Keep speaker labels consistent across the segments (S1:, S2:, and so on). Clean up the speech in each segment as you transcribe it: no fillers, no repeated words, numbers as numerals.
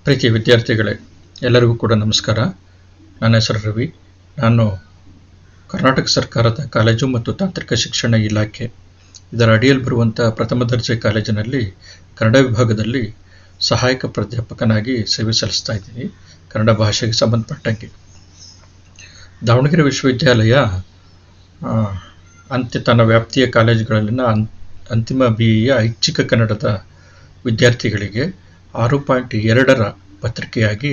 S1: ಪ್ರೀತಿಯ ವಿದ್ಯಾರ್ಥಿಗಳೇ, ಎಲ್ಲರಿಗೂ ಕೂಡ ನಮಸ್ಕಾರ. ನನ್ನ ಹೆಸರು ರವಿ. ನಾನು ಕರ್ನಾಟಕ ಸರ್ಕಾರದ ಕಾಲೇಜು ಮತ್ತು ತಾಂತ್ರಿಕ ಶಿಕ್ಷಣ ಇಲಾಖೆ ಇದರ ಅಡಿಯಲ್ಲಿ ಬರುವಂಥ ಪ್ರಥಮ ದರ್ಜೆ ಕಾಲೇಜಿನಲ್ಲಿ ಕನ್ನಡ ವಿಭಾಗದಲ್ಲಿ ಸಹಾಯಕ ಪ್ರಾಧ್ಯಾಪಕನಾಗಿ ಸೇವೆ ಸಲ್ಲಿಸ್ತಾ ಇದ್ದೀನಿ. ಕನ್ನಡ ಭಾಷೆಗೆ ಸಂಬಂಧಪಟ್ಟಂಗೆ ದಾವಣಗೆರೆ ವಿಶ್ವವಿದ್ಯಾಲಯ ತನ್ನ ವ್ಯಾಪ್ತಿಯ ಕಾಲೇಜುಗಳಲ್ಲಿನ ಅಂತಿಮ BEಯ ಐಚ್ಛಿಕ ಕನ್ನಡದ ವಿದ್ಯಾರ್ಥಿಗಳಿಗೆ 6.2ರ ಪತ್ರಿಕೆಯಾಗಿ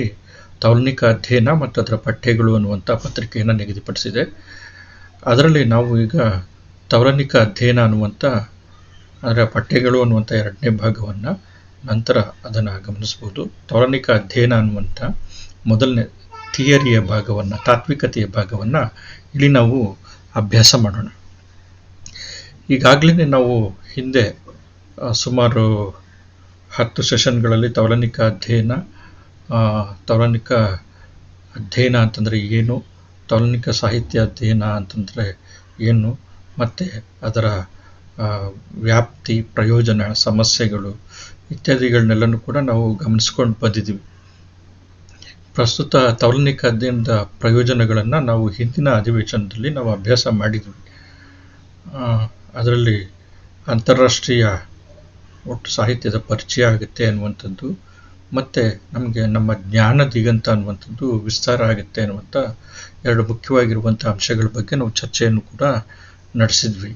S1: ತೌಲನಿಕ ಅಧ್ಯಯನ ಮತ್ತು ಅದರ ಪಠ್ಯಗಳು ಅನ್ನುವಂಥ ಪತ್ರಿಕೆಯನ್ನು ನಿಗದಿಪಡಿಸಿದೆ. ಅದರಲ್ಲಿ ನಾವು ಈಗ ತೌಲನಿಕ ಅಧ್ಯಯನ ಅನ್ನುವಂಥ ಅದರ ಪಠ್ಯಗಳು ಅನ್ನುವಂಥ 2ನೇ ಭಾಗವನ್ನು ನಂತರ ಅದನ್ನು ಗಮನಿಸ್ಬೋದು. ತೌಲನಿಕ ಅಧ್ಯಯನ ಅನ್ನುವಂಥ ಮೊದಲನೇ ಥಿಯರಿಯ ಭಾಗವನ್ನು, ತಾತ್ವಿಕತೆಯ ಭಾಗವನ್ನು ಇಲ್ಲಿ ನಾವು ಅಭ್ಯಾಸ ಮಾಡೋಣ. ಈಗಾಗಲೇ ನಾವು ಹಿಂದೆ ಸುಮಾರು 10 ಸೆಷನ್ಗಳಲ್ಲಿ ತೌಲನಿಕ ಅಧ್ಯಯನ ಅಂತಂದರೆ ಏನು, ತೌಲನಿಕ ಸಾಹಿತ್ಯ ಅಧ್ಯಯನ ಅಂತಂದರೆ ಏನು, ಮತ್ತು ಅದರ ವ್ಯಾಪ್ತಿ, ಪ್ರಯೋಜನ, ಸಮಸ್ಯೆಗಳು ಇತ್ಯಾದಿಗಳನ್ನೆಲ್ಲನೂ ಕೂಡ ನಾವು ಗಮನಿಸ್ಕೊಂಡು ಬಂದಿದ್ದೀವಿ. ಪ್ರಸ್ತುತ ತೌಲನಿಕ ಅಧ್ಯಯನದ ಪ್ರಯೋಜನಗಳನ್ನು ನಾವು ಹಿಂದಿನ ಅಧಿವೇಶನದಲ್ಲಿ ನಾವು ಅಭ್ಯಾಸ ಮಾಡಿದ್ವಿ. ಅದರಲ್ಲಿ ಅಂತಾರಾಷ್ಟ್ರೀಯ ಒಟ್ಟು ಸಾಹಿತ್ಯದ ಪರಿಚಯ ಆಗುತ್ತೆ ಅನ್ನುವಂಥದ್ದು, ಮತ್ತು ನಮಗೆ ನಮ್ಮ ಜ್ಞಾನ ದಿಗಂತ ಅನ್ನುವಂಥದ್ದು ವಿಸ್ತಾರ ಆಗುತ್ತೆ ಅನ್ನುವಂಥ 2 ಮುಖ್ಯವಾಗಿರುವಂಥ ಅಂಶಗಳ ಬಗ್ಗೆ ನಾವು ಚರ್ಚೆಯನ್ನು ಕೂಡ ನಡೆಸಿದ್ವಿ.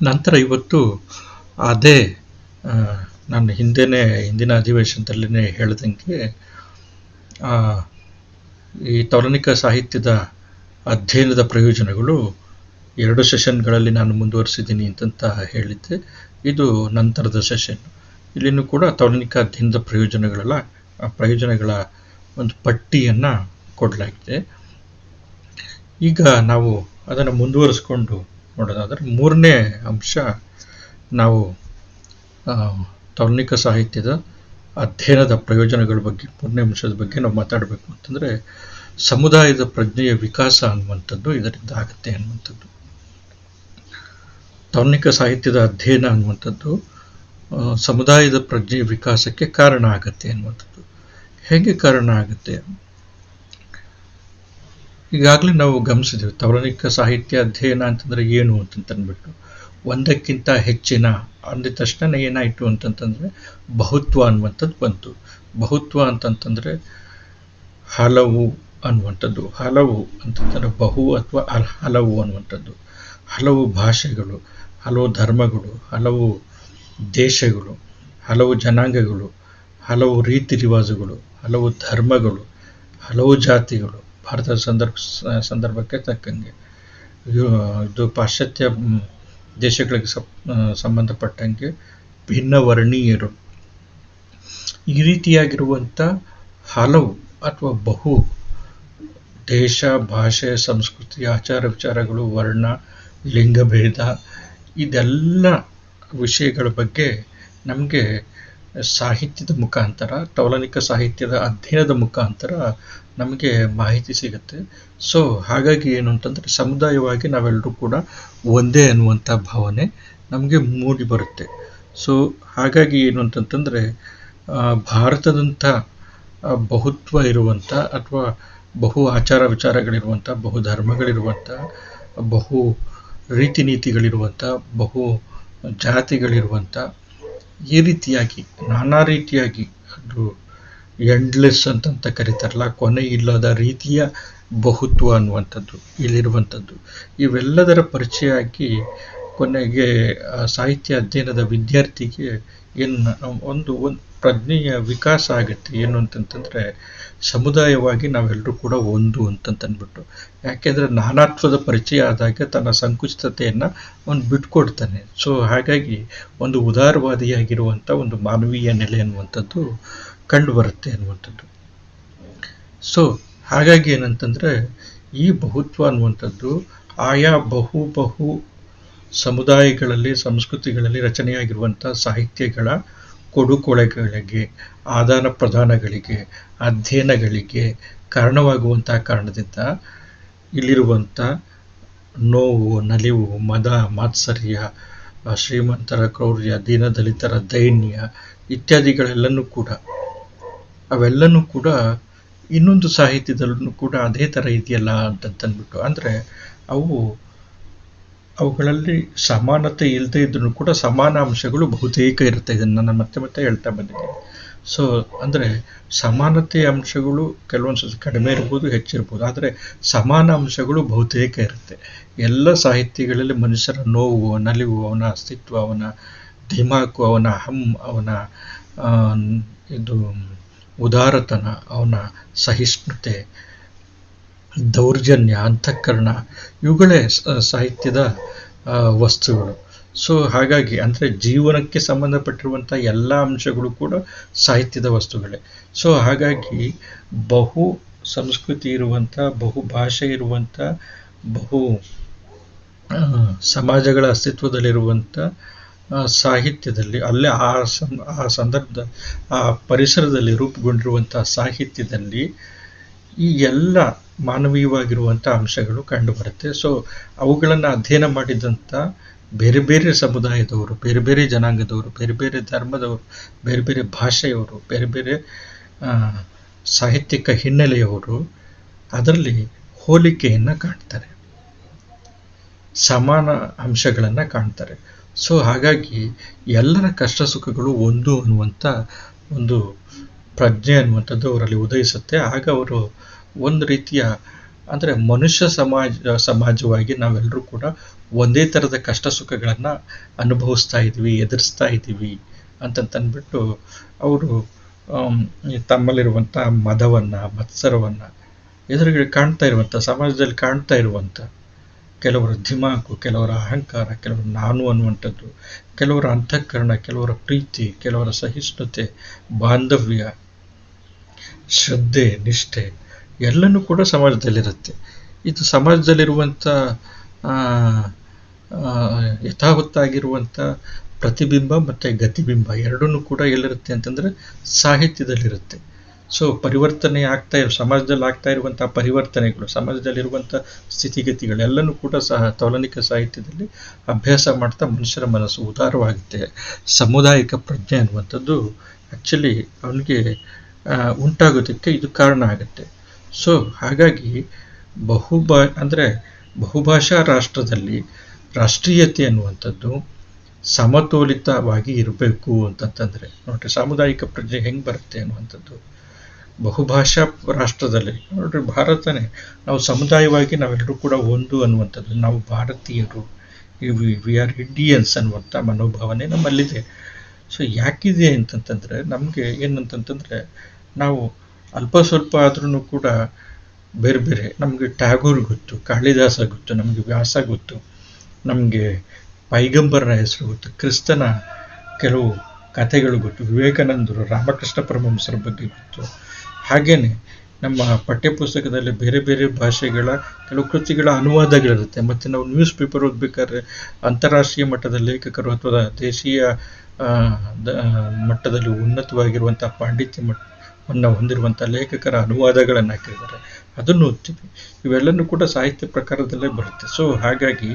S1: ನಂತರ ಇವತ್ತು ಅದೇ ನಾನು ಹಿಂದಿನ ಅಧಿವೇಶನದಲ್ಲೇ ಹೇಳ್ದಂಗೆ ಈ ತೌಲನಿಕ ಸಾಹಿತ್ಯದ ಅಧ್ಯಯನದ ಪ್ರಯೋಜನಗಳು 2 ಸೆಷನ್ಗಳಲ್ಲಿ ನಾನು ಮುಂದುವರಿಸಿದ್ದೀನಿ ಅಂತಂತ ಹೇಳಿದ್ದೆ. ಇದು ನಂತರದ ಸೆಷನ್. ಇಲ್ಲಿನೂ ಕೂಡ ತೌಲನಿಕ ಅಧ್ಯಯನದ ಪ್ರಯೋಜನಗಳ ಒಂದು ಪಟ್ಟಿಯನ್ನು ಕೊಡಲಾಗಿದೆ. ಈಗ ನಾವು ಅದನ್ನು ಮುಂದುವರಿಸ್ಕೊಂಡು ನೋಡೋದಾದರೆ 3ನೇ ಅಂಶ, ನಾವು ತೌಲನಿಕ ಸಾಹಿತ್ಯದ ಅಧ್ಯಯನದ ಪ್ರಯೋಜನಗಳ ಬಗ್ಗೆ 3ನೇ ಅಂಶದ ಬಗ್ಗೆ ನಾವು ಮಾತಾಡಬೇಕು ಅಂತಂದರೆ ಸಮುದಾಯದ ಪ್ರಜ್ಞೆಯ ವಿಕಾಸ ಅನ್ನುವಂಥದ್ದು ಇದರಿಂದ ಆಗುತ್ತೆ ಅನ್ನುವಂಥದ್ದು. ತೌಲನಿಕ ಸಾಹಿತ್ಯದ ಅಧ್ಯಯನ ಅನ್ನುವಂಥದ್ದು ಸಮುದಾಯದ ಪ್ರಜ್ಞೆಯ ವಿಕಾಸಕ್ಕೆ ಕಾರಣ ಆಗುತ್ತೆ ಅನ್ನುವಂಥದ್ದು. ಹೇಗೆ ಕಾರಣ ಆಗುತ್ತೆ? ಈಗಾಗಲೇ ನಾವು ಗಮನಿಸಿದ್ದೇವೆ, ತೌಲನಿಕ ಸಾಹಿತ್ಯ ಅಧ್ಯಯನ ಅಂತಂದರೆ ಏನು ಅಂತಂದ್ಬಿಟ್ಟು ಒಂದಕ್ಕಿಂತ ಹೆಚ್ಚಿನ ಅಂದ ತಕ್ಷಣ ಏನಾಯಿತು ಅಂತಂತಂದರೆ ಬಹುತ್ವ ಅನ್ನುವಂಥದ್ದು ಬಂತು. ಬಹುತ್ವ ಅಂತಂತಂದರೆ ಹಲವು ಅನ್ನುವಂಥದ್ದು. ಹಲವು ಅಂತಂದರೆ ಬಹು ಅಥವಾ ಹಲವು ಅನ್ನುವಂಥದ್ದು. ಹಲವು ಭಾಷೆಗಳು, ಹಲವು ಧರ್ಮಗಳು, ಹಲವು ದೇಶಗಳು, ಹಲವು ಜನಾಂಗಗಳು, ಹಲವು ರೀತಿ ರಿವಾಜುಗಳು, ಹಲವು ಧರ್ಮಗಳು, ಹಲವು ಜಾತಿಗಳು. ಭಾರತದ ಸಂದರ್ಭಕ್ಕೆ ತಕ್ಕಂಗೆ ಇದು ಪಾಶ್ಚಾತ್ಯ ದೇಶಗಳಿಗೆ ಸಂಬಂಧಪಟ್ಟಂಗೆ ಭಿನ್ನ ವರ್ಣೀಯರು, ಈ ರೀತಿಯಾಗಿರುವಂಥ ಹಲವು ಅಥವಾ ಬಹು ದೇಶ, ಭಾಷೆ, ಸಂಸ್ಕೃತಿ, ಆಚಾರ ವಿಚಾರಗಳು, ವರ್ಣ, ಲಿಂಗಭೇದ, ಇದೆಲ್ಲ ವಿಷಯಗಳ ಬಗ್ಗೆ ನಮಗೆ ಸಾಹಿತ್ಯದ ಮುಖಾಂತರ, ತೌಲನಿಕ ಸಾಹಿತ್ಯದ ಅಧ್ಯಯನದ ಮುಖಾಂತರ ನಮಗೆ ಮಾಹಿತಿ ಸಿಗುತ್ತೆ. ಸೊ ಹಾಗಾಗಿ ಏನು ಅಂತಂದರೆ ಸಮುದಾಯವಾಗಿ ನಾವೆಲ್ಲರೂ ಕೂಡ ಒಂದೇ ಅನ್ನುವಂಥ ಭಾವನೆ ನಮಗೆ ಮೂಡಿ ಬರುತ್ತೆ. ಸೊ ಹಾಗಾಗಿ ಏನು ಅಂತಂತಂದರೆ ಭಾರತದಂಥ ಬಹುತ್ವ ಇರುವಂಥ ಅಥವಾ ಬಹು ಆಚಾರ ವಿಚಾರಗಳಿರುವಂಥ, ಬಹು ಧರ್ಮಗಳಿರುವಂಥ, ಬಹು ರೀತಿ ನೀತಿಗಳಿರುವಂಥ, ಬಹು ಜಾತಿಗಳಿರುವಂಥ, ಈ ರೀತಿಯಾಗಿ ನಾನಾ ರೀತಿಯಾಗಿ ಅದು ಎಂಡ್ಲೆಸ್ ಅಂತಂತ ಕರೀತಾರಲ್ಲ, ಕೊನೆ ಇಲ್ಲದ ರೀತಿಯ ಬಹುತ್ವ ಅನ್ನುವಂಥದ್ದು ಇಲ್ಲಿರುವಂಥದ್ದು. ಇವೆಲ್ಲದರ ಪರಿಚಯ ಆಗಿ ಕೊನೆಗೆ ಸಾಹಿತ್ಯ ಅಧ್ಯಯನದ ವಿದ್ಯಾರ್ಥಿಗೆ ಒಂದು ಪ್ರಜ್ಞೆಯ ವಿಕಾಸ ಆಗುತ್ತೆ. ಏನು ಅಂತಂತಂದರೆ ಸಮುದಾಯವಾಗಿ ನಾವೆಲ್ಲರೂ ಕೂಡ ಒಂದು ಅಂತಂತಂದ್ಬಿಟ್ಟು. ಯಾಕೆಂದರೆ ನಾನಾತ್ವದ ಪರಿಚಯ ಆದಾಗ ತನ್ನ ಸಂಕುಚಿತತೆಯನ್ನು ಅವನು ಬಿಟ್ಕೊಡ್ತಾನೆ. ಸೊ ಹಾಗಾಗಿ ಒಂದು ಉದಾರವಾದಿಯಾಗಿರುವಂಥ ಒಂದು ಮಾನವೀಯ ನೆಲೆ ಅನ್ನುವಂಥದ್ದು ಕಂಡು ಬರುತ್ತೆ ಅನ್ನುವಂಥದ್ದು. ಸೊ ಹಾಗಾಗಿ ಏನಂತಂದರೆ ಈ ಬಹುತ್ವ ಅನ್ನುವಂಥದ್ದು ಆಯಾ ಬಹು ಸಮುದಾಯಗಳಲ್ಲಿ, ಸಂಸ್ಕೃತಿಗಳಲ್ಲಿ ರಚನೆಯಾಗಿರುವಂಥ ಸಾಹಿತ್ಯಗಳ ಕೊಡುಕೊಳೆಗಳಿಗೆ, ಆದಾನ ಪ್ರದಾನಗಳಿಗೆ, ಅಧ್ಯಯನಗಳಿಗೆ ಕಾರಣವಾಗುವಂಥ ಕಾರಣದಿಂದ ಇಲ್ಲಿರುವಂಥ ನೋವು, ನಲಿವು, ಮದ, ಮಾತ್ಸರ್ಯ, ಶ್ರೀಮಂತರ ಕ್ರೌರ್ಯ, ದೀನದಲಿತರ ದೈನ್ಯ ಇತ್ಯಾದಿಗಳೆಲ್ಲನೂ ಕೂಡ ಅವೆಲ್ಲನೂ ಕೂಡ ಇನ್ನೊಂದು ಸಾಹಿತ್ಯದಲ್ಲೂ ಕೂಡ ಅದೇ ಥರ ಇದೆಯಲ್ಲ ಅಂತಂದ್ಬಿಟ್ಟು. ಅಂದರೆ ಅವುಗಳಲ್ಲಿ ಸಮಾನತೆ ಇಲ್ಲದೆ ಇದ್ರೂ ಕೂಡ ಸಮಾನ ಅಂಶಗಳು ಬಹುತೇಕ ಇರುತ್ತೆ. ಇದನ್ನು ನಾನು ಮತ್ತೆ ಮತ್ತೆ ಹೇಳ್ತಾ ಬಂದಿದ್ದೀನಿ. ಸೊ ಅಂದರೆ ಸಮಾನತೆಯ ಅಂಶಗಳು ಕೆಲವೊಂದು ಸತಿ ಕಡಿಮೆ ಇರ್ಬೋದು, ಹೆಚ್ಚಿರ್ಬೋದು, ಆದರೆ ಸಮಾನ ಅಂಶಗಳು ಬಹುತೇಕ ಇರುತ್ತೆ. ಎಲ್ಲ ಸಾಹಿತ್ಯಗಳಲ್ಲಿ ಮನುಷ್ಯರ ನೋವು, ನಲಿವು, ಅವನ ಅಸ್ತಿತ್ವ, ಅವನ ಧಿಮಾಕು, ಅವನ ಅವನ ಇದು ಉದಾರತನ, ಅವನ ಸಹಿಷ್ಣುತೆ, ದೌರ್ಜನ್ಯ, ಅಂತಃಕರಣ, ಇವುಗಳೇ ಸಾಹಿತ್ಯದ ವಸ್ತುಗಳು. ಸೊ ಹಾಗಾಗಿ ಅಂದರೆ ಜೀವನಕ್ಕೆ ಸಂಬಂಧಪಟ್ಟಿರುವಂಥ ಎಲ್ಲ ಅಂಶಗಳು ಕೂಡ ಸಾಹಿತ್ಯದ ವಸ್ತುಗಳೇ. ಸೊ ಹಾಗಾಗಿ ಬಹು ಸಂಸ್ಕೃತಿ ಇರುವಂಥ, ಬಹು ಭಾಷೆ ಇರುವಂಥ, ಬಹು ಸಮಾಜಗಳ ಅಸ್ತಿತ್ವದಲ್ಲಿರುವಂಥ ಸಾಹಿತ್ಯದಲ್ಲಿ, ಅಲ್ಲೇ ಆ ಸಂದರ್ಭದ ಆ ಪರಿಸರದಲ್ಲಿ ರೂಪುಗೊಂಡಿರುವಂಥ ಸಾಹಿತ್ಯದಲ್ಲಿ ಈ ಎಲ್ಲ ಮಾನವೀಯವಾಗಿರುವಂಥ ಅಂಶಗಳು ಕಂಡುಬರುತ್ತೆ. ಸೊ ಅವುಗಳನ್ನು ಅಧ್ಯಯನ ಮಾಡಿದಂಥ ಬೇರೆ ಬೇರೆ ಸಮುದಾಯದವರು, ಬೇರೆ ಬೇರೆ ಜನಾಂಗದವರು, ಬೇರೆ ಬೇರೆ ಧರ್ಮದವರು, ಬೇರೆ ಬೇರೆ ಭಾಷೆಯವರು, ಬೇರೆ ಬೇರೆ ಸಾಹಿತ್ಯಿಕ ಹಿನ್ನೆಲೆಯವರು ಅದರಲ್ಲಿ ಹೋಲಿಕೆಯನ್ನು ಕಾಣ್ತಾರೆ, ಸಮಾನ ಅಂಶಗಳನ್ನು ಕಾಣ್ತಾರೆ. ಸೊ ಹಾಗಾಗಿ ಎಲ್ಲರ ಕಷ್ಟ ಸುಖಗಳು ಒಂದು ಅನ್ನುವಂಥ ಒಂದು ಪ್ರಜ್ಞೆ ಅನ್ನುವಂಥದ್ದು ಅವರಲ್ಲಿ ಉದಯಿಸುತ್ತೆ. ಆಗ ಅವರು ಒಂದು ರೀತಿಯ ಅಂದರೆ ಮನುಷ್ಯ ಸಮಾಜವಾಗಿ ನಾವೆಲ್ಲರೂ ಕೂಡ ಒಂದೇ ಥರದ ಕಷ್ಟ ಸುಖಗಳನ್ನು ಅನುಭವಿಸ್ತಾ ಇದ್ದೀವಿ, ಎದುರಿಸ್ತಾ ಇದ್ದೀವಿ ಅಂತಂತಂದ್ಬಿಟ್ಟು ಅವರು ತಮ್ಮಲ್ಲಿರುವಂಥ ಮದವನ್ನು, ಮತ್ಸರವನ್ನು, ಎದುರುಗಡೆ ಕಾಣ್ತಾ ಇರುವಂಥ, ಸಮಾಜದಲ್ಲಿ ಕಾಣ್ತಾ ಇರುವಂಥ ಕೆಲವರ ಧಿಮಾಕು, ಕೆಲವರ ಅಹಂಕಾರ, ಕೆಲವರು ನಾನು ಅನ್ನುವಂಥದ್ದು, ಕೆಲವರ ಅಂತಃಕರಣ, ಕೆಲವರ ಪ್ರೀತಿ, ಕೆಲವರ ಸಹಿಷ್ಣುತೆ, ಬಾಂಧವ್ಯ, ಶ್ರದ್ಧೆ, ನಿಷ್ಠೆ ಎಲ್ಲನೂ ಕೂಡ ಸಮಾಜದಲ್ಲಿರುತ್ತೆ. ಇದು ಸಮಾಜದಲ್ಲಿರುವಂಥ ಯಥಾವತ್ತಾಗಿರುವಂಥ ಪ್ರತಿಬಿಂಬ ಮತ್ತು ಗತಿಬಿಂಬ ಎರಡನ್ನೂ ಕೂಡ ಎಲ್ಲಿರುತ್ತೆ ಅಂತಂದರೆ ಸಾಹಿತ್ಯದಲ್ಲಿರುತ್ತೆ. ಸೊ ಪರಿವರ್ತನೆ ಸಮಾಜದಲ್ಲಿ ಆಗ್ತಾ ಇರುವಂಥ ಪರಿವರ್ತನೆಗಳು, ಸಮಾಜದಲ್ಲಿರುವಂಥ ಸ್ಥಿತಿಗತಿಗಳೆಲ್ಲನೂ ಕೂಡ ತೌಲನಿಕ ಸಾಹಿತ್ಯದಲ್ಲಿ ಅಭ್ಯಾಸ ಮಾಡ್ತಾ ಮನುಷ್ಯರ ಮನಸ್ಸು ಉದಾರವಾಗುತ್ತೆ. ಸಾಮುದಾಯಿಕ ಪ್ರಜ್ಞೆ ಅನ್ನುವಂಥದ್ದು ಆ್ಯಕ್ಚುಲಿ ಅವನಿಗೆ ಉಂಟಾಗೋದಕ್ಕೆ ಇದು ಕಾರಣ ಆಗುತ್ತೆ. ಸೊ ಹಾಗಾಗಿ ಬಹುಭಾಷಾ ರಾಷ್ಟ್ರದಲ್ಲಿ ರಾಷ್ಟ್ರೀಯತೆ ಅನ್ನುವಂಥದ್ದು ಸಮತೋಲಿತವಾಗಿ ಇರಬೇಕು ಅಂತಂತಂದರೆ ನೋಡ್ರಿ, ಸಾಮುದಾಯಿಕ ಪ್ರಜ್ಞೆ ಹೆಂಗೆ ಬರುತ್ತೆ ಅನ್ನುವಂಥದ್ದು. ಬಹುಭಾಷಾ ರಾಷ್ಟ್ರದಲ್ಲಿ ನೋಡ್ರಿ, ಭಾರತನೇ ನಾವು ಸಮುದಾಯವಾಗಿ ನಾವೆಲ್ಲರೂ ಕೂಡ ಒಂದು ಅನ್ನುವಂಥದ್ದು, ನಾವು ಭಾರತೀಯರು, ವಿ ಆರ್ ಇಂಡಿಯನ್ಸ್ ಅನ್ನುವಂಥ ಮನೋಭಾವನೆ ನಮ್ಮಲ್ಲಿದೆ. ಸೊ ಯಾಕಿದೆ ಅಂತಂತಂದರೆ ನಮಗೆ ಏನಂತಂತಂದರೆ ನಾವು ಅಲ್ಪ ಸ್ವಲ್ಪ ಆದ್ರೂ ಕೂಡ ಬೇರೆ ಬೇರೆ, ನಮಗೆ ಟ್ಯಾಗೋರ್ ಗೊತ್ತು, ಕಾಳಿದಾಸ ಗೊತ್ತು, ನಮಗೆ ವ್ಯಾಸ ಗೊತ್ತು, ನಮಗೆ ಪೈಗಂಬರನ ಹೆಸರು ಗೊತ್ತು, ಕ್ರಿಸ್ತನ ಕೆಲವು ಕಥೆಗಳು ಗೊತ್ತು, ವಿವೇಕಾನಂದರು, ರಾಮಕೃಷ್ಣ ಪರಮಹಂಸರ ಬಗ್ಗೆ ಗೊತ್ತು. ಹಾಗೆಯೇ ನಮ್ಮ ಪಠ್ಯಪುಸ್ತಕದಲ್ಲಿ ಬೇರೆ ಬೇರೆ ಭಾಷೆಗಳ ಕೆಲವು ಕೃತಿಗಳ ಅನುವಾದಗಳಿರುತ್ತೆ. ಮತ್ತು ನಾವು ನ್ಯೂಸ್ ಪೇಪರ್ ಓದಬೇಕಾದ್ರೆ ಅಂತಾರಾಷ್ಟ್ರೀಯ ಮಟ್ಟದ ಲೇಖಕರು ಅಥವಾ ದೇಶೀಯ ಮಟ್ಟದಲ್ಲಿ ಉನ್ನತವಾಗಿರುವಂಥ ಪಾಂಡಿತ್ಯವನ್ನು ಹೊಂದಿರುವಂಥ ಲೇಖಕರ ಅನುವಾದಗಳನ್ನು ಹಾಕಿದ್ದಾರೆ, ಅದನ್ನು ಓದ್ತೀವಿ. ಇವೆಲ್ಲನೂ ಕೂಡ ಸಾಹಿತ್ಯ ಪ್ರಕಾರದಲ್ಲೇ ಬರುತ್ತೆ. ಸೊ ಹಾಗಾಗಿ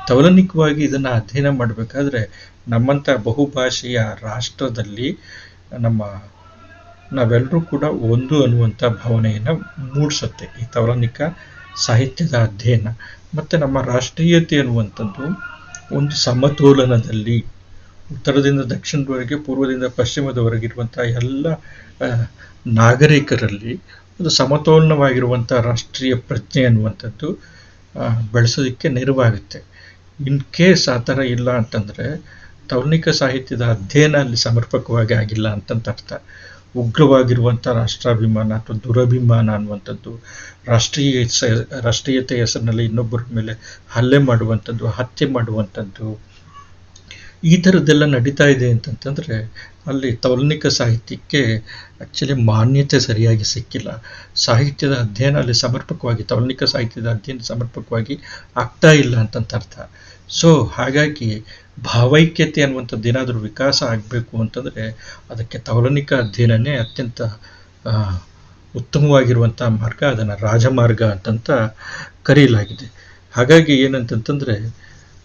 S1: ತೌಲನಿಕವಾಗಿ ಇದನ್ನು ಅಧ್ಯಯನ ಮಾಡಬೇಕಾದ್ರೆ ನಮ್ಮಂಥ ಬಹುಭಾಷೆಯ ರಾಷ್ಟ್ರದಲ್ಲಿ ನಾವೆಲ್ಲರೂ ಕೂಡ ಒಂದು ಅನ್ನುವಂಥ ಭಾವನೆಯನ್ನು ಮೂಡಿಸುತ್ತೆ ಈ ತೌಲನಿಕ ಸಾಹಿತ್ಯದ ಅಧ್ಯಯನ. ಮತ್ತು ನಮ್ಮ ರಾಷ್ಟ್ರೀಯತೆ ಅನ್ನುವಂಥದ್ದು ಒಂದು ಸಮತೋಲನದಲ್ಲಿ ಉತ್ತರದಿಂದ ದಕ್ಷಿಣದವರೆಗೆ, ಪೂರ್ವದಿಂದ ಪಶ್ಚಿಮದವರೆಗಿರುವಂಥ ಎಲ್ಲ ನಾಗರಿಕರಲ್ಲಿ ಒಂದು ಸಮತೋಲನವಾಗಿರುವಂಥ ರಾಷ್ಟ್ರೀಯ ಪ್ರಜ್ಞೆ ಅನ್ನುವಂಥದ್ದು ಬೆಳೆಸೋದಕ್ಕೆ ನೆರವಾಗುತ್ತೆ. ಇನ್ ಕೇಸ್ ಆ ಥರ ಇಲ್ಲ ಅಂತಂದರೆ ತೌಲನಿಕ ಸಾಹಿತ್ಯದ ಅಧ್ಯಯನ ಅಲ್ಲಿ ಸಮರ್ಪಕವಾಗಿ ಆಗಿಲ್ಲ ಅಂತಂತ ಅರ್ಥ. ಉಗ್ರವಾಗಿರುವಂಥ ರಾಷ್ಟ್ರಾಭಿಮಾನ ಅಥವಾ ದುರಭಿಮಾನ ಅನ್ನುವಂಥದ್ದು, ರಾಷ್ಟ್ರೀಯತೆ ಹೆಸರಿನಲ್ಲಿ ಇನ್ನೊಬ್ಬರ ಮೇಲೆ ಹಲ್ಲೆ ಮಾಡುವಂಥದ್ದು, ಹತ್ಯೆ ಮಾಡುವಂಥದ್ದು, ಈ ಥರದ್ದೆಲ್ಲ ನಡೀತಾ ಇದೆ ಅಂತಂತಂದರೆ ಅಲ್ಲಿ ತೌಲನಿಕ ಸಾಹಿತ್ಯಕ್ಕೆ ಆ್ಯಕ್ಚುಲಿ ಮಾನ್ಯತೆ ಸರಿಯಾಗಿ ಸಿಕ್ಕಿಲ್ಲ. ಸಾಹಿತ್ಯದ ಅಧ್ಯಯನ ಅಲ್ಲಿ ಸಮರ್ಪಕವಾಗಿ, ತೌಲನಿಕ ಸಾಹಿತ್ಯದ ಅಧ್ಯಯನ ಸಮರ್ಪಕವಾಗಿ ಆಗ್ತಾ ಇಲ್ಲ ಅಂತಂತ ಅರ್ಥ. ಸೊ ಹಾಗಾಗಿ ಭಾವೈಕ್ಯತೆ ಅನ್ನುವಂಥದ್ದು ಏನಾದರೂ ವಿಕಾಸ ಆಗಬೇಕು ಅಂತಂದರೆ ಅದಕ್ಕೆ ತೌಲನಿಕ ಅಧ್ಯಯನನೇ ಅತ್ಯಂತ ಉತ್ತಮವಾಗಿರುವಂಥ ಮಾರ್ಗ, ಅದನ್ನು ರಾಜಮಾರ್ಗ ಅಂತಂತ ಕರೆಯಲಾಗಿದೆ. ಹಾಗಾಗಿ ಏನಂತಂತಂದರೆ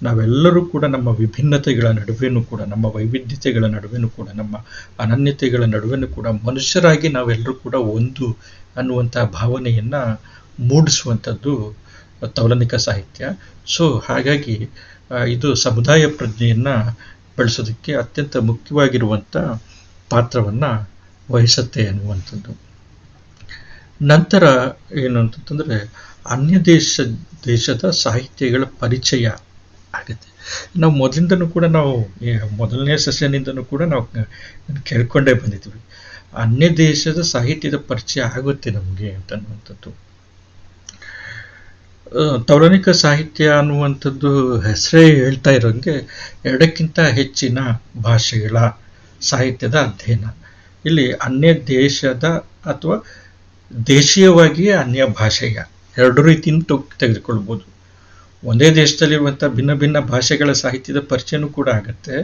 S1: ನಾವೆಲ್ಲರೂ ಕೂಡ ನಮ್ಮ ವಿಭಿನ್ನತೆಗಳ ನಡುವೆನೂ ಕೂಡ, ನಮ್ಮ ವೈವಿಧ್ಯತೆಗಳ ನಡುವೆನೂ ಕೂಡ, ನಮ್ಮ ಅನನ್ಯತೆಗಳ ನಡುವೆನೂ ಕೂಡ ಮನುಷ್ಯರಾಗಿ ನಾವೆಲ್ಲರೂ ಕೂಡ ಒಂದು ಅನ್ನುವಂಥ ಭಾವನೆಯನ್ನು ಮೂಡಿಸುವಂಥದ್ದು ತೌಲನಿಕ ಸಾಹಿತ್ಯ. ಸೊ ಹಾಗಾಗಿ ಇದು ಸಮುದಾಯ ಪ್ರಜ್ಞೆಯನ್ನು ಬೆಳೆಸೋದಕ್ಕೆ ಅತ್ಯಂತ ಮುಖ್ಯವಾಗಿರುವಂಥ ಪಾತ್ರವನ್ನು ವಹಿಸುತ್ತೆ ಅನ್ನುವಂಥದ್ದು. ನಂತರ ಏನು ಅಂತಂತಂದರೆ ಅನ್ಯ ದೇಶದ ಸಾಹಿತ್ಯಗಳ ಪರಿಚಯ ಆಗುತ್ತೆ. ನಾವು ಮೊದಲಿಂದನೂ ಕೂಡ ಮೊದಲನೇ ಸೆಷನ್ನಿಂದನೂ ಕೂಡ ನಾವು ಕೇಳ್ಕೊಂಡೇ ಬಂದಿದ್ದೀವಿ, ಅನ್ಯ ದೇಶದ ಸಾಹಿತ್ಯದ ಪರಿಚಯ ಆಗುತ್ತೆ ನಮಗೆ ಅಂತನ್ನುವಂಥದ್ದು. ತೌಲನಿಕ ಸಾಹಿತ್ಯ ಅನ್ನುವಂಥದ್ದು ಹೆಸರೇ ಹೇಳ್ತಾ ಇರೋಂಗೆ ಎರಡಕ್ಕಿಂತ ಹೆಚ್ಚಿನ ಭಾಷೆಗಳ ಸಾಹಿತ್ಯದ ಅಧ್ಯಯನ. ಇಲ್ಲಿ ಅನ್ಯ ದೇಶದ ಅಥವಾ ದೇಶೀಯವಾಗಿಯೇ ಅನ್ಯ ಭಾಷೆಯ ಎರಡು ರೀತಿಯಿಂದ ತೆಗೆದುಕೊಳ್ಬೋದು. ಒಂದೇ ದೇಶದಲ್ಲಿರುವಂಥ ಭಿನ್ನ ಭಿನ್ನ ಭಾಷೆಗಳ ಸಾಹಿತ್ಯದ ಪರಿಚಯನೂ ಕೂಡ ಆಗುತ್ತೆ.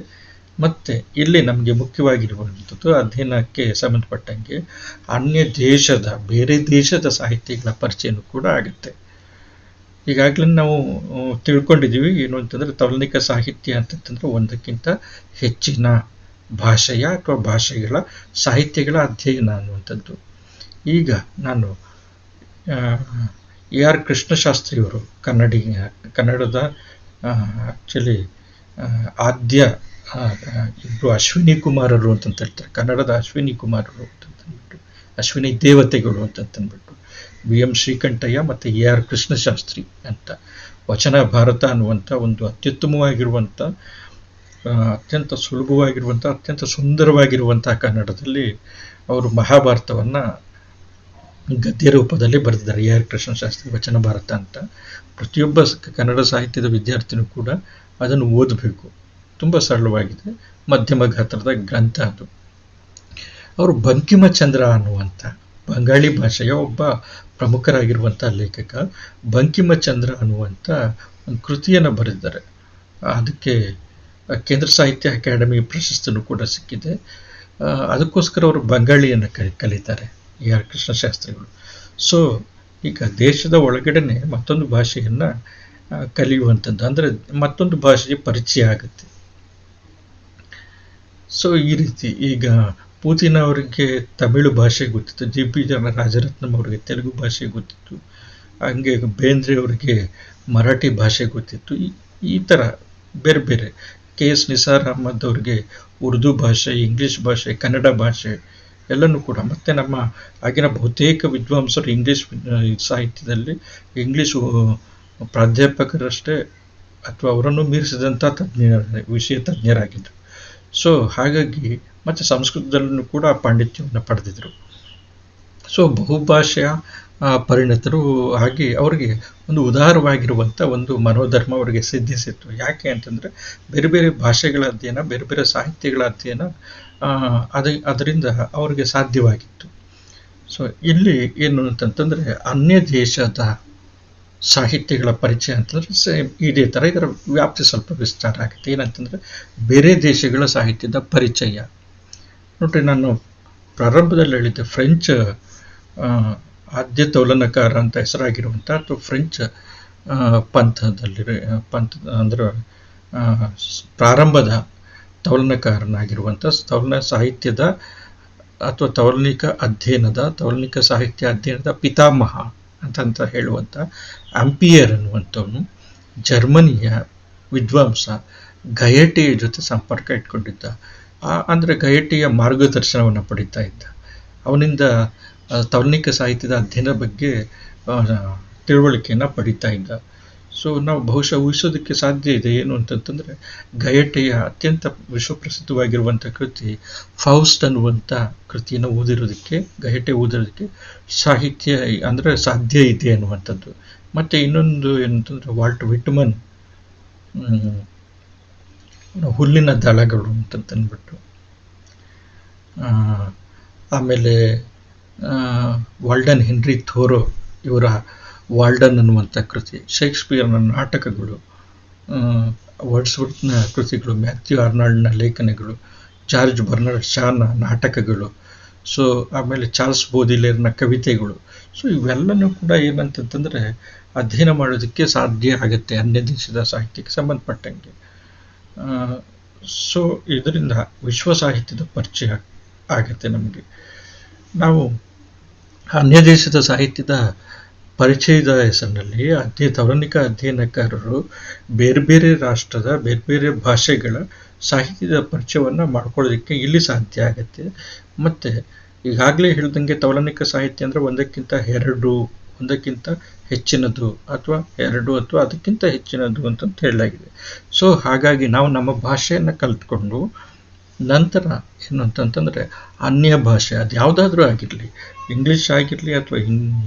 S1: ಮತ್ತು ಇಲ್ಲಿ ನಮಗೆ ಮುಖ್ಯವಾಗಿರುವಂಥದ್ದು ಅಧ್ಯಯನಕ್ಕೆ ಸಂಬಂಧಪಟ್ಟಂಗೆ ಬೇರೆ ದೇಶದ ಸಾಹಿತ್ಯಗಳ ಪರಿಚಯನೂ ಕೂಡ ಆಗುತ್ತೆ. ಈಗಾಗಲೇ ನಾವು ತಿಳ್ಕೊಂಡಿದ್ದೀವಿ ಏನು ಅಂತಂದರೆ ತೌಲನಿಕ ಸಾಹಿತ್ಯ ಅಂತಂತಂದರೆ ಒಂದಕ್ಕಿಂತ ಹೆಚ್ಚಿನ ಭಾಷೆಯ ಅಥವಾ ಭಾಷೆಗಳ ಸಾಹಿತ್ಯಗಳ ಅಧ್ಯಯನ ಅನ್ನುವಂಥದ್ದು. ಈಗ ನಾನು AR ಕೃಷ್ಣಶಾಸ್ತ್ರಿಯವರು ಕನ್ನಡದ ಆ್ಯಕ್ಚುಲಿ ಆದ್ಯ ಇಬ್ಬರು ಅಶ್ವಿನಿ ಕುಮಾರರು ಅಂತಂತ ಹೇಳ್ತಾರೆ. ಕನ್ನಡದ ಅಶ್ವಿನಿ ಕುಮಾರರು ಅಂತಂದ್ಬಿಟ್ಟು, ಅಶ್ವಿನಿ ದೇವತೆಗಳು ಅಂತಂದ್ಬಿಟ್ಟು BM ಶ್ರೀಕಂಠಯ್ಯ ಮತ್ತು AR ಕೃಷ್ಣಶಾಸ್ತ್ರಿ ಅಂತ ವಚನ ಭಾರತ ಅನ್ನುವಂಥ ಒಂದು ಅತ್ಯುತ್ತಮವಾಗಿರುವಂಥ, ಅತ್ಯಂತ ಸುಲಭವಾಗಿರುವಂಥ, ಅತ್ಯಂತ ಸುಂದರವಾಗಿರುವಂಥ ಕನ್ನಡದಲ್ಲಿ ಅವರು ಮಹಾಭಾರತವನ್ನು ಗದ್ಯ ರೂಪದಲ್ಲಿ ಬರೆದಿದ್ದಾರೆ. AR ಕೃಷ್ಣಶಾಸ್ತ್ರಿ ವಚನ ಭಾರತ ಅಂತ. ಪ್ರತಿಯೊಬ್ಬ ಕನ್ನಡ ಸಾಹಿತ್ಯದ ವಿದ್ಯಾರ್ಥಿನೂ ಕೂಡ ಅದನ್ನು ಓದಬೇಕು. ತುಂಬ ಸರಳವಾಗಿದೆ, ಮಧ್ಯಮ ಗಾತ್ರದ ಗ್ರಂಥ ಅದು. ಅವರು ಬಂಕಿಮಚಂದ್ರ ಅನ್ನುವಂಥ ಬಂಗಾಳಿ ಭಾಷೆಯ ಒಬ್ಬ ಪ್ರಮುಖರಾಗಿರುವಂಥ ಲೇಖಕ. ಬಂಕಿಮಚಂದ್ರ ಅನ್ನುವಂಥ ಒಂದು ಕೃತಿಯನ್ನು ಬರೆದಿದ್ದಾರೆ. ಅದಕ್ಕೆ ಕೇಂದ್ರ ಸಾಹಿತ್ಯ ಅಕಾಡೆಮಿ ಪ್ರಶಸ್ತಿನೂ ಕೂಡ ಸಿಕ್ಕಿದೆ. ಅದಕ್ಕೋಸ್ಕರ ಅವರು ಬಂಗಾಳಿಯನ್ನು ಕಲಿತಾರೆ AR ಕೃಷ್ಣಶಾಸ್ತ್ರಿಗಳು. ಸೊ ಈಗ ದೇಶದ ಒಳಗಡೆನೆ ಮತ್ತೊಂದು ಭಾಷೆಯನ್ನು ಕಲಿಯುವಂಥದ್ದು, ಅಂದರೆ ಮತ್ತೊಂದು ಭಾಷೆಗೆ ಪರಿಚಯ ಆಗುತ್ತೆ. ಸೊ ಈ ರೀತಿ ಈಗ ಪೂತಿನ ಅವರಿಗೆ ತಮಿಳು ಭಾಷೆ ಗೊತ್ತಿತ್ತು, GP ರಾಜರತ್ನಂ ಅವರಿಗೆ ತೆಲುಗು ಭಾಷೆ ಗೊತ್ತಿತ್ತು, ಹಂಗೆ ಬೇಂದ್ರೆ ಅವರಿಗೆ ಮರಾಠಿ ಭಾಷೆ ಗೊತ್ತಿತ್ತು. ಈ ಥರ ಬೇರೆ ಬೇರೆ KS ನಿಸಾರ್ ಅಹಮದ್ ಅವರಿಗೆ ಉರ್ದು ಭಾಷೆ, ಇಂಗ್ಲೀಷ್ ಭಾಷೆ, ಕನ್ನಡ ಭಾಷೆ ಎಲ್ಲನೂ ಕೂಡ. ಮತ್ತು ನಮ್ಮ ಆಗಿನ ಬಹುತೇಕ ವಿದ್ವಾಂಸರು ಇಂಗ್ಲೀಷ್ ಸಾಹಿತ್ಯದಲ್ಲಿ ಇಂಗ್ಲೀಷು ಪ್ರಾಧ್ಯಾಪಕರಷ್ಟೇ ಅಥವಾ ಅವರನ್ನು ಮೀರಿಸಿದಂಥ ವಿಷಯ ತಜ್ಞರಾಗಿದ್ದರು. ಸೊ ಹಾಗಾಗಿ ಮತ್ತು ಸಂಸ್ಕೃತದಲ್ಲೂ ಕೂಡ ಪಾಂಡಿತ್ಯವನ್ನು ಪಡೆದಿದ್ದರು. ಸೊ ಬಹುಭಾಷೆಯ ಪರಿಣತರು ಆಗಿ ಅವರಿಗೆ ಒಂದು ಉದಾರವಾಗಿರುವಂಥ ಒಂದು ಮನೋಧರ್ಮ ಅವರಿಗೆ ಸಿದ್ಧಿಸಿತ್ತು. ಯಾಕೆ ಅಂತಂದರೆ ಬೇರೆ ಬೇರೆ ಭಾಷೆಗಳ ಅಧ್ಯಯನ, ಬೇರೆ ಬೇರೆ ಸಾಹಿತ್ಯಗಳ ಅಧ್ಯಯನ ಅದರಿಂದ ಅವರಿಗೆ ಸಾಧ್ಯವಾಗಿತ್ತು. ಸೊ ಇಲ್ಲಿ ಏನು ಅಂತಂತಂದರೆ ಅನ್ಯ ದೇಶದ ಸಾಹಿತ್ಯಗಳ ಪರಿಚಯ ಅಂತಂದರೆ ಇದೇ ಥರ ಇದರ ವ್ಯಾಪ್ತಿ ಸ್ವಲ್ಪ ವಿಸ್ತಾರ ಆಗುತ್ತೆ. ಏನಂತಂದರೆ ಬೇರೆ ದೇಶಗಳ ಸಾಹಿತ್ಯದ ಪರಿಚಯ. ನೋಡ್ರಿ, ನಾನು ಪ್ರಾರಂಭದಲ್ಲಿ ಹೇಳಿದ್ದೆ ಫ್ರೆಂಚ್ ಆದ್ಯ ತೌಲನಕಾರ ಅಂತ ಹೆಸರಾಗಿರುವಂಥ ಅಥವಾ ಫ್ರೆಂಚ್ ಪಂಥ ಅಂದರೆ ಪ್ರಾರಂಭದ ತೌಲನಕಾರನಾಗಿರುವಂಥ ತೌಲನ ಸಾಹಿತ್ಯದ ಅಥವಾ ತೌಲನಿಕ ಸಾಹಿತ್ಯ ಅಧ್ಯಯನದ ಪಿತಾಮಹ ಅಂತ ಹೇಳುವಂಥ ಆಂಪಿಯರ್ ಅನ್ನುವಂಥವನು ಜರ್ಮನಿಯ ವಿದ್ವಾಂಸ ಗಯಟೆಯ ಜೊತೆ ಸಂಪರ್ಕ ಇಟ್ಕೊಂಡಿದ್ದ. ಅಂದರೆ ಗಯಟೆಯ ಮಾರ್ಗದರ್ಶನವನ್ನು ಪಡಿತಾ ಇದ್ದ. ಅವನಿಂದ ತೌಲನಿಕ ಸಾಹಿತ್ಯದ ಅಧ್ಯಯನ ಬಗ್ಗೆ ತಿಳುವಳಿಕೆಯನ್ನು ಪಡಿತಾ ಇದ್ದ. ಸೊ ನಾವು ಬಹುಶಃ ಊಹಿಸೋದಕ್ಕೆ ಸಾಧ್ಯ ಇದೆ ಏನು ಅಂತಂತಂದರೆ ಗಯಟೆಯ ಅತ್ಯಂತ ವಿಶ್ವಪ್ರಸಿದ್ಧವಾಗಿರುವಂಥ ಕೃತಿ ಫೌಸ್ಟ್ ಅನ್ನುವಂಥ ಕೃತಿಯನ್ನು ಗಯಟೆ ಓದಿರೋದಕ್ಕೆ ಸಾಹಿತ್ಯ ಅಂದರೆ ಸಾಧ್ಯ ಇದೆ ಅನ್ನುವಂಥದ್ದು. ಮತ್ತು ಇನ್ನೊಂದು ಏನಂತಂದರೆ ವಾಲ್ಟ್ ವಿಟ್ಮನ್ ಹುಲ್ಲಿನ ದಳಗಳು ಅಂತಂದ್ಬಿಟ್ಟು, ಆಮೇಲೆ ವಾಲ್ಡನ್ ಹೆನ್ರಿ ಥೋರೋ ಇವರ ವಾಲ್ಡನ್ ಅನ್ನುವಂಥ ಕೃತಿ, ಶೇಕ್ಸ್ಪಿಯರ್ನ ನಾಟಕಗಳು, ವರ್ಡ್ಸ್ವರ್ತ್ನ ಕೃತಿಗಳು, ಮ್ಯಾಥ್ಯೂ ಆರ್ನಾಲ್ಡ್ನ ಲೇಖನಗಳು, ಜಾರ್ಜ್ ಬರ್ನಾರ್ಡ್ ಶಾನ ನಾಟಕಗಳು, ಸೊ ಆಮೇಲೆ ಚಾರ್ಲ್ಸ್ ಬೋದಿಲೇರ್ನ ಕವಿತೆಗಳು. ಸೊ ಇವೆಲ್ಲನೂ ಕೂಡ ಏನಂತಂತಂದರೆ ಅಧ್ಯಯನ ಮಾಡೋದಕ್ಕೆ ಸಾಧ್ಯ ಆಗುತ್ತೆ ಅನ್ಯ ದೇಶದ ಸಾಹಿತ್ಯಕ್ಕೆ ಸಂಬಂಧಪಟ್ಟಂಗೆ. ಸೊ ಇದರಿಂದ ವಿಶ್ವ ಸಾಹಿತ್ಯದ ಪರಿಚಯ ಆಗುತ್ತೆ ನಮಗೆ. ನಾವು ಅನ್ಯ ದೇಶದ ಸಾಹಿತ್ಯದ ಪರಿಚಯದ ಹೆಸರಿನಲ್ಲಿ ತವಲನಿಕ ಅಧ್ಯಯನಕಾರರು ಬೇರೆ ಬೇರೆ ರಾಷ್ಟ್ರದ ಬೇರೆ ಬೇರೆ ಭಾಷೆಗಳ ಸಾಹಿತ್ಯದ ಪರಿಚಯವನ್ನು ಮಾಡ್ಕೊಳ್ಳೋದಕ್ಕೆ ಇಲ್ಲಿ ಸಾಧ್ಯ ಆಗುತ್ತೆ. ಮತ್ತು ಈಗಾಗಲೇ ಹೇಳ್ದಂಗೆ ತವಲನಿಕ ಸಾಹಿತ್ಯ ಅಂದರೆ ಒಂದಕ್ಕಿಂತ ಹೆಚ್ಚಿನದು ಅಥವಾ ಎರಡು ಅಥವಾ ಅದಕ್ಕಿಂತ ಹೆಚ್ಚಿನದು ಅಂತಂತ ಹೇಳಲಾಗಿದೆ. ಸೊ ಹಾಗಾಗಿ ನಾವು ನಮ್ಮ ಭಾಷೆಯನ್ನು ಕಲಿತ್ಕೊಂಡು ನಂತರ ಏನು ಅಂತಂತಂದರೆ ಅನ್ಯ ಭಾಷೆ ಅದು ಯಾವುದಾದ್ರೂ ಆಗಿರಲಿ, ಇಂಗ್ಲೀಷ್ ಆಗಿರಲಿ ಅಥವಾ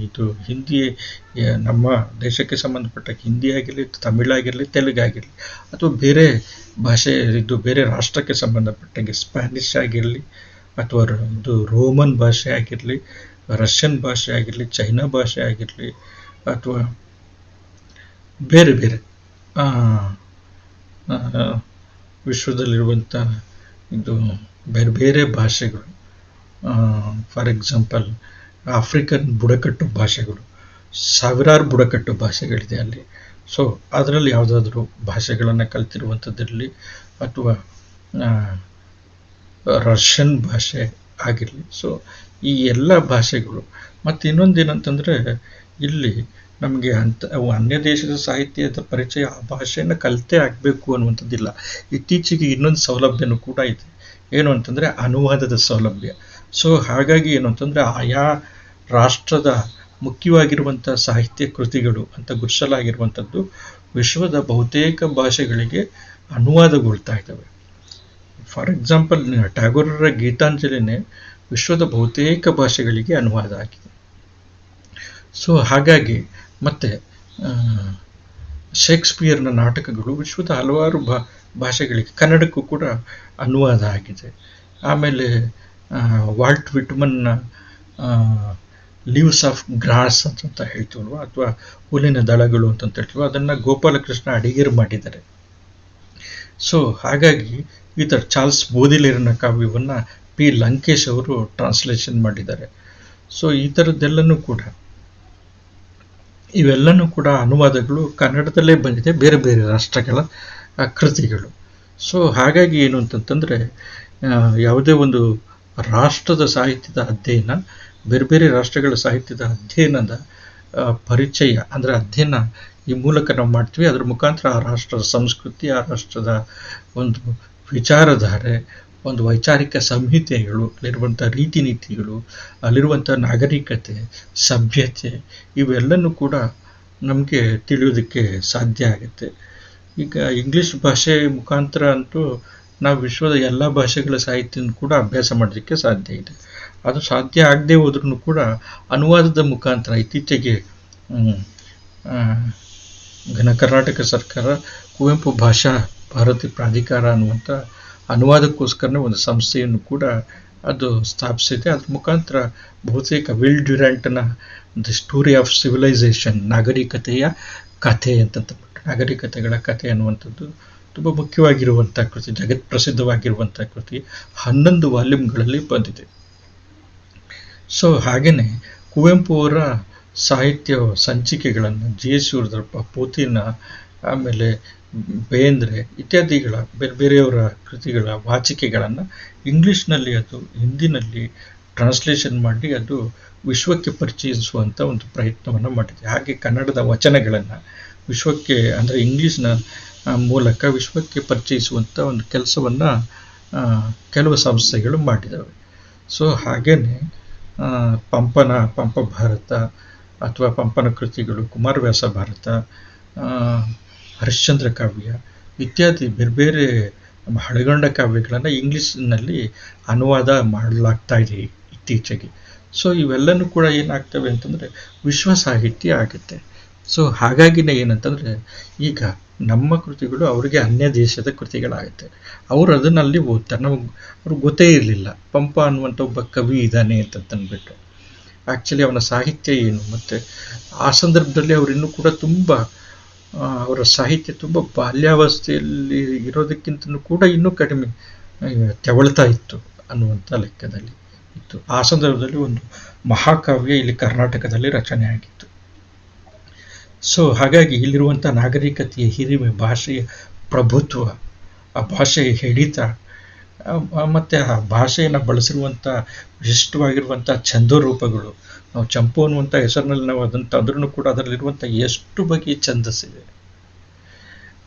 S1: ಹಿಂದಿ, ನಮ್ಮ ದೇಶಕ್ಕೆ ಸಂಬಂಧಪಟ್ಟ ಹಿಂದಿ ಆಗಿರಲಿ, ತಮಿಳಾಗಿರಲಿ, ತೆಲುಗಾಗಿರಲಿ, ಅಥವಾ ಬೇರೆ ಭಾಷೆ ಬೇರೆ ರಾಷ್ಟ್ರಕ್ಕೆ ಸಂಬಂಧಪಟ್ಟಂಗೆ ಸ್ಪ್ಯಾನಿಷ್ ಆಗಿರಲಿ ಅಥವಾ ರೋಮನ್ ಭಾಷೆ ಆಗಿರಲಿ, ರಷ್ಯನ್ ಭಾಷೆ ಆಗಿರಲಿ, ಚೈನಾ ಭಾಷೆ ಆಗಿರಲಿ, ಅಥವಾ ಬೇರೆ ಬೇರೆ ವಿಶ್ವದಲ್ಲಿರುವಂಥ ಬೇರೆ ಬೇರೆ ಭಾಷೆಗಳು, ಫಾರ್ ಎಕ್ಸಾಂಪಲ್ ಆಫ್ರಿಕನ್ ಬುಡಕಟ್ಟು ಭಾಷೆಗಳು, ಸಾವಿರಾರು ಬುಡಕಟ್ಟು ಭಾಷೆಗಳಿದೆ ಅಲ್ಲಿ. ಸೊ ಅದರಲ್ಲಿ ಯಾವುದಾದ್ರೂ ಭಾಷೆಗಳನ್ನು ಕಲ್ತಿರುವಂಥದ್ದಿರಲಿ ಅಥವಾ ರಷ್ಯನ್ ಭಾಷೆ ಆಗಿರಲಿ. ಸೊ ಈ ಎಲ್ಲ ಭಾಷೆಗಳು. ಮತ್ತು ಇನ್ನೊಂದೇನಂತಂದರೆ ಇಲ್ಲಿ ನಮಗೆ ಅನ್ಯ ದೇಶದ ಸಾಹಿತ್ಯದ ಪರಿಚಯ ಆ ಭಾಷೆಯನ್ನು ಕಲಿತೇ ಆಗಬೇಕು ಅನ್ನುವಂಥದ್ದಿಲ್ಲ. ಇತ್ತೀಚೆಗೆ ಇನ್ನೊಂದು ಸೌಲಭ್ಯನೂ ಕೂಡ ಇದೆ, ಏನು ಅಂತಂದರೆ ಅನುವಾದದ ಸೌಲಭ್ಯ. ಸೊ ಹಾಗಾಗಿ ಏನು ಅಂತಂದರೆ ಆಯಾ ರಾಷ್ಟ್ರದ ಮುಖ್ಯವಾಗಿರುವಂಥ ಸಾಹಿತ್ಯ ಕೃತಿಗಳು ಅಂತ ಗುರುತಿಸಲಾಗಿರುವಂಥದ್ದು ವಿಶ್ವದ ಬಹುತೇಕ ಭಾಷೆಗಳಿಗೆ ಅನುವಾದಗೊಳ್ತಾ ಇದ್ದಾವೆ. ಫಾರ್ ಎಕ್ಸಾಂಪಲ್ ಟ್ಯಾಗೋರರ ಗೀತಾಂಜಲಿನೇ ವಿಶ್ವದ ಬಹುತೇಕ ಭಾಷೆಗಳಿಗೆ ಅನುವಾದ ಆಗಿದೆ. ಸೊ ಹಾಗಾಗಿ ಮತ್ತು ಶೇಕ್ಸ್ಪಿಯರ್ನ ನಾಟಕಗಳು ವಿಶ್ವದ ಹಲವಾರು ಭಾಷೆಗಳಿಗೆ, ಕನ್ನಡಕ್ಕೂ ಕೂಡ ಅನುವಾದ ಆಗಿದೆ. ಆಮೇಲೆ ವಾಲ್ಟ್ ವಿಟ್ಮನ್ನ ಲೀವ್ಸ್ ಆಫ್ ಗ್ರಾಸ್ ಅಂತ ಹೇಳ್ತೀವಲ್ವ, ಅಥವಾ ಹುಲ್ಲಿನ ದಳಗಳು ಅಂತಂತ ಹೇಳ್ತೀವಿ, ಅದನ್ನು ಗೋಪಾಲಕೃಷ್ಣ ಅಡಿಗರು ಮಾಡಿದ್ದಾರೆ. ಸೊ ಹಾಗಾಗಿ ಈ ಥರ ಚಾರ್ಲ್ಸ್ ಬೋದಿಲೇರನ ಕಾವ್ಯವನ್ನು ಪಿ ಲಂಕೇಶ್ ಅವರು ಟ್ರಾನ್ಸ್ಲೇಷನ್ ಮಾಡಿದ್ದಾರೆ. ಸೊ ಈ ಥರದ್ದೆಲ್ಲನೂ ಕೂಡ ಇವೆಲ್ಲನೂ ಕೂಡ ಅನುವಾದಗಳು ಕನ್ನಡದಲ್ಲೇ ಬಂದಿದೆ, ಬೇರೆ ಬೇರೆ ರಾಷ್ಟ್ರಗಳ ಕೃತಿಗಳು. ಸೊ ಹಾಗಾಗಿ ಏನು ಅಂತಂತಂದರೆ ಯಾವುದೇ ಒಂದು ರಾಷ್ಟ್ರದ ಸಾಹಿತ್ಯದ ಅಧ್ಯಯನ, ಬೇರೆ ಬೇರೆ ರಾಷ್ಟ್ರಗಳ ಸಾಹಿತ್ಯದ ಅಧ್ಯಯನದ ಪರಿಚಯ, ಅಂದರೆ ಅಧ್ಯಯನ ಈ ಮೂಲಕ ನಾವು ಮಾಡ್ತೀವಿ. ಅದರ ಮುಖಾಂತರ ಆ ರಾಷ್ಟ್ರದ ಸಂಸ್ಕೃತಿ, ಆ ರಾಷ್ಟ್ರದ ಒಂದು ವಿಚಾರಧಾರೆ, ಒಂದು ವೈಚಾರಿಕ ಸಂಹಿತೆಗಳು, ಅಲ್ಲಿರುವಂಥ ರೀತಿ ನೀತಿಗಳು, ಅಲ್ಲಿರುವಂಥ ನಾಗರಿಕತೆ, ಸಭ್ಯತೆ, ಇವೆಲ್ಲನೂ ಕೂಡ ನಮಗೆ ತಿಳಿಯೋದಕ್ಕೆ ಸಾಧ್ಯ ಆಗುತ್ತೆ. ಈಗ ಇಂಗ್ಲೀಷ್ ಭಾಷೆ ಮುಖಾಂತರ ಅಂತೂ ನಾವು ವಿಶ್ವದ ಎಲ್ಲ ಭಾಷೆಗಳ ಸಾಹಿತ್ಯನ ಕೂಡ ಅಭ್ಯಾಸ ಮಾಡೋದಕ್ಕೆ ಸಾಧ್ಯ ಇದೆ. ಅದು ಸಾಧ್ಯ ಆಗದೆ ಹೋದ್ರೂ ಕೂಡ ಅನುವಾದದ ಮುಖಾಂತರ ಇತ್ತೀಚೆಗೆ ಕರ್ನಾಟಕ ಸರ್ಕಾರ ಕುವೆಂಪು ಭಾಷಾ ಭಾರತಿ ಪ್ರಾಧಿಕಾರ ಅನ್ನುವಂಥ ಅನುವಾದಕ್ಕೋಸ್ಕರನೇ ಒಂದು ಸಂಸ್ಥೆಯನ್ನು ಕೂಡ ಅದು ಸ್ಥಾಪಿಸಿದೆ. ಅದ್ರ ಮುಖಾಂತರ ಬಹುತೇಕ ವಿಲ್ ಡ್ಯುರಾಂಟ್ನ ದಿ ಸ್ಟೋರಿ ಆಫ್ ಸಿವಿಲೈಸೇಷನ್, ನಾಗರಿಕತೆಯ ಕಥೆ ನಾಗರಿಕತೆಗಳ ಕಥೆ ಅನ್ನುವಂಥದ್ದು ತುಂಬ ಮುಖ್ಯವಾಗಿರುವಂಥ ಕೃತಿ, ಜಗತ್ ಪ್ರಸಿದ್ಧವಾಗಿರುವಂಥ ಕೃತಿ 11 ವಾಲ್ಯೂಮ್ಗಳಲ್ಲಿ ಬಂದಿದೆ. ಸೊ ಹಾಗೆಯೇ ಕುವೆಂಪು ಅವರ ಸಾಹಿತ್ಯ ಸಂಚಿಕೆಗಳನ್ನು, ಜಿ.ಎಸ್. ಶಿವರುದ್ರಪ್ಪ, ಪೂತಿನ, ಆಮೇಲೆ ಬೇಂದ್ರೆ ಇತ್ಯಾದಿಗಳ ಬೇರೆ ಬೇರೆಯವರ ಕೃತಿಗಳ ವಾಚಿಕೆಗಳನ್ನು ಇಂಗ್ಲೀಷ್ನಲ್ಲಿ ಅದು ಹಿಂದಿನಲ್ಲಿ ಟ್ರಾನ್ಸ್ಲೇಷನ್ ಮಾಡಿ ಅದು ವಿಶ್ವಕ್ಕೆ ಪರಿಚಯಿಸುವಂಥ ಒಂದು ಪ್ರಯತ್ನವನ್ನು ಮಾಡಿದೆ. ಹಾಗೆ ಕನ್ನಡದ ವಚನಗಳನ್ನು ವಿಶ್ವಕ್ಕೆ, ಅಂದರೆ ಇಂಗ್ಲೀಷ್ನ ಮೂಲಕ ವಿಶ್ವಕ್ಕೆ ಪರಿಚಯಿಸುವಂಥ ಒಂದು ಕೆಲಸವನ್ನು ಕೆಲವು ಸಂಸ್ಥೆಗಳು ಮಾಡಿದ್ದಾವೆ. ಸೊ ಹಾಗೆಯೇ ಪಂಪ ಭಾರತ ಅಥವಾ ಪಂಪನ ಕೃತಿಗಳು, ಕುಮಾರವ್ಯಾಸ ಭಾರತ, ಹರಿಶ್ಚಂದ್ರ ಕಾವ್ಯ ಇತ್ಯಾದಿ ಬೇರೆ ಬೇರೆ ಹಳೆಗಂಡ ಕಾವ್ಯಗಳನ್ನು ಇಂಗ್ಲೀಷ್ನಲ್ಲಿ ಅನುವಾದ ಮಾಡಲಾಗ್ತಾ ಇದೆ ಇತ್ತೀಚೆಗೆ. ಸೊ ಇವೆಲ್ಲನೂ ಕೂಡ ಏನಾಗ್ತವೆ ಅಂತಂದರೆ ವಿಶ್ವ ಸಾಹಿತ್ಯ ಆಗುತ್ತೆ. ಸೊ ಹಾಗಾಗಿನೇ ಏನಂತಂದರೆ ಈಗ ನಮ್ಮ ಕೃತಿಗಳು ಅವರಿಗೆ ಅನ್ಯ ದೇಶದ ಕೃತಿಗಳಾಗುತ್ತೆ. ಅವರು ಅದನ್ನಲ್ಲಿ ಓದ್ತಾರೆ. ಅವ್ರಿಗೆ ಗೊತ್ತೇ ಇರಲಿಲ್ಲ ಪಂಪ ಅನ್ನುವಂಥ ಒಬ್ಬ ಕವಿ ಇದ್ದಾನೆ ಅಂತಂದ್ಬಿಟ್ಟು. ಆ್ಯಕ್ಚುಲಿ ಅವನ ಸಾಹಿತ್ಯ ಏನು, ಮತ್ತು ಆ ಸಂದರ್ಭದಲ್ಲಿ ಅವರಿನ್ನೂ ಕೂಡ ತುಂಬ ಅವರ ಸಾಹಿತ್ಯ ತುಂಬ ಬಾಲ್ಯಾವಸ್ಥೆಯಲ್ಲಿ ಇರೋದಕ್ಕಿಂತಲೂ ಕೂಡ ಇನ್ನೂ ಕಡಿಮೆ ತೆವಳ್ತಾ ಇತ್ತು ಅನ್ನುವಂಥ ಲೆಕ್ಕದಲ್ಲಿ. ಇತ್ತು. ಆ ಸಂದರ್ಭದಲ್ಲಿ ಒಂದು ಮಹಾಕಾವ್ಯ ಇಲ್ಲಿ ಕರ್ನಾಟಕದಲ್ಲಿ ರಚನೆ ಆಗಿತ್ತು. ಸೊ ಹಾಗಾಗಿ ಇಲ್ಲಿರುವಂಥ ನಾಗರಿಕತೆಯ ಹಿರಿಮೆ, ಭಾಷೆಯ ಪ್ರಭುತ್ವ, ಆ ಭಾಷೆಯ ಹಿಡಿತ, ಮತ್ತು ಆ ಭಾಷೆಯನ್ನು ಬಳಸಿರುವಂಥ ವಿಶಿಷ್ಟವಾಗಿರುವಂಥ ಛಂದೋರೂಪಗಳು, ನಾವು ಚಂಪು ಅನ್ನುವಂಥ ಹೆಸರಿನಲ್ಲಿ ನಾವು ಅದನ್ನು ತಂದ್ರೂ ಕೂಡ ಅದರಲ್ಲಿರುವಂಥ ಎಷ್ಟು ಬಗೆಯ ಛಂದಸ್ಸಿದೆ.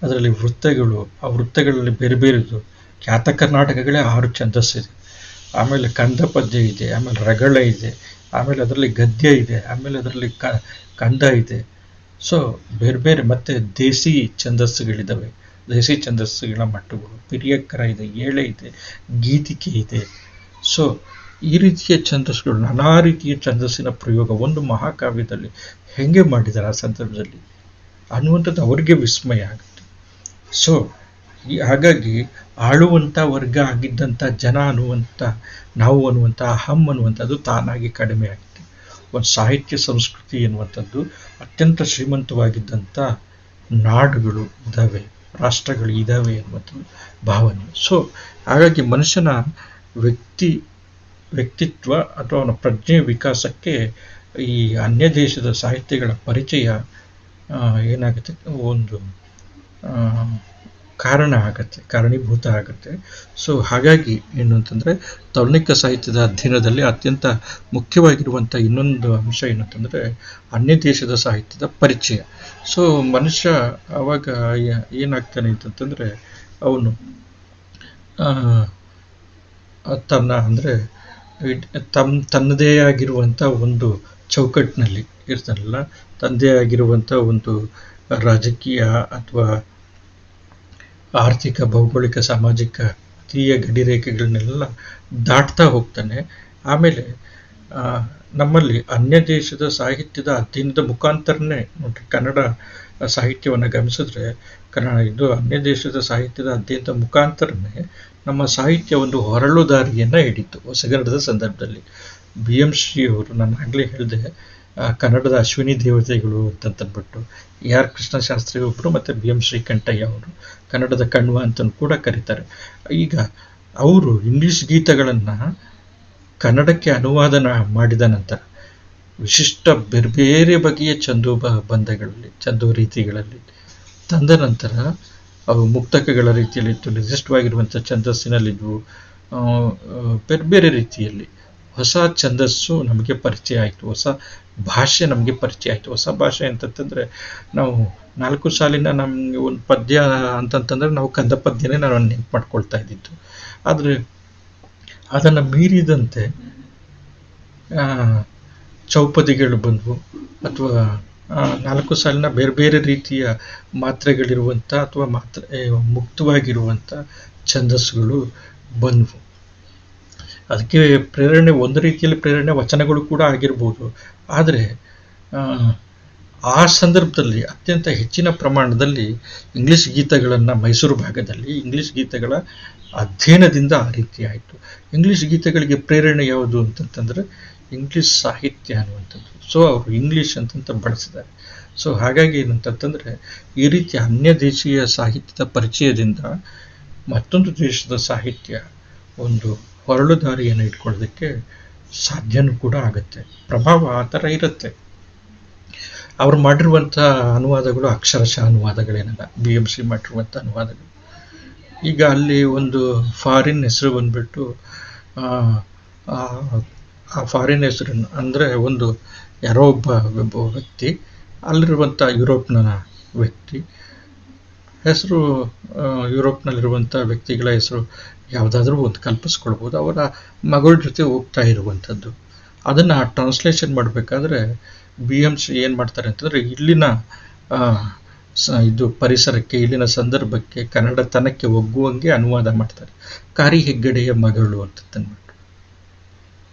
S1: ಅದರಲ್ಲಿ ವೃತ್ತಗಳು, ಆ ವೃತ್ತಗಳಲ್ಲಿ ಬೇರೆ ಬೇರೆದು ಖ್ಯಾತ ಕರ್ನಾಟಕಗಳೇ 6 ಛಂದಸ್ಸಿದೆ. ಆಮೇಲೆ ಕಂದ ಪದ್ಯ ಇದೆ, ಆಮೇಲೆ ರಗಳ ಇದೆ, ಆಮೇಲೆ ಅದರಲ್ಲಿ ಗದ್ಯ ಇದೆ, ಆಮೇಲೆ ಅದರಲ್ಲಿ ಕಂದ ಇದೆ. ಸೊ ಬೇರೆ ಬೇರೆ ಮತ್ತು ದೇಸಿ ಛಂದಸ್ಸುಗಳಿದ್ದಾವೆ, ದೇಸಿ ಛಂದಸ್ಸುಗಳ ಮಟ್ಟಗಳು, ಪಿರಿಯಕ್ಕರ ಇದೆ, ಏಳೆ ಇದೆ, ಗೀತಿಕೆ ಇದೆ. ಸೊ ಈ ರೀತಿಯ ಛಂದಸ್ಸುಗಳು, ನಾನಾ ರೀತಿಯ ಛಂದಸ್ಸಿನ ಪ್ರಯೋಗ ಒಂದು ಮಹಾಕಾವ್ಯದಲ್ಲಿ ಹೆಂಗೆ ಮಾಡಿದ್ದಾರೆ ಆ ಸಂದರ್ಭದಲ್ಲಿ ಅನ್ನುವಂಥದ್ದು ಅವರಿಗೆ ವಿಸ್ಮಯ ಆಗುತ್ತೆ. ಸೊ ಹಾಗಾಗಿ ಆಳುವಂಥ ವರ್ಗ ಆಗಿದ್ದಂಥ ಜನ ಅನ್ನುವಂಥ, ನಾವು ಅನ್ನುವಂಥ ಅಹಂ ಅನ್ನುವಂಥದ್ದು ತಾನಾಗಿ ಕಡಿಮೆ ಆಗಿದೆ. ಒಂದು ಸಾಹಿತ್ಯ ಸಂಸ್ಕೃತಿ ಎನ್ನುವಂಥದ್ದು ಅತ್ಯಂತ ಶ್ರೀಮಂತವಾಗಿದ್ದಂಥ ನಾಡುಗಳು ಇದ್ದಾವೆ, ರಾಷ್ಟ್ರಗಳು ಇದ್ದಾವೆ ಎನ್ನುವಂಥದ್ದು ಭಾವನೆ. ಸೊ ಹಾಗಾಗಿ ಮನುಷ್ಯನ ವ್ಯಕ್ತಿತ್ವ ಅಥವಾ ಅವನ ಪ್ರಜ್ಞೆಯ ವಿಕಾಸಕ್ಕೆ ಈ ಅನ್ಯ ದೇಶದ ಸಾಹಿತ್ಯಗಳ ಪರಿಚಯ ಏನಾಗುತ್ತೆ, ಒಂದು ಕಾರಣ ಆಗತ್ತೆ, ಕಾರಣೀಭೂತ ಆಗುತ್ತೆ. ಸೊ ಹಾಗಾಗಿ ಏನು ಅಂತಂದರೆ ತೌಲನಿಕ ಸಾಹಿತ್ಯದ ಅಧ್ಯಯನದಲ್ಲಿ ಅತ್ಯಂತ ಮುಖ್ಯವಾಗಿರುವಂಥ ಇನ್ನೊಂದು ಅಂಶ ಏನಂತಂದರೆ ಅನ್ಯ ದೇಶದ ಸಾಹಿತ್ಯದ ಪರಿಚಯ. ಸೊ ಮನುಷ್ಯ ಆವಾಗ ಏನಾಗ್ತಾನೆ ಅಂತಂತಂದರೆ ಅವನು ಅಂದರೆ ತನ್ನದೇ ಆಗಿರುವಂಥ ಒಂದು ಚೌಕಟ್ಟಿನಲ್ಲಿ ಇರ್ತಾನಲ್ಲ, ತನ್ನದೇ ಆಗಿರುವಂಥ ಒಂದು ರಾಜಕೀಯ ಅಥವಾ ಆರ್ಥಿಕ, ಭೌಗೋಳಿಕ, ಸಾಮಾಜಿಕ ತೀಯ ಗಡಿರೇಖೆಗಳನ್ನೆಲ್ಲ ದಾಟ್ತಾ ಹೋಗ್ತಾನೆ. ಆಮೇಲೆ ನಮ್ಮಲ್ಲಿ ಅನ್ಯ ದೇಶದ ಸಾಹಿತ್ಯದ ಅಧ್ಯಯನದ ಮುಖಾಂತರನೇ ನೋಡ್ರಿ, ಕನ್ನಡ ಸಾಹಿತ್ಯವನ್ನು ಗಮನಿಸಿದ್ರೆ ಇದು ಅನ್ಯ ದೇಶದ ಸಾಹಿತ್ಯದ ಅಧ್ಯಯನದ ಮುಖಾಂತರನೇ ನಮ್ಮ ಸಾಹಿತ್ಯ ಒಂದು ಹೊರಳು ದಾರಿಯನ್ನು ಹಿಡಿತು ಹೊಸಗನ್ನಡದ ಸಂದರ್ಭದಲ್ಲಿ. BM ಶ್ರೀ ಅವರು, ನಾನು ಆಗಲೇ ಹೇಳಿದೆ, ಕನ್ನಡದ ಅಶ್ವಿನಿ ದೇವತೆಗಳು ಅಂತಂದ್ಬಿಟ್ಟು AR ಕೃಷ್ಣಶಾಸ್ತ್ರಿ ಒಬ್ಬರು ಮತ್ತು BM ಶ್ರೀಕಂಠಯ್ಯ ಅವರು ಕನ್ನಡದ ಕಣ್ವ ಅಂತಲೂ ಕೂಡ ಕರೀತಾರೆ. ಈಗ ಅವರು ಇಂಗ್ಲಿಷ್ ಗೀತಗಳನ್ನು ಕನ್ನಡಕ್ಕೆ ಅನುವಾದನ ಮಾಡಿದ ನಂತರ ವಿಶಿಷ್ಟ ಬೇರೆ ಬೇರೆ ಬಗೆಯ ಬಂಧಗಳಲ್ಲಿ, ಛಂದೋ ರೀತಿಗಳಲ್ಲಿ ತಂದ ನಂತರ ಅವು ಮುಕ್ತಕಗಳ ರೀತಿಯಲ್ಲಿತ್ತು, ನಿರ್ದಿಷ್ಟವಾಗಿರುವಂಥ ಛಂದಸ್ಸಿನಲ್ಲಿದ್ವು, ಬೇರೆ ಬೇರೆ ರೀತಿಯಲ್ಲಿ ಹೊಸ ಛಂದಸ್ಸು ನಮಗೆ ಪರಿಚಯ ಆಯಿತು, ಹೊಸ ಭಾಷೆ ನಮಗೆ ಪರಿಚಯ ಆಯಿತು. ಹೊಸ ಭಾಷೆ ಅಂತಂತಂದರೆ ನಾವು 4 ಸಾಲಿನ ನಮಗೆ ಒಂದು ಪದ್ಯ ಅಂತಂತಂದರೆ ನಾವು ಕಂದ ಪದ್ಯನೇ ನಾವು ನೆನಪು ಮಾಡ್ಕೊಳ್ತಾ ಇದ್ದಿದ್ದು. ಆದರೆ ಅದನ್ನು ಮೀರಿದಂತೆ ಚೌಪದಿಗಳು ಬಂದವು, ಅಥವಾ 4 ಸಾಲಿನ ಬೇರೆ ಬೇರೆ ರೀತಿಯ ಮಾತ್ರೆಗಳಿರುವಂಥ ಅಥವಾ ಮುಕ್ತವಾಗಿರುವಂಥ ಛಂದಸ್ಸುಗಳು ಬಂದವು. ಅದಕ್ಕೆ ಪ್ರೇರಣೆ, ಒಂದು ರೀತಿಯಲ್ಲಿ ಪ್ರೇರಣೆ ವಚನಗಳು ಕೂಡ ಆಗಿರ್ಬೋದು. ಆದರೆ ಆ ಸಂದರ್ಭದಲ್ಲಿ ಅತ್ಯಂತ ಹೆಚ್ಚಿನ ಪ್ರಮಾಣದಲ್ಲಿ ಇಂಗ್ಲೀಷ್ ಗೀತೆಗಳನ್ನು, ಮೈಸೂರು ಭಾಗದಲ್ಲಿ ಇಂಗ್ಲೀಷ್ ಗೀತೆಗಳ ಅಧ್ಯಯನದಿಂದ ಆ ರೀತಿ ಆಯಿತು. ಇಂಗ್ಲೀಷ್ ಗೀತೆಗಳಿಗೆ ಪ್ರೇರಣೆ ಯಾವುದು ಅಂತಂತಂದರೆ ಇಂಗ್ಲೀಷ್ ಸಾಹಿತ್ಯ ಅನ್ನುವಂಥದ್ದು. ಸೊ ಅವರು ಇಂಗ್ಲೀಷ್ ಅಂತಂತ ಬಳಸಿದ್ದಾರೆ. ಸೊ ಹಾಗಾಗಿ ಏನಂತಂತಂದರೆ ಈ ರೀತಿ ಅನ್ಯ ದೇಶೀಯ ಸಾಹಿತ್ಯದ ಪರಿಚಯದಿಂದ ಮತ್ತೊಂದು ದೇಶದ ಸಾಹಿತ್ಯ ಒಂದು ಹೊರಳು ದಾರಿಯನ್ನು ಇಟ್ಕೊಳ್ಳೋದಕ್ಕೆ ಸಾಧ್ಯನೂ ಕೂಡ ಆಗುತ್ತೆ. ಪ್ರಭಾವ ಆ ಥರ ಇರುತ್ತೆ. ಅವರು ಮಾಡಿರುವಂಥ ಅನುವಾದಗಳು ಅಕ್ಷರಶಃ ಅನುವಾದಗಳೇನಲ್ಲ, BM ಶ್ರೀ ಮಾಡಿರುವಂಥ ಅನುವಾದಗಳು. ಈಗ ಅಲ್ಲಿ ಒಂದು ಫಾರಿನ್ ಹೆಸರು ಬಂದುಬಿಟ್ಟು, ಆ ಫಾರಿನ್ ಹೆಸರನ್ನು ಅಂದರೆ ಒಂದು ಯಾರೋ ಒಬ್ಬ ವ್ಯಕ್ತಿ, ಅಲ್ಲಿರುವಂಥ ಯುರೋಪ್ನ ವ್ಯಕ್ತಿ ಹೆಸರು, ಯುರೋಪ್ನಲ್ಲಿರುವಂಥ ವ್ಯಕ್ತಿಗಳ ಹೆಸರು ಯಾವುದಾದ್ರೂ ಒಂದು ಕಲ್ಪಿಸ್ಕೊಳ್ಬೋದು. ಅವರ ಮಗಳ ಜೊತೆ ಹೋಗ್ತಾ ಇರುವಂಥದ್ದು. ಅದನ್ನು ಟ್ರಾನ್ಸ್ಲೇಷನ್ ಮಾಡಬೇಕಾದ್ರೆ BM ಶ್ರೀ ಏನು ಮಾಡ್ತಾರೆ ಅಂತಂದರೆ ಇಲ್ಲಿನ ಇದು ಪರಿಸರಕ್ಕೆ, ಇಲ್ಲಿನ ಸಂದರ್ಭಕ್ಕೆ, ಕನ್ನಡತನಕ್ಕೆ ಒಗ್ಗುವಂಗೆ ಅನುವಾದ ಮಾಡ್ತಾರೆ. ಕಾರಿ ಹೆಗ್ಗಡೆಯ ಮಗಳು ಅಂತಂದ್ಬಿಟ್ಟು,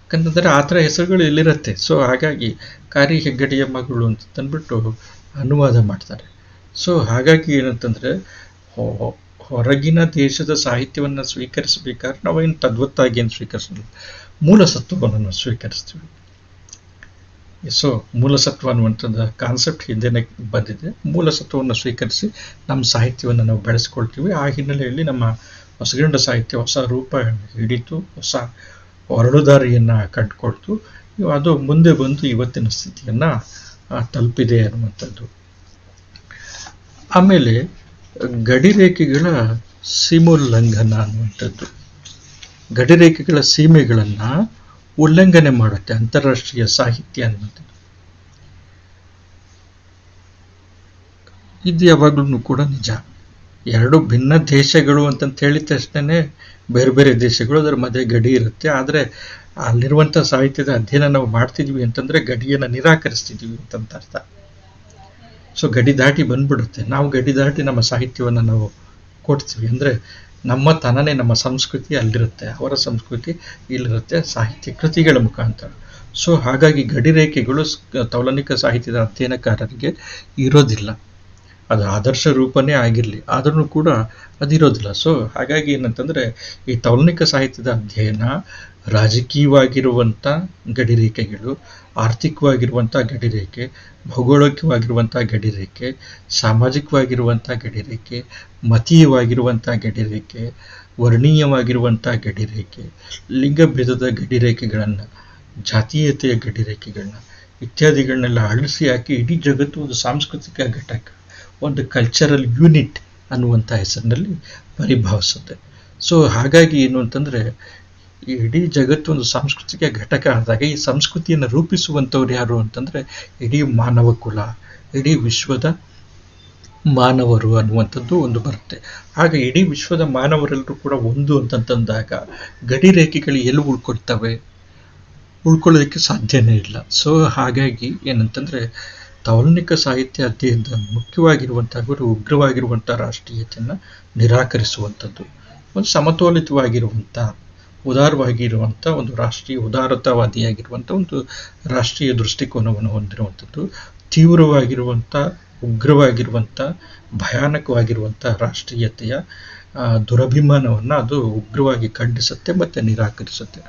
S1: ಯಾಕಂತಂದರೆ ಆ ಥರ ಹೆಸರುಗಳು ಇಲ್ಲಿರುತ್ತೆ. ಸೊ ಹಾಗಾಗಿ ಕಾರಿ ಹೆಗ್ಗಡೆಯ ಮಗಳು ಅಂತಂದ್ಬಿಟ್ಟು ಅನುವಾದ ಮಾಡ್ತಾರೆ. ಸೊ ಹಾಗಾಗಿ ಏನಂತಂದರೆ ಹೊರಗಿನ ದೇಶದ ಸಾಹಿತ್ಯವನ್ನು ಸ್ವೀಕರಿಸಬೇಕಾದ್ರೆ ನಾವೇನು ತದ್ವತ್ತಾಗಿ ಏನು ಸ್ವೀಕರಿಸಲ್ಲ, ಮೂಲ ಸತ್ವವನ್ನು ಸ್ವೀಕರಿಸ್ತೀವಿ. ಸೊ ಮೂಲಸತ್ವ ಅನ್ನುವಂಥದ್ದು ಕಾನ್ಸೆಪ್ಟ್ ಹಿಂದೆನೇ ಬಂದಿದೆ. ಮೂಲಸತ್ವವನ್ನು ಸ್ವೀಕರಿಸಿ ನಮ್ಮ ಸಾಹಿತ್ಯವನ್ನು ನಾವು ಬೆಳೆಸ್ಕೊಳ್ತೀವಿ. ಆ ಹಿನ್ನೆಲೆಯಲ್ಲಿ ನಮ್ಮ ಹೊಸಗನ್ನಡ ಸಾಹಿತ್ಯ ಹೊಸ ರೂಪ ಹಿಡಿತು, ಹೊಸ ಹೊರಳುದಾರಿಯನ್ನು ಕಂಡುಕೊಳ್ತು ಅದು ಮುಂದೆ ಬಂದು ಇವತ್ತಿನ ಸ್ಥಿತಿಯನ್ನು ತಲುಪಿದೆ ಅನ್ನುವಂಥದ್ದು. ಆಮೇಲೆ ಗಡಿರೇಖೆಗಳ ಸೀಮೋಲ್ಲಂಘನ ಅನ್ನುವಂಥದ್ದು, ಗಡಿರೇಖೆಗಳ ಸೀಮೆಗಳನ್ನು ಉಲ್ಲಂಘನೆ ಮಾಡುತ್ತೆ ಅಂತಾರಾಷ್ಟ್ರೀಯ ಸಾಹಿತ್ಯ ಅನ್ನುವಂಥದ್ದು. ಇದು ಯಾವಾಗಲೂ ಕೂಡ ನಿಜ. ಎರಡು ಭಿನ್ನ ದೇಶಗಳು ಅಂತಂತ ಹೇಳಿದ ತಕ್ಷಣ ಬೇರೆ ಬೇರೆ ದೇಶಗಳು ಅದರ ಮಧ್ಯೆ ಗಡಿ ಇರುತ್ತೆ. ಆದರೆ ಅಲ್ಲಿರುವಂಥ ಸಾಹಿತ್ಯದ ಅಧ್ಯಯನ ನಾವು ಮಾಡ್ತಿದ್ವಿ ಅಂತಂದರೆ ಗಡಿಯನ್ನು ನಿರಾಕರಿಸ್ತಿದ್ವಿ ಅಂತಂತ ಅರ್ಥ. ಸೊ ಗಡಿ ದಾಟಿ ಬಂದ್ಬಿಡುತ್ತೆ. ನಾವು ಗಡಿ ದಾಟಿ ನಮ್ಮ ಸಾಹಿತ್ಯವನ್ನು ನಾವು ಕೊಡ್ತೀವಿ ಅಂದರೆ ನಮ್ಮ ತನನೇ, ನಮ್ಮ ಸಂಸ್ಕೃತಿ ಅಲ್ಲಿರುತ್ತೆ, ಅವರ ಸಂಸ್ಕೃತಿ ಇಲ್ಲಿರುತ್ತೆ ಸಾಹಿತ್ಯ ಕೃತಿಗಳ ಮುಖಾಂತರ. ಸೊ ಹಾಗಾಗಿ ಗಡಿರೇಖೆಗಳು ತೌಲನಿಕ ಸಾಹಿತ್ಯದ ಅಧ್ಯಯನಕಾರರಿಗೆ ಇರೋದಿಲ್ಲ. ಅದು ಆದರ್ಶ ರೂಪನೇ ಆಗಿರಲಿ ಆದ್ರೂ ಕೂಡ ಅದಿರೋದಿಲ್ಲ. ಸೊ ಹಾಗಾಗಿ ಏನಂತಂದರೆ ಈ ತೌಲನಿಕ ಸಾಹಿತ್ಯದ ಅಧ್ಯಯನ ರಾಜಕೀಯವಾಗಿರುವಂಥ ಗಡಿರೇಖೆಗಳು, ಆರ್ಥಿಕವಾಗಿರುವಂಥ ಗಡಿರೇಖೆ, ಭೌಗೋಳಿಕವಾಗಿರುವಂಥ ಗಡಿರೇಖೆ, ಸಾಮಾಜಿಕವಾಗಿರುವಂಥ ಗಡಿರೇಖೆ, ಮತೀಯವಾಗಿರುವಂಥ ಗಡಿರೇಖೆ, ವರ್ಣೀಯವಾಗಿರುವಂಥ ಗಡಿರೇಖೆ, ಲಿಂಗಭೇದದ ಗಡಿರೇಖೆಗಳನ್ನು, ಜಾತೀಯತೆಯ ಗಡಿರೇಖೆಗಳನ್ನ ಇತ್ಯಾದಿಗಳನ್ನೆಲ್ಲ ಅಳಿಸಿ ಹಾಕಿ ಇಡೀ ಜಗತ್ತು ಒಂದು ಸಾಂಸ್ಕೃತಿಕ ಘಟಕ, ಒಂದು ಕಲ್ಚರಲ್ ಯೂನಿಟ್ ಅನ್ನುವಂಥ ಹೆಸರಿನಲ್ಲಿ ಪರಿಭಾವಿಸುತ್ತೆ. ಸೊ ಹಾಗಾಗಿ ಏನು ಅಂತಂದರೆ ಈ ಇಡೀ ಜಗತ್ತು ಒಂದು ಸಾಂಸ್ಕೃತಿಕ ಘಟಕ ಆದಾಗ ಈ ಸಂಸ್ಕೃತಿಯನ್ನು ರೂಪಿಸುವಂಥವ್ರು ಯಾರು ಅಂತಂದರೆ ಇಡೀ ಮಾನವ ಕುಲ, ಇಡೀ ವಿಶ್ವದ ಮಾನವರು ಅನ್ನುವಂಥದ್ದು ಒಂದು ಬರುತ್ತೆ. ಆಗ ಇಡೀ ವಿಶ್ವದ ಮಾನವರೆಲ್ಲರೂ ಕೂಡ ಒಂದು ಅಂತಂದಾಗ ಗಡಿರೇಖೆಗಳು ಎಲ್ಲಿ ಉಳ್ಕೊಳ್ತವೆ? ಉಳ್ಕೊಳ್ಳೋದಕ್ಕೆ ಸಾಧ್ಯನೇ ಇಲ್ಲ. ಸೊ ಹಾಗಾಗಿ ಏನಂತಂದರೆ ತೌಲನಿಕ ಸಾಹಿತ್ಯ ಅಧ್ಯಯನದ ಮುಖ್ಯವಾಗಿರುವಂಥ ಗುರಿ ಉಗ್ರವಾಗಿರುವಂಥ ರಾಷ್ಟ್ರೀಯತೆಯನ್ನು ನಿರಾಕರಿಸುವಂಥದ್ದು, ಒಂದು ಸಮತೋಲಿತವಾಗಿರುವಂಥ ಉದಾರವಾಗಿರುವಂಥ ಒಂದು ರಾಷ್ಟ್ರೀಯ ಉದಾರತಾವಾದಿಯಾಗಿರುವಂಥ ಒಂದು ರಾಷ್ಟ್ರೀಯ ದೃಷ್ಟಿಕೋನವನ್ನು ಹೊಂದಿರುವಂಥದ್ದು, ತೀವ್ರವಾಗಿರುವಂಥ ಉಗ್ರವಾಗಿರುವಂಥ ಭಯಾನಕವಾಗಿರುವಂಥ ರಾಷ್ಟ್ರೀಯತೆಯ ದುರಭಿಮಾನವನ್ನು ಅದು ಉಗ್ರವಾಗಿ ಖಂಡಿಸುತ್ತೆ ಮತ್ತು ನಿರಾಕರಿಸುತ್ತೆ.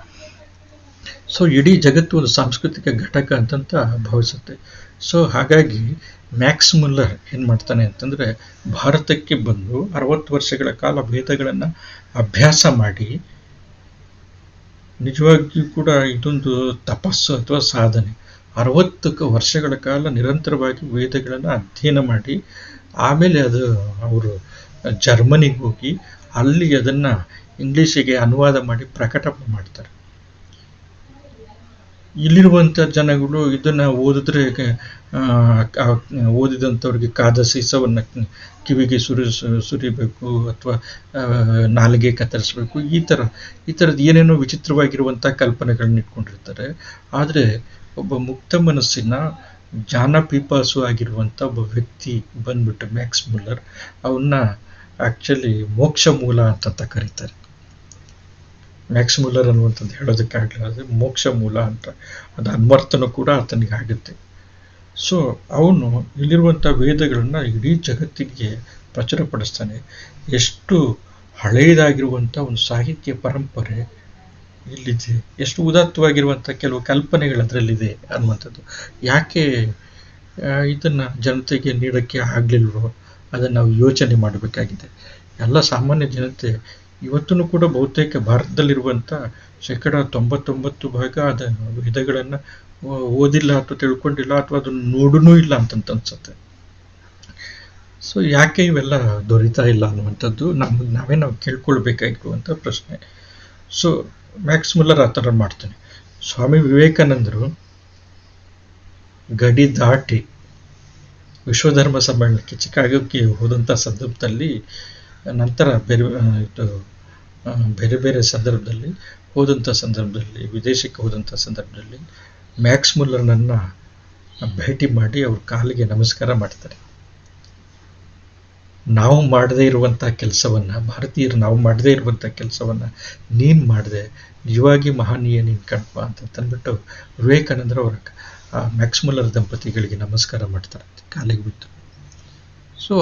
S1: ಸೊ ಇಡೀ ಜಗತ್ತು ಒಂದು ಸಾಂಸ್ಕೃತಿಕ ಘಟಕ ಅಂತಂತ ಭಾವಿಸುತ್ತೆ. ಸೊ ಹಾಗಾಗಿ ಮ್ಯಾಕ್ಸ್ ಮುಲ್ಲರ್ ಏನು ಮಾಡ್ತಾನೆ ಅಂತಂದರೆ ಭಾರತಕ್ಕೆ ಬಂದು 60 ವರ್ಷಗಳ ಕಾಲ ವೇದಗಳನ್ನು ಅಭ್ಯಾಸ ಮಾಡಿ, ನಿಜವಾಗಿಯೂ ಕೂಡ ಇದೊಂದು ತಪಸ್ಸು ಅಥವಾ ಸಾಧನೆ. 60 ವರ್ಷಗಳ ಕಾಲ ನಿರಂತರವಾಗಿ ವೇದಗಳನ್ನು ಅಧ್ಯಯನ ಮಾಡಿ ಆಮೇಲೆ ಅದು ಅವರು ಜರ್ಮನಿಗೆ ಹೋಗಿ ಅಲ್ಲಿ ಅದನ್ನು ಇಂಗ್ಲೀಷಿಗೆ ಅನುವಾದ ಮಾಡಿ ಪ್ರಕಟ ಮಾಡ್ತಾರೆ. ಇಲ್ಲಿರುವಂಥ ಜನಗಳು ಇದನ್ನು ಓದಿದ್ರೆ ಓದಿದಂಥವ್ರಿಗೆ ಕಾದ ಸೀಸವನ್ನು ಕಿವಿಗೆ ಸುರಿಬೇಕು ಅಥವಾ ನಾಲಿಗೆ ಕತ್ತರಿಸಬೇಕು, ಈ ಥರದ್ದು ಏನೇನೋ ವಿಚಿತ್ರವಾಗಿರುವಂಥ ಕಲ್ಪನೆಗಳನ್ನ ಇಟ್ಕೊಂಡಿರ್ತಾರೆ. ಆದರೆ ಒಬ್ಬ ಮುಕ್ತ ಮನಸ್ಸಿನ ಜ್ಞಾನ ಪಿಪಾಸು ಆಗಿರುವಂಥ ಒಬ್ಬ ವ್ಯಕ್ತಿ ಬಂದ್ಬಿಟ್ಟು ಮ್ಯಾಕ್ಸ್ ಮುಲ್ಲರ್, ಅವನ್ನ ಆ್ಯಕ್ಚುಲಿ ಮೋಕ್ಷ ಮೂಲ ಅಂತ ಕರೀತಾರೆ. ಮ್ಯಾಕ್ಸ್ ಮುಲ್ಲರ್ ಅನ್ನುವಂಥದ್ದು ಹೇಳೋದಕ್ಕಾಗಲ್ಲ, ಅದು ಮೋಕ್ಷ ಮೂಲ ಅಂತ, ಅದು ಅನ್ವರ್ಥನೂ ಕೂಡ ಆತನಿಗೆ ಆಗುತ್ತೆ. ಸೊ ಅವನು ಇಲ್ಲಿರುವಂಥ ವೇದಗಳನ್ನು ಇಡೀ ಜಗತ್ತಿಗೆ ಪ್ರಚುರಪಡಿಸ್ತಾನೆ. ಎಷ್ಟು ಹಳೆಯದಾಗಿರುವಂಥ ಒಂದು ಸಾಹಿತ್ಯ ಪರಂಪರೆ ಇಲ್ಲಿದೆ, ಎಷ್ಟು ಉದಾತ್ತವಾಗಿರುವಂಥ ಕೆಲವು ಕಲ್ಪನೆಗಳು ಅದರಲ್ಲಿದೆ ಅನ್ನುವಂಥದ್ದು. ಯಾಕೆ ಇದನ್ನು ಜನತೆಗೆ ನೀಡೋಕ್ಕೆ ಆಗಲಿಲ್ವೋ ಅದನ್ನು ನಾವು ಯೋಚನೆ ಮಾಡಬೇಕಾಗಿದೆ. ಎಲ್ಲ ಸಾಮಾನ್ಯ ಜನತೆ ಇವತ್ತೂ ಕೂಡ ಬಹುತೇಕ ಭಾರತದಲ್ಲಿರುವಂಥ 99% ಅದ ವೇದಗಳನ್ನು ಓದಿಲ್ಲ ಅಥವಾ ತಿಳ್ಕೊಂಡಿಲ್ಲ ಅಥವಾ ಅದನ್ನು ನೋಡೂ ಇಲ್ಲ ಅಂತ ಅನ್ಸುತ್ತೆ. ಸೊ ಯಾಕೆ ಇವೆಲ್ಲ ದೊರೀತಾ ಇಲ್ಲ ಅನ್ನುವಂಥದ್ದು ನಾವು ಕೇಳ್ಕೊಳ್ಬೇಕಾಗಿರುವಂಥ ಪ್ರಶ್ನೆ. ಸೊ ಮ್ಯಾಕ್ಸ್ ಮುಲ್ಲರ್ ಆ ಥರ ಮಾಡ್ತಾನೆ. ಸ್ವಾಮಿ ವಿವೇಕಾನಂದರು ಗಡಿ ದಾಟಿ ವಿಶ್ವಧರ್ಮ ಸಮ್ಮೇಳನಕ್ಕೆ ಚಿಕಾಗೋಕ್ಕೆ ಹೋದಂಥ ಸಂದರ್ಭದಲ್ಲಿ, ನಂತರ ಬೇರೆ ಬೇರೆ ಸಂದರ್ಭದಲ್ಲಿ ಹೋದಂಥ ಸಂದರ್ಭದಲ್ಲಿ, ವಿದೇಶಕ್ಕೆ ಹೋದಂಥ ಸಂದರ್ಭದಲ್ಲಿ ಮ್ಯಾಕ್ಸ್ ಮುಲ್ಲರ್ನನ್ನು ಭೇಟಿ ಮಾಡಿ ಅವ್ರ ಕಾಲಿಗೆ ನಮಸ್ಕಾರ ಮಾಡ್ತಾರೆ. ನಾವು ಮಾಡದೇ ಇರುವಂಥ ಕೆಲಸವನ್ನು, ಭಾರತೀಯರು ನಾವು ಮಾಡದೇ ಇರುವಂಥ ಕೆಲಸವನ್ನು ನೀನು ಮಾಡಿದೆ, ನಿಜವಾಗಿ ಮಹನೀಯ ನೀನು ಕಣ್ಪ ಅಂತಂದ್ಬಿಟ್ಟು ವಿವೇಕಾನಂದರು ಅವರ ಮ್ಯಾಕ್ಸ್ ಮುಲ್ಲರ್ ದಂಪತಿಗಳಿಗೆ ನಮಸ್ಕಾರ ಮಾಡ್ತಾರೆ, ಕಾಲಿಗೆ ಬಿದ್ದು. ಸೊ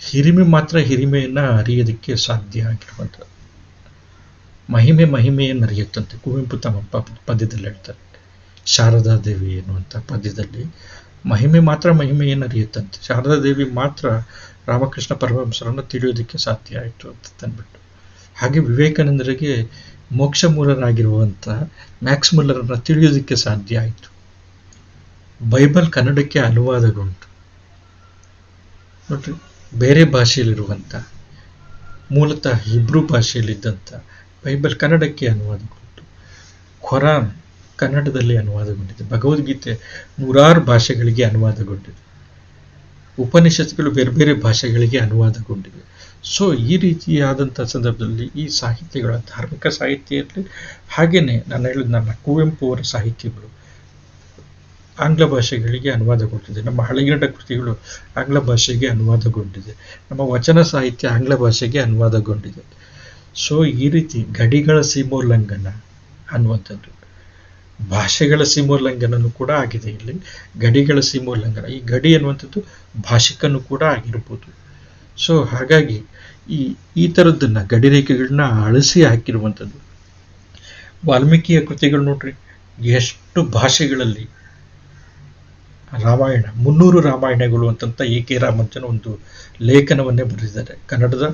S1: ಹಿರಿಮೆ ಮಾತ್ರ ಹಿರಿಮೆಯನ್ನು ಅರಿಯೋದಕ್ಕೆ ಸಾಧ್ಯ ಆಗಿರುವಂಥದ್ದು. ಮಹಿಮೆಯನ್ನು ಅರಿಯುತ್ತಂತೆ. ಕುವೆಂಪು ತಮ್ಮ ಪದ್ಯದಲ್ಲಿ ಹೇಳ್ತಾರೆ, ಶಾರದಾ ದೇವಿ ಎನ್ನುವಂಥ ಪದ್ಯದಲ್ಲಿ ಮಹಿಮೆ ಮಾತ್ರ ಮಹಿಮೆಯನ್ನು ಅರಿಯುತ್ತಂತೆ. ಶಾರದಾ ದೇವಿ ಮಾತ್ರ ರಾಮಕೃಷ್ಣ ಪರಮಹಂಸರನ್ನು ತಿಳಿಯೋದಕ್ಕೆ ಸಾಧ್ಯ ಆಯಿತು ಅಂತ ತಂದ್ಬಿಟ್ಟು. ಹಾಗೆ ವಿವೇಕಾನಂದರಿಗೆ ಮೋಕ್ಷ ಮೂಲರಾಗಿರುವಂಥ ಮ್ಯಾಕ್ಸ್ ಮುಲ್ಲರನ್ನು ತಿಳಿಯೋದಕ್ಕೆ ಸಾಧ್ಯ ಆಯಿತು. ಬೈಬಲ್ ಕನ್ನಡಕ್ಕೆ ಅನುವಾದಗೊಂಡು ನೋಡ್ರಿ, ಬೇರೆ ಭಾಷೆಯಲ್ಲಿರುವಂಥ ಮೂಲತಃ ಹಿಬ್ರೂ ಭಾಷೆಯಲ್ಲಿದ್ದಂಥ ಬೈಬಲ್ ಕನ್ನಡಕ್ಕೆ ಅನುವಾದಗೊಂಡು, ಖುರಾನ್ ಕನ್ನಡದಲ್ಲಿ ಅನುವಾದಗೊಂಡಿದೆ, ಭಗವದ್ಗೀತೆ ನೂರಾರು ಭಾಷೆಗಳಿಗೆ ಅನುವಾದಗೊಂಡಿದೆ, ಉಪನಿಷತ್ತುಗಳು ಬೇರೆ ಬೇರೆ ಭಾಷೆಗಳಿಗೆ ಅನುವಾದಗೊಂಡಿವೆ. ಸೊ ಈ ರೀತಿಯಾದಂಥ ಸಂದರ್ಭದಲ್ಲಿ ಈ ಸಾಹಿತ್ಯಗಳ ಧಾರ್ಮಿಕ ಸಾಹಿತ್ಯ ಇರಲಿ, ಹಾಗೆಯೇ ನಾನು ಹೇಳಿದ ನನ್ನ ಕುವೆಂಪು ಅವರ ಸಾಹಿತ್ಯಗಳು ಆಂಗ್ಲ ಭಾಷೆಗಳಿಗೆ ಅನುವಾದಗೊಂಡಿದೆ. ನಮ್ಮ ಹಳೆಗನ್ನಡ ಕೃತಿಗಳು ಆಂಗ್ಲ ಭಾಷೆಗೆ ಅನುವಾದಗೊಂಡಿದೆ. ನಮ್ಮ ವಚನ ಸಾಹಿತ್ಯ ಆಂಗ್ಲ ಭಾಷೆಗೆ ಅನುವಾದಗೊಂಡಿದೆ. ಸೊ ಈ ರೀತಿ ಗಡಿಗಳ ಸೀಮೋಲ್ಲಂಘನ ಅನ್ನುವಂಥದ್ದು, ಭಾಷೆಗಳ ಸೀಮೋಲ್ಲಂಘನೂ ಕೂಡ ಆಗಿದೆ. ಇಲ್ಲಿ ಗಡಿಗಳ ಸೀಮೋಲ್ಲಂಘನ, ಈ ಗಡಿ ಅನ್ನುವಂಥದ್ದು ಭಾಷಿಕನೂ ಕೂಡ ಆಗಿರ್ಬೋದು. ಸೊ ಹಾಗಾಗಿ ಈ ಥರದ್ದನ್ನು ಗಡಿರೇಖೆಗಳನ್ನ ಅಳಿಸಿ ಹಾಕಿರುವಂಥದ್ದು. ವಾಲ್ಮೀಕಿಯ ಕೃತಿಗಳು ನೋಡ್ರಿ, ಎಷ್ಟು ಭಾಷೆಗಳಲ್ಲಿ ರಾಮಾಯಣ, 300 ರಾಮಾಯಣಗಳು ಅಂತಂತ ಎ ಕೆ ರಾಮಾನುಜನ್ ಒಂದು ಲೇಖನವನ್ನೇ ಬರೆದಿದ್ದಾರೆ. ಕನ್ನಡದ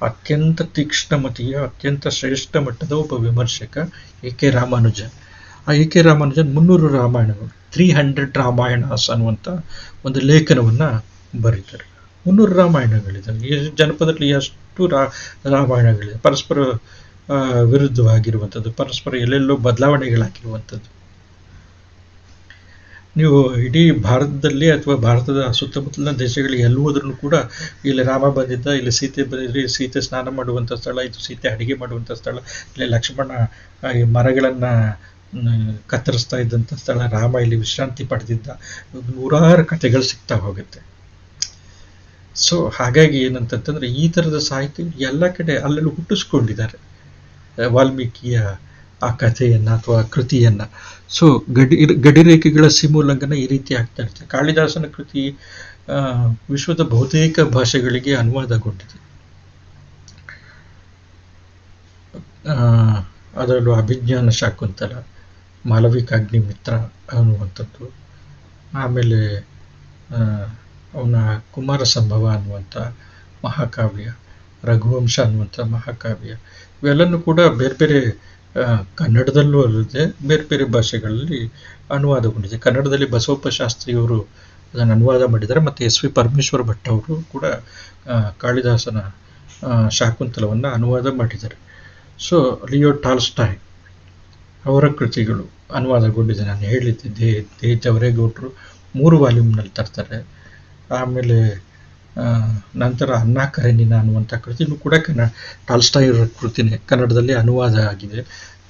S1: ಅತ್ಯಂತ ತೀಕ್ಷ್ಣಮತಿಯ, ಅತ್ಯಂತ ಶ್ರೇಷ್ಠ ಮಟ್ಟದ ಒಬ್ಬ ವಿಮರ್ಶಕ ಎ ಕೆ ರಾಮಾನುಜನ್. ಆ ಎ ಕೆ ರಾಮಾನುಜನ್ 300 ರಾಮಾಯಣಗಳು, 300 ರಾಮಾಯಣಸ್ ಅನ್ನುವಂಥ ಒಂದು ಲೇಖನವನ್ನು ಬರೀತಾರೆ. 300 ರಾಮಾಯಣಗಳಿದೆ. ಜನಪದದಲ್ಲಿ ಎಷ್ಟು ರಾಮಾಯಣಗಳಿದೆ, ಪರಸ್ಪರ ವಿರುದ್ಧವಾಗಿರುವಂಥದ್ದು, ಪರಸ್ಪರ ಎಲ್ಲೆಲ್ಲೋ ಬದಲಾವಣೆಗಳಾಗಿರುವಂಥದ್ದು. ನೀವು ಇಡೀ ಭಾರತದಲ್ಲಿ ಅಥವಾ ಭಾರತದ ಸುತ್ತಮುತ್ತಲಿನ ದೇಶಗಳಿಗೆ ಎಲ್ಲಿ ಹೋದ್ರೂ ಕೂಡ ಇಲ್ಲಿ ರಾಮ ಬಂದಿದ್ದ, ಇಲ್ಲಿ ಸೀತೆ ಬಂದಿದ್ರಿ, ಸೀತೆ ಸ್ನಾನ ಮಾಡುವಂಥ ಸ್ಥಳ, ಇದು ಸೀತೆ ಅಡುಗೆ ಮಾಡುವಂಥ ಸ್ಥಳ, ಇಲ್ಲಿ ಲಕ್ಷ್ಮಣ ಈ ಮರಗಳನ್ನು ಕತ್ತರಿಸ್ತಾ ಇದ್ದಂಥ ಸ್ಥಳ, ರಾಮ ಇಲ್ಲಿ ವಿಶ್ರಾಂತಿ ಪಡೆದಿದ್ದ, ನೂರಾರು ಕಥೆಗಳು ಸಿಗ್ತಾ ಹೋಗುತ್ತೆ. ಸೊ ಹಾಗಾಗಿ ಏನಂತಂತಂದರೆ ಈ ಥರದ ಸಾಹಿತ್ಯ ಎಲ್ಲ ಕಡೆ ಅಲ್ಲೆಲ್ಲೂ ಹುಟ್ಟಿಸ್ಕೊಂಡಿದ್ದಾರೆ ವಾಲ್ಮೀಕಿಯ ಆ ಕಥೆಯನ್ನು ಅಥವಾ ಕೃತಿಯನ್ನು. ಸೊ ಗಡಿರೇಖೆಗಳ ಸೀಮೋಲ್ಲಂಘನ ಈ ರೀತಿ ಆಗ್ತಾ ಇರ್ತದೆ. ಕಾಳಿದಾಸನ ಕೃತಿ ವಿಶ್ವದ ಬಹುತೇಕ ಭಾಷೆಗಳಿಗೆ ಅನುವಾದಗೊಂಡಿದೆ. ಅದರಲ್ಲೂ ಅಭಿಜ್ಞಾನ ಶಾಕುಂತಲ, ಮಾಲವಿಕಾಗ್ನಿಮಿತ್ರ ಅನ್ನುವಂಥದ್ದು, ಆಮೇಲೆ ಅವನ ಕುಮಾರ ಸಂಭವ ಅನ್ನುವಂಥ ಮಹಾಕಾವ್ಯ, ರಘುವಂಶ ಅನ್ನುವಂಥ ಮಹಾಕಾವ್ಯ, ಇವೆಲ್ಲನೂ ಕೂಡ ಬೇರೆ ಬೇರೆ ಕನ್ನಡದಲ್ಲೂ ಅಲ್ಲದೆ ಬೇರೆ ಬೇರೆ ಭಾಷೆಗಳಲ್ಲಿ ಅನುವಾದಗೊಂಡಿದೆ. ಕನ್ನಡದಲ್ಲಿ ಬಸವಪ್ಪ ಶಾಸ್ತ್ರಿಯವರು ಅದನ್ನು ಅನುವಾದ ಮಾಡಿದ್ದಾರೆ, ಮತ್ತು ಎಸ್ ವಿ ಪರಮೇಶ್ವರ ಭಟ್ ಅವರು ಕೂಡ ಕಾಳಿದಾಸನ ಶಾಕುಂತಲವನ್ನು ಅನುವಾದ ಮಾಡಿದ್ದಾರೆ. ಸೊ ಲಿಯೋ ಟಾಲ್ಸ್ಟಾಯ್ ಅವರ ಕೃತಿಗಳು ಅನುವಾದಗೊಂಡಿದೆ. ನಾನು ಹೇಳಿದ್ದೆ ದೇ ಜವರೇಗೌಡರು 3 ವಾಲ್ಯೂಮ್ನಲ್ಲಿ ತರ್ತಾರೆ. ಆಮೇಲೆ ನಂತರ ಅನ್ನ ಕರೆನಿನ ಅನ್ನುವಂಥ ಕೃತಿನೂ ಕೂಡ ಟಾಲ್ಸ್ಟಾಯ್ ಕೃತಿನೇ ಕನ್ನಡದಲ್ಲಿ ಅನುವಾದ ಆಗಿದೆ.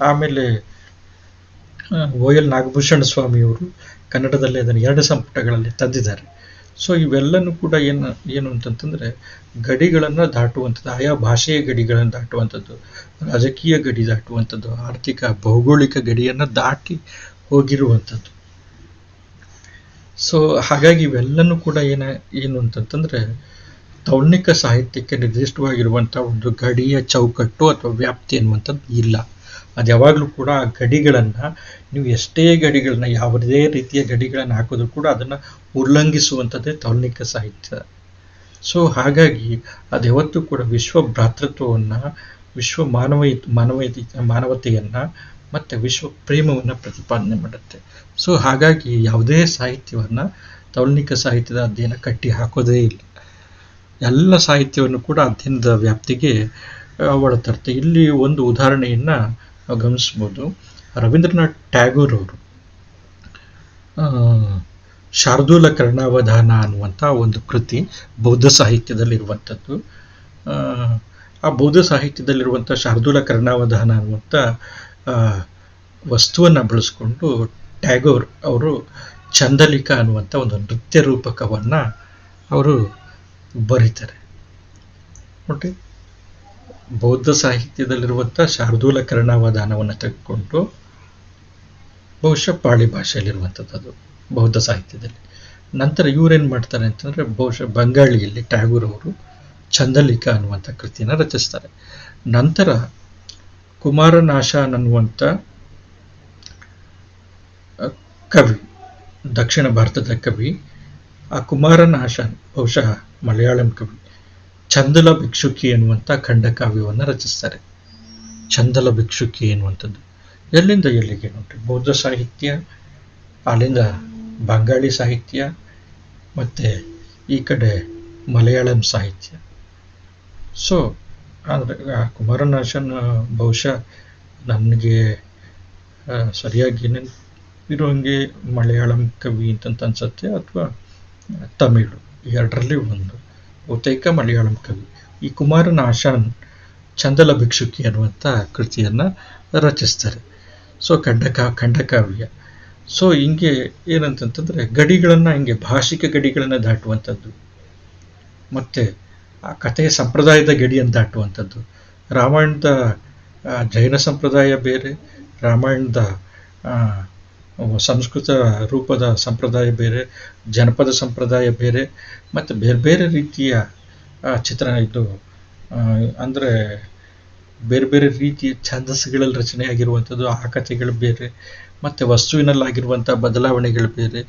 S1: ಆಮೇಲೆ ಓ ಎಲ್ ನಾಗಭೂಷಣ ಸ್ವಾಮಿಯವರು ಕನ್ನಡದಲ್ಲಿ ಅದನ್ನು 2 ಸಂಪುಟಗಳಲ್ಲಿ ತಂದಿದ್ದಾರೆ. ಸೊ ಇವೆಲ್ಲನೂ ಕೂಡ ಏನು ಅಂತಂತಂದರೆ ಗಡಿಗಳನ್ನು ದಾಟುವಂಥದ್ದು, ಆಯಾ ಭಾಷೆಯ ಗಡಿಗಳನ್ನು ದಾಟುವಂಥದ್ದು, ರಾಜಕೀಯ ಗಡಿ ದಾಟುವಂಥದ್ದು, ಆರ್ಥಿಕ ಭೌಗೋಳಿಕ ಗಡಿಯನ್ನು ದಾಟಿ ಹೋಗಿರುವಂಥದ್ದು. ಸೊ ಹಾಗಾಗಿ ಇವೆಲ್ಲನೂ ಕೂಡ ಏನು ಅಂತಂತಂದರೆ ತೌಲ್ನಿಕ ಸಾಹಿತ್ಯಕ್ಕೆ ನಿರ್ದಿಷ್ಟವಾಗಿರುವಂಥ ಒಂದು ಗಡಿಯ ಚೌಕಟ್ಟು ಅಥವಾ ವ್ಯಾಪ್ತಿ ಅನ್ನುವಂಥದ್ದು ಇಲ್ಲ. ಅದು ಯಾವಾಗಲೂ ಕೂಡ ಆ ಗಡಿಗಳನ್ನು ನೀವು ಎಷ್ಟೇ ಗಡಿಗಳನ್ನ, ಯಾವುದೇ ರೀತಿಯ ಗಡಿಗಳನ್ನು ಹಾಕಿದ್ರೂ ಕೂಡ ಅದನ್ನು ಉಲ್ಲಂಘಿಸುವಂಥದ್ದೇ ತೌಲ್ನಿಕ ಸಾಹಿತ್ಯ. ಸೊ ಹಾಗಾಗಿ ಅದು ಯಾವತ್ತೂ ಕೂಡ ವಿಶ್ವ ಭ್ರಾತೃತ್ವವನ್ನು, ವಿಶ್ವ ಮಾನವತೆಯನ್ನು ಮತ್ತು ವಿಶ್ವ ಪ್ರೇಮವನ್ನು ಪ್ರತಿಪಾದನೆ ಮಾಡುತ್ತೆ. ಸೊ ಹಾಗಾಗಿ ಯಾವುದೇ ಸಾಹಿತ್ಯವನ್ನು ತೌಲ್ನಿಕ ಸಾಹಿತ್ಯದ ಅಧ್ಯಯನ ಕಟ್ಟಿ ಹಾಕೋದೇ ಇಲ್ಲ. ಎಲ್ಲ ಸಾಹಿತ್ಯವನ್ನು ಕೂಡ ಅಧ್ಯಯನದ ವ್ಯಾಪ್ತಿಗೆ ಒಳತರುತ್ತೆ. ಇಲ್ಲಿ ಒಂದು ಉದಾಹರಣೆಯನ್ನು ಗಮನಿಸ್ಬೋದು. ರವೀಂದ್ರನಾಥ್ ಟ್ಯಾಗೋರ್ ಅವರು ಶಾರ್ದೂಲ ಕರ್ಣಾವಧಾನ ಅನ್ನುವಂಥ ಒಂದು ಕೃತಿ ಬೌದ್ಧ ಸಾಹಿತ್ಯದಲ್ಲಿರುವಂಥದ್ದು. ಆ ಬೌದ್ಧ ಸಾಹಿತ್ಯದಲ್ಲಿರುವಂಥ ಶಾರ್ದೂಲ ಕರ್ಣಾವಧಾನ ಅನ್ನುವಂಥ ವಸ್ತುವನ್ನು ಬಳಸ್ಕೊಂಡು ಟ್ಯಾಗೋರ್ ಅವರು ಚಂದಲಿಕಾ ಅನ್ನುವಂಥ ಒಂದು ನೃತ್ಯ ರೂಪಕವನ್ನು ಅವರು ಬರೀತಾರೆ. ನೋಡಿ, ಬೌದ್ಧ ಸಾಹಿತ್ಯದಲ್ಲಿರುವಂಥ ಶಾರ್ದೂಲ ಕರ್ಣಾವಧಾನವನ್ನು ತೆಗೆದುಕೊಂಡು, ಬಹುಶಃ ಪಾಳಿ ಭಾಷೆಯಲ್ಲಿರುವಂಥದ್ದು ಅದು ಬೌದ್ಧ ಸಾಹಿತ್ಯದಲ್ಲಿ. ನಂತರ ಇವರೇನು ಮಾಡ್ತಾರೆ ಅಂತಂದರೆ ಬಹುಶಃ ಬಂಗಾಳಿಯಲ್ಲಿ ಟ್ಯಾಗೋರ್ ಅವರು ಚಂದಲಿಕಾ ಅನ್ನುವಂಥ ಕೃತಿಯನ್ನು ರಚಿಸ್ತಾರೆ. ನಂತರ ಕುಮಾರನಾಶಾನ್ ಅನ್ನುವಂಥ ಕವಿ, ದಕ್ಷಿಣ ಭಾರತದ ಕವಿ, ಆ ಕುಮಾರನಾಶಾನ್ ಬಹುಶಃ ಮಲಯಾಳಂ ಕವಿ, ಚಂದಲ ಭಿಕ್ಷುಕಿ ಅನ್ನುವಂಥ ಖಂಡಕಾವ್ಯವನ್ನು ರಚಿಸ್ತಾರೆ. ಚಂದಲ ಭಿಕ್ಷುಕಿ ಎನ್ನುವಂಥದ್ದು. ಎಲ್ಲಿಂದ ಎಲ್ಲಿಗೆ ನೋಡ್ರಿ, ಬೌದ್ಧ ಸಾಹಿತ್ಯ, ಅಲ್ಲಿಂದ ಬಂಗಾಳಿ ಸಾಹಿತ್ಯ, ಮತ್ತು ಈ ಕಡೆ ಮಲಯಾಳಂ ಸಾಹಿತ್ಯ. ಸೊ ಅಂದರೆ ಕುಮಾರನಾಶನ್ ಬಹುಶಃ ನನಗೆ ಸರಿಯಾಗಿ ಇರೋಂಗೆ ಮಲಯಾಳಂ ಕವಿ ಅಂತ ಅನ್ಸುತ್ತೆ, ಅಥವಾ ತಮಿಳು, ಎರಡರಲ್ಲಿ ಒಂದು, ಬಹುತೇಕ ಮಲಯಾಳಂ ಕವಿ. ಈ ಕುಮಾರನಾಶಾನ್ ಚಂದಲ ಭಿಕ್ಷುಕಿ ಅನ್ನುವಂಥ ಕೃತಿಯನ್ನು ರಚಿಸ್ತಾರೆ. ಸೊ ಖಂಡಕಾವ್ಯ. ಸೊ ಹಿಂಗೆ ಏನಂತಂತಂದರೆ ಗಡಿಗಳನ್ನು, ಹಿಂಗೆ ಭಾಷಿಕ ಗಡಿಗಳನ್ನು ದಾಟುವಂಥದ್ದು, ಮತ್ತು ಆ ಕಥೆಯ ಸಂಪ್ರದಾಯದ ಗಡಿಯನ್ನು ದಾಟುವಂಥದ್ದು. ರಾಮಾಯಣದ ಜೈನ ಸಂಪ್ರದಾಯ ಬೇರೆ, ರಾಮಾಯಣದ ಸಂಸ್ಕೃತ ರೂಪದ ಸಂಪ್ರದಾಯ ಬೇರೆ, ಜನಪದ ಸಂಪ್ರದಾಯ ಬೇರೆ, ಮತ್ತು ಬೇರೆ ಬೇರೆ ರೀತಿಯ ಇದು ಅಂದರೆ ಬೇರೆ ಬೇರೆ ರೀತಿಯ ಛಂದಸ್ಸುಗಳಲ್ಲಿ ರಚನೆಯಾಗಿರುವಂಥದ್ದು, ಆ ಕಥೆಗಳು ಬೇರೆ, ಮತ್ತು ವಸ್ತುವಿನಲ್ಲಾಗಿರುವಂಥ ಬದಲಾವಣೆಗಳು ಬೇರೆ.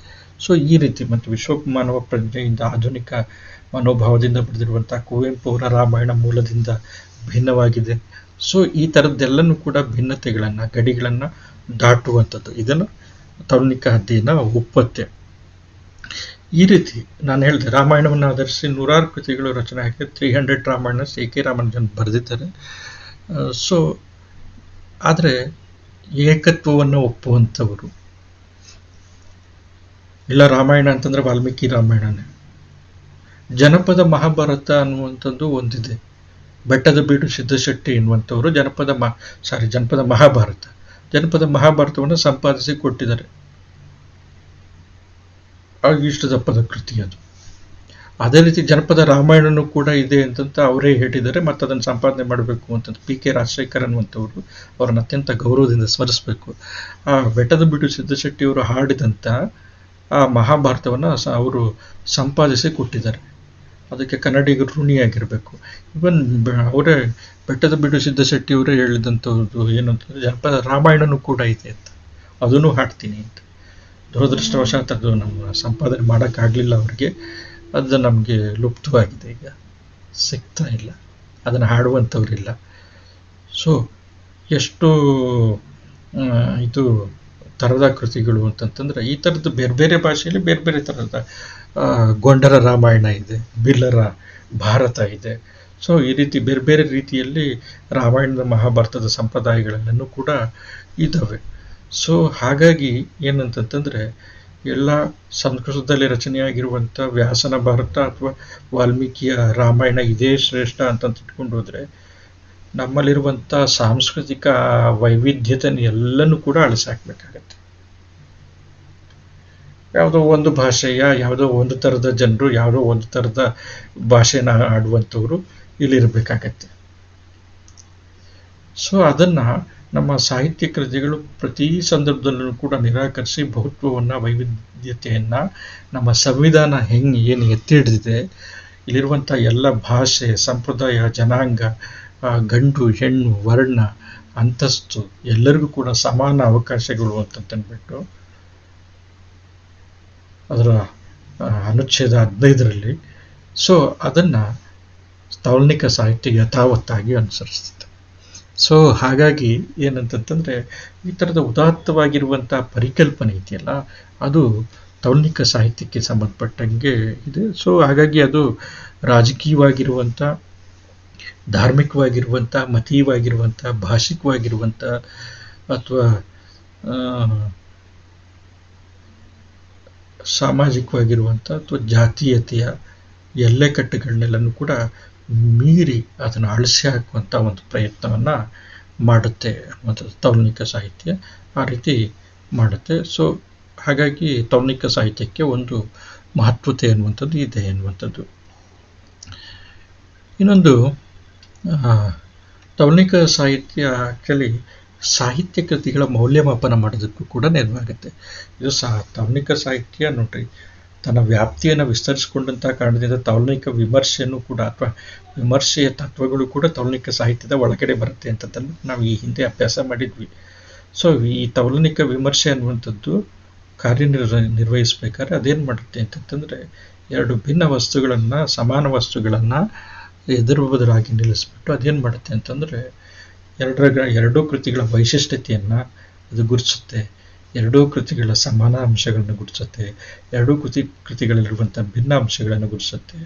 S1: ಸೊ ಈ ರೀತಿ, ಮತ್ತು ವಿಶ್ವಮಾನವ ಪ್ರಜ್ಞೆಯಿಂದ, ಆಧುನಿಕ ಮನೋಭಾವದಿಂದ ಬರೆದಿರುವಂಥ ಕುವೆಂಪು ಅವರ ರಾಮಾಯಣ ಮೂಲದಿಂದ ಭಿನ್ನವಾಗಿದೆ. ಸೊ ಈ ಥರದ್ದೆಲ್ಲನೂ ಕೂಡ ಭಿನ್ನತೆಗಳನ್ನು, ಗಡಿಗಳನ್ನು ದಾಟುವಂಥದ್ದು. ಇದನ್ನು ತೌಲ್ನಿಕ ಅಧ್ಯಯನ ಒಪ್ಪತ್ತೆ. ಈ ರೀತಿ ನಾನು ಹೇಳಿದೆ, ರಾಮಾಯಣವನ್ನು ಆಧರಿಸಿ ನೂರಾರು ಕೃತಿಗಳು ರಚನೆ ಆಗಿದೆ. 300 ರಾಮಾಯಣ ಕೆ ರಾಮಾನುಜನ್ ಬರೆದಿದ್ದಾರೆ. ಸೊ ಆದರೆ ಏಕತ್ವವನ್ನು ಒಪ್ಪುವಂಥವರು ಇಲ್ಲ. ರಾಮಾಯಣ ಅಂತಂದರೆ ವಾಲ್ಮೀಕಿ ರಾಮಾಯಣನೇ. ಜನಪದ ಮಹಾಭಾರತ ಅನ್ನುವಂಥದ್ದು ಒಂದಿದೆ. ಬೆಟ್ಟದ ಬೀಡು ಸಿದ್ದಶೆಟ್ಟಿ ಎನ್ನುವಂಥವರು ಜನಪದ ಮಹಾಭಾರತ, ಜನಪದ ಮಹಾಭಾರತವನ್ನು ಸಂಪಾದಿಸಿ ಕೊಟ್ಟಿದ್ದಾರೆ. ಇಷ್ಟು ದಪ್ಪದ ಕೃತಿ ಅದು. ಅದೇ ರೀತಿ ಜನಪದ ರಾಮಾಯಣನೂ ಕೂಡ ಇದೆ ಅಂತಂತ ಅವರೇ ಹೇಳಿದ್ದಾರೆ, ಮತ್ತು ಅದನ್ನು ಸಂಪಾದನೆ ಮಾಡಬೇಕು ಅಂತಂತ PK ರಾಜಶೇಖರ್ ಅನ್ನುವಂಥವ್ರು, ಅವರನ್ನು ಅತ್ಯಂತ ಗೌರವದಿಂದ ಸ್ಮರಿಸಬೇಕು. ಆ ಬೆಟ್ಟದ ಬೀಡು ಸಿದ್ದಶೆಟ್ಟಿಯವರು ಹಾಡಿದಂಥ ಆ ಮಹಾಭಾರತವನ್ನು ಅವರು ಸಂಪಾದಿಸಿ ಕೊಟ್ಟಿದ್ದಾರೆ. ಅದಕ್ಕೆ ಕನ್ನಡಿಗರು ಋಣಿಯಾಗಿರಬೇಕು. ಇವನ್ ಅವರೇ ಬೆಟ್ಟದ ಬೀಡು ಸಿದ್ದಶೆಟ್ಟಿಯವರೇ ಹೇಳಿದಂಥದ್ದು ಏನಂತಂದರೆ, ಜನಪದ ರಾಮಾಯಣನೂ ಕೂಡ ಇದೆ ಅಂತ, ಅದನ್ನು ಹಾಡ್ತೀನಿ ಅಂತ. ದುರದೃಷ್ಟವಶಾತ್ ಅದು ನಮ್ಮ ಸಂಪಾದನೆ ಮಾಡೋಕ್ಕಾಗಲಿಲ್ಲ ಅವರಿಗೆ. ಅದು ನಮಗೆ ಲುಪ್ತವಾಗಿದೆ, ಈಗ ಸಿಗ್ತಾ ಇಲ್ಲ, ಅದನ್ನು ಹಾಡುವಂಥವ್ರಿಲ್ಲ. ಸೊ ಎಷ್ಟು ಇದು ಥರದ ಕೃತಿಗಳು ಅಂತಂತಂದರೆ, ಈ ಥರದ್ದು ಬೇರೆ ಬೇರೆ ಭಾಷೆಯಲ್ಲಿ ಬೇರೆ ಬೇರೆ ಥರದ ಗೊಂಡರ ರಾಮಾಯಣ ಇದೆ, ಬಿಲ್ಲರ ಭಾರತ ಇದೆ. ಸೊ ಈ ರೀತಿ ಬೇರೆ ಬೇರೆ ರೀತಿಯಲ್ಲಿ ರಾಮಾಯಣದ ಮಹಾಭಾರತದ ಸಂಪ್ರದಾಯಗಳೆಲ್ಲನೂ ಕೂಡ ಇದ್ದಾವೆ. ಸೊ ಹಾಗಾಗಿ ಏನಂತಂತಂದರೆ, ಎಲ್ಲ ಸಂಸ್ಕೃತದಲ್ಲಿ ರಚನೆಯಾಗಿರುವಂಥ ವ್ಯಾಸನ ಭಾರತ ಅಥವಾ ವಾಲ್ಮೀಕಿಯ ರಾಮಾಯಣ ಇದೇ ಶ್ರೇಷ್ಠ ಅಂತಂತ ಇಟ್ಕೊಂಡು ಹೋದರೆ, ನಮ್ಮಲ್ಲಿರುವಂಥ ಸಾಂಸ್ಕೃತಿಕ ವೈವಿಧ್ಯತೆಯನ್ನು ಎಲ್ಲನೂ ಕೂಡ ಅಳಿಸಾಕಬೇಕಾಗತ್ತೆ. ಯಾವುದೋ ಒಂದು ಭಾಷೆಯ, ಯಾವುದೋ ಒಂದು ಥರದ ಜನರು, ಯಾವುದೋ ಒಂದು ಥರದ ಭಾಷೆನ ಆಡುವಂಥವ್ರು ಇಲ್ಲಿರಬೇಕಾಗತ್ತೆ. ಸೊ ಅದನ್ನು ನಮ್ಮ ಸಾಹಿತ್ಯ ಕೃತಿಗಳು ಪ್ರತಿ ಸಂದರ್ಭದಲ್ಲೂ ಕೂಡ ನಿರಾಕರಿಸಿ, ಬಹುತ್ವವನ್ನು, ವೈವಿಧ್ಯತೆಯನ್ನು, ನಮ್ಮ ಸಂವಿಧಾನ ಏನು ಎತ್ತಿ ಹಿಡಿದಿದೆ, ಇಲ್ಲಿರುವಂಥ ಎಲ್ಲ ಭಾಷೆ, ಸಂಪ್ರದಾಯ, ಜನಾಂಗ, ಗಂಡು ಹೆಣ್ಣು, ವರ್ಣ, ಅಂತಸ್ತು ಎಲ್ಲರಿಗೂ ಕೂಡ ಸಮಾನ ಅವಕಾಶಗಳು ಅಂತಂದ್ಬಿಟ್ಟು ಅದರ ಅನುಚ್ಛೇದ 15ರಲ್ಲಿ. ಸೊ ಅದನ್ನು ತೌಲ್ನಿಕ ಸಾಹಿತ್ಯ ಯಥಾವತ್ತಾಗಿ ಅನುಸರಿಸ್ತದೆ. ಸೊ ಹಾಗಾಗಿ ಏನಂತಂತಂದರೆ, ಈ ಥರದ ಉದಾತ್ತವಾಗಿರುವಂಥ ಪರಿಕಲ್ಪನೆ ಇದೆಯಲ್ಲ, ಅದು ತೌಲ್ನಿಕ ಸಾಹಿತ್ಯಕ್ಕೆ ಸಂಬಂಧಪಟ್ಟಂಗೆ ಇದೆ. ಸೊ ಹಾಗಾಗಿ ಅದು ರಾಜಕೀಯವಾಗಿರುವಂಥ, ಧಾರ್ಮಿಕವಾಗಿರುವಂಥ, ಮತೀಯವಾಗಿರುವಂಥ, ಭಾಷಿಕವಾಗಿರುವಂಥ, ಅಥವಾ ಸಾಮಾಜಿಕವಾಗಿರುವಂಥ, ಅಥವಾ ಜಾತೀಯತೆಯ ಎಲ್ಲೆಕಟ್ಟುಗಳನ್ನೆಲ್ಲನೂ ಕೂಡ ಮೀರಿ ಅದನ್ನು ಅಳಿಸಿ ಹಾಕುವಂಥ ಒಂದು ಪ್ರಯತ್ನವನ್ನು ಮಾಡುತ್ತೆ ಮತ್ತು ತೌಲ್ನಿಕ ಸಾಹಿತ್ಯ ಆ ರೀತಿ ಮಾಡುತ್ತೆ. ಸೊ ಹಾಗಾಗಿ ತೌಲ್ನಿಕ ಸಾಹಿತ್ಯಕ್ಕೆ ಒಂದು ಮಹತ್ವತೆ ಅನ್ನುವಂಥದ್ದು ಇದೆ ಅನ್ನುವಂಥದ್ದು. ಇನ್ನೊಂದು, ತೌಲ್ನಿಕ ಸಾಹಿತ್ಯ ಆ್ಯಕ್ಚುಲಿ ಸಾಹಿತ್ಯ ಕೃತಿಗಳ ಮೌಲ್ಯಮಾಪನ ಮಾಡೋದಕ್ಕೂ ಕೂಡ ನೆರವಾಗುತ್ತೆ. ಇದು ತೌಲ್ನಿಕ ಸಾಹಿತ್ಯ ನೋಡ್ರಿ, ತನ್ನ ವ್ಯಾಪ್ತಿಯನ್ನು ವಿಸ್ತರಿಸಿಕೊಂಡಂಥ ಕಾರಣದಿಂದ ತೌಲ್ನಿಕ ವಿಮರ್ಶೆಯನ್ನು ಕೂಡ, ಅಥವಾ ವಿಮರ್ಶೆಯ ತತ್ವಗಳು ಕೂಡ ತೌಲ್ನಿಕ ಸಾಹಿತ್ಯದ ಒಳಗಡೆ ಬರುತ್ತೆ ಅಂತಂದು ನಾವು ಈ ಹಿಂದೆ ಅಭ್ಯಾಸ ಮಾಡಿದ್ವಿ. ಸೊ ಈ ತೌಲ್ನಿಕ ವಿಮರ್ಶೆ ಅನ್ನುವಂಥದ್ದು ಕಾರ್ಯನಿರ್ವಹಿಸಬೇಕಾದ್ರೆ ಅದೇನು ಮಾಡುತ್ತೆ ಅಂತಂತಂದರೆ, ಎರಡು ಭಿನ್ನ ವಸ್ತುಗಳನ್ನು, ಸಮಾನ ವಸ್ತುಗಳನ್ನು ಎದುರು ಬದುರಾಗಿ ನಿಲ್ಲಿಸ್ಬಿಟ್ಟು ಅದೇನು ಮಾಡುತ್ತೆ ಅಂತಂದರೆ, ಎರಡೂ ಕೃತಿಗಳ ವೈಶಿಷ್ಟ್ಯತೆಯನ್ನು ಅದು ಗುರುತಿಸುತ್ತೆ. ಎರಡೂ ಕೃತಿಗಳ ಸಮಾನ ಅಂಶಗಳನ್ನು ಗುರುತಿಸುತ್ತೆ. ಎರಡೂ ಕೃತಿಗಳಲ್ಲಿರುವಂಥ ಭಿನ್ನ ಅಂಶಗಳನ್ನು ಗುರುತಿಸುತ್ತೆ.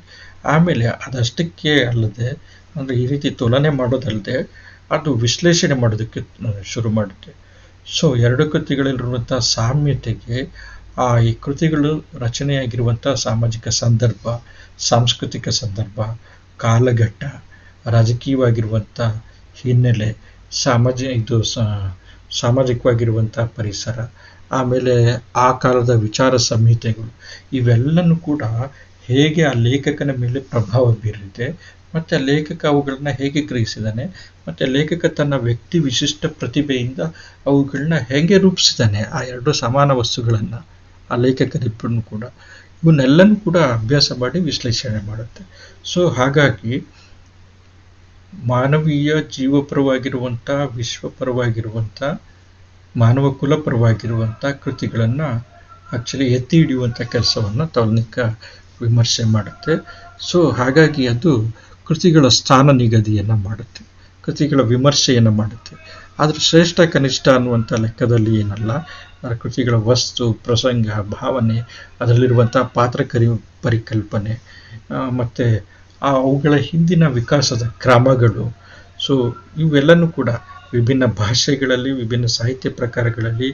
S1: ಆಮೇಲೆ ಅದಷ್ಟಕ್ಕೆ ಅಲ್ಲದೆ, ಅಂದರೆ ಈ ರೀತಿ ತುಲನೆ ಮಾಡೋದಲ್ಲದೆ ಅದು ವಿಶ್ಲೇಷಣೆ ಮಾಡೋದಕ್ಕೆ ಶುರು ಮಾಡುತ್ತೆ. ಸೊ ಎರಡು ಕೃತಿಗಳಲ್ಲಿರುವಂಥ ಸಾಮ್ಯತೆಗೆ ಈ ಕೃತಿಗಳು ರಚನೆಯಾಗಿರುವಂಥ ಸಾಮಾಜಿಕ ಸಂದರ್ಭ, ಸಾಂಸ್ಕೃತಿಕ ಸಂದರ್ಭ, ಕಾಲಘಟ್ಟ, ರಾಜಕೀಯವಾಗಿರುವಂಥ ಹಿನ್ನೆಲೆ, ಸಾಮಾಜಿಕವಾಗಿರುವಂಥ ಪರಿಸರ, ಆಮೇಲೆ ಆ ಕಾಲದ ವಿಚಾರ ಸಂಹಿತೆಗಳು, ಇವೆಲ್ಲನೂ ಕೂಡ ಹೇಗೆ ಆ ಲೇಖಕನ ಮೇಲೆ ಪ್ರಭಾವ ಬೀರಿದೆ, ಮತ್ತು ಲೇಖಕ ಅವುಗಳನ್ನ ಹೇಗೆ ಗ್ರಹಿಸಿದ್ದಾನೆ, ಮತ್ತು ಲೇಖಕ ತನ್ನ ವ್ಯಕ್ತಿ ವಿಶಿಷ್ಟ ಪ್ರತಿಭೆಯಿಂದ ಅವುಗಳನ್ನ ಹೇಗೆ ರೂಪಿಸಿದ್ದಾನೆ, ಆ ಎರಡು ಸಮಾನ ವಸ್ತುಗಳನ್ನು ಆ ಲೇಖಕರಿಬ್ಬರನ್ನು ಕೂಡ, ಇವನ್ನೆಲ್ಲನೂ ಕೂಡ ಅಭ್ಯಾಸ ಮಾಡಿ ವಿಶ್ಲೇಷಣೆ ಮಾಡುತ್ತೆ. ಸೊ ಹಾಗಾಗಿ ಮಾನವೀಯ ಜೀವಪರವಾಗಿರುವಂಥ, ವಿಶ್ವಪರವಾಗಿರುವಂಥ, ಮಾನವ ಕುಲಪರವಾಗಿರುವಂಥ ಕೃತಿಗಳನ್ನು ಆ್ಯಕ್ಚುಲಿ ಎತ್ತಿ ಹಿಡಿಯುವಂಥ ಕೆಲಸವನ್ನು ತೌಲನಿಕ ವಿಮರ್ಶೆ ಮಾಡುತ್ತೆ. ಸೊ ಹಾಗಾಗಿ ಅದು ಕೃತಿಗಳ ಸ್ಥಾನ ನಿಗದಿಯನ್ನು ಮಾಡುತ್ತೆ, ಕೃತಿಗಳ ವಿಮರ್ಶೆಯನ್ನು ಮಾಡುತ್ತೆ. ಆದರೆ ಶ್ರೇಷ್ಠ ಕನಿಷ್ಠ ಅನ್ನುವಂಥ ಲೆಕ್ಕದಲ್ಲಿ ಏನಲ್ಲ, ಕೃತಿಗಳ ವಸ್ತು, ಪ್ರಸಂಗ, ಭಾವನೆ, ಅದರಲ್ಲಿರುವಂಥ ಪರಿಕಲ್ಪನೆ, ಮತ್ತು ಅವುಗಳ ಹಿಂದಿನ ವಿಕಾಸದ ಕ್ರಮಗಳು, ಸೊ ಇವೆಲ್ಲನೂ ಕೂಡ ವಿಭಿನ್ನ ಭಾಷೆಗಳಲ್ಲಿ, ವಿಭಿನ್ನ ಸಾಹಿತ್ಯ ಪ್ರಕಾರಗಳಲ್ಲಿ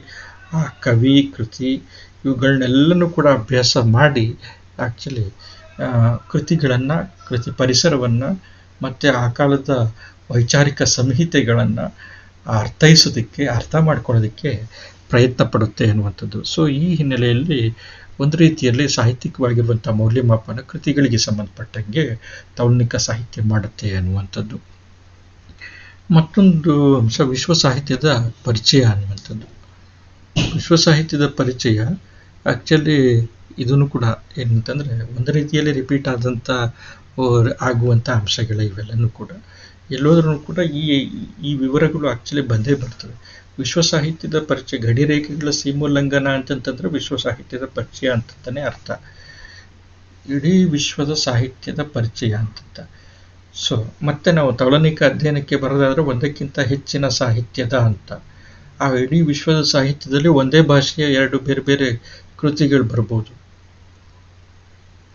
S1: ಆ ಕವಿ, ಕೃತಿ ಇವುಗಳನ್ನೆಲ್ಲನೂ ಕೂಡ ಅಭ್ಯಾಸ ಮಾಡಿ ಆ್ಯಕ್ಚುಲಿ ಕೃತಿಗಳನ್ನು, ಕೃತಿ ಪರಿಸರವನ್ನು ಮತ್ತು ಆ ಕಾಲದ ವೈಚಾರಿಕ ಸಂಹಿತೆಗಳನ್ನು ಅರ್ಥೈಸೋದಕ್ಕೆ, ಅರ್ಥ ಮಾಡ್ಕೊಳ್ಳೋದಕ್ಕೆ ಪ್ರಯತ್ನ ಪಡುತ್ತೆ ಅನ್ನುವಂಥದ್ದು. ಸೊ ಈ ಹಿನ್ನೆಲೆಯಲ್ಲಿ ಒಂದು ರೀತಿಯಲ್ಲಿ ಸಾಹಿತ್ಯಿಕವಾಗಿರುವಂಥ ಮೌಲ್ಯಮಾಪನ ಕೃತಿಗಳಿಗೆ ಸಂಬಂಧಪಟ್ಟಂಗೆ ತೌಲನಿಕ ಸಾಹಿತ್ಯ ಮಾಡುತ್ತೆ ಅನ್ನುವಂಥದ್ದು. ಮತ್ತೊಂದು ಅಂಶ ವಿಶ್ವ ಸಾಹಿತ್ಯದ ಪರಿಚಯ ಅನ್ನುವಂಥದ್ದು. ವಿಶ್ವ ಸಾಹಿತ್ಯದ ಪರಿಚಯ ಆ್ಯಕ್ಚುಲಿ ಇದನ್ನು ಕೂಡ ಏನಂತಂದರೆ ಒಂದು ರೀತಿಯಲ್ಲಿ ರಿಪೀಟ್ ಆಗುವಂಥ ಅಂಶಗಳೇ ಇವೆಲ್ಲನೂ ಕೂಡ. ಎಲ್ಲೋದ್ರೂ ಕೂಡ ಈ ವಿವರಗಳು ಆ್ಯಕ್ಚುಲಿ ಬಂದೇ ಬರ್ತವೆ. ವಿಶ್ವ ಸಾಹಿತ್ಯದ ಪರಿಚಯ, ಗಡಿರೇಖೆಗಳ ಸೀಮೋಲ್ಲಂಘನ ಅಂತಂತಂದರೆ ವಿಶ್ವ ಸಾಹಿತ್ಯದ ಪರಿಚಯ ಅಂತಂತಾನೆ ಅರ್ಥ. ಇಡೀ ವಿಶ್ವದ ಸಾಹಿತ್ಯದ ಪರಿಚಯ ಅಂತಂತ. ಸೊ ಮತ್ತೆ ನಾವು ತೌಲನಿಕ ಅಧ್ಯಯನಕ್ಕೆ ಬರೋದಾದರೆ ಒಂದಕ್ಕಿಂತ ಹೆಚ್ಚಿನ ಸಾಹಿತ್ಯದ ಅಂತ. ಆ ಇಡೀ ವಿಶ್ವದ ಸಾಹಿತ್ಯದಲ್ಲಿ ಒಂದೇ ಭಾಷೆಯ ಎರಡು ಬೇರೆ ಬೇರೆ ಕೃತಿಗಳು ಬರ್ಬೋದು,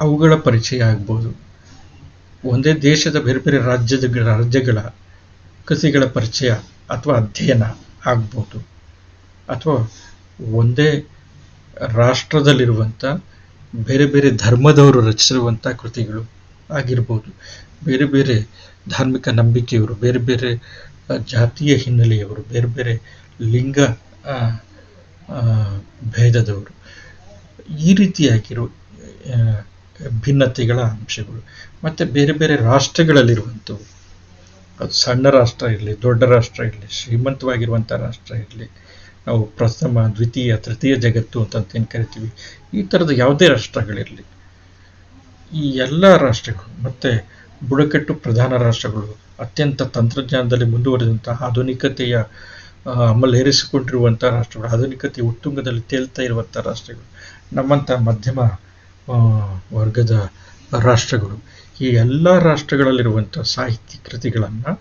S1: ಅವುಗಳ ಪರಿಚಯ ಆಗ್ಬೋದು. ಒಂದೇ ದೇಶದ ಬೇರೆ ಬೇರೆ ರಾಜ್ಯಗಳ ಕೃತಿಗಳ ಪರಿಚಯ ಅಥವಾ ಅಧ್ಯಯನ ಆಗ್ಬೋದು, ಅಥವಾ ಒಂದೇ ರಾಷ್ಟ್ರದಲ್ಲಿರುವಂಥ ಬೇರೆ ಬೇರೆ ಧರ್ಮದವರು ರಚಿಸಿರುವಂಥ ಕೃತಿಗಳು ಆಗಿರ್ಬೋದು, ಬೇರೆ ಬೇರೆ ಧಾರ್ಮಿಕ ನಂಬಿಕೆಯವರು, ಬೇರೆ ಬೇರೆ ಜಾತಿಯ ಹಿನ್ನೆಲೆಯವರು, ಬೇರೆ ಬೇರೆ ಲಿಂಗ ಭೇದದವರು, ಈ ರೀತಿಯಾಗಿರೋ ಭಿನ್ನತೆಗಳ ಅಂಶಗಳು, ಮತ್ತು ಬೇರೆ ಬೇರೆ ರಾಷ್ಟ್ರಗಳಲ್ಲಿರುವಂಥವು, ಅದು ಸಣ್ಣ ರಾಷ್ಟ್ರ ಇರಲಿ, ದೊಡ್ಡ ರಾಷ್ಟ್ರ ಇರಲಿ, ಶ್ರೀಮಂತವಾಗಿರುವಂಥ ರಾಷ್ಟ್ರ ಇರಲಿ, ನಾವು ಪ್ರಥಮ, ದ್ವಿತೀಯ, ತೃತೀಯ ಜಗತ್ತು ಅಂತಂತೇನು ಕರಿತೀವಿ, ಈ ಥರದ ಯಾವುದೇ ರಾಷ್ಟ್ರಗಳಿರಲಿ, ಈ ಎಲ್ಲ ರಾಷ್ಟ್ರಗಳು ಮತ್ತು ಬುಡಕಟ್ಟು ಪ್ರಧಾನ ರಾಷ್ಟ್ರಗಳು, ಅತ್ಯಂತ ತಂತ್ರಜ್ಞಾನದಲ್ಲಿ ಮುಂದುವರೆದಂಥ ಆಧುನಿಕತೆಯ ಅಮಲೇರಿಸಿಕೊಂಡಿರುವಂಥ ರಾಷ್ಟ್ರಗಳು, ಆಧುನಿಕತೆಯ ಉತ್ತುಂಗದಲ್ಲಿ ತೇಲ್ತಾ ಇರುವಂಥ ರಾಷ್ಟ್ರಗಳು, ನಮ್ಮಂಥ ಮಧ್ಯಮ ವರ್ಗದ ರಾಷ್ಟ್ರಗಳು, ಈ ಎಲ್ಲ ರಾಷ್ಟ್ರಗಳಲ್ಲಿರುವಂಥ ಸಾಹಿತ್ಯ ಕೃತಿಗಳನ್ನು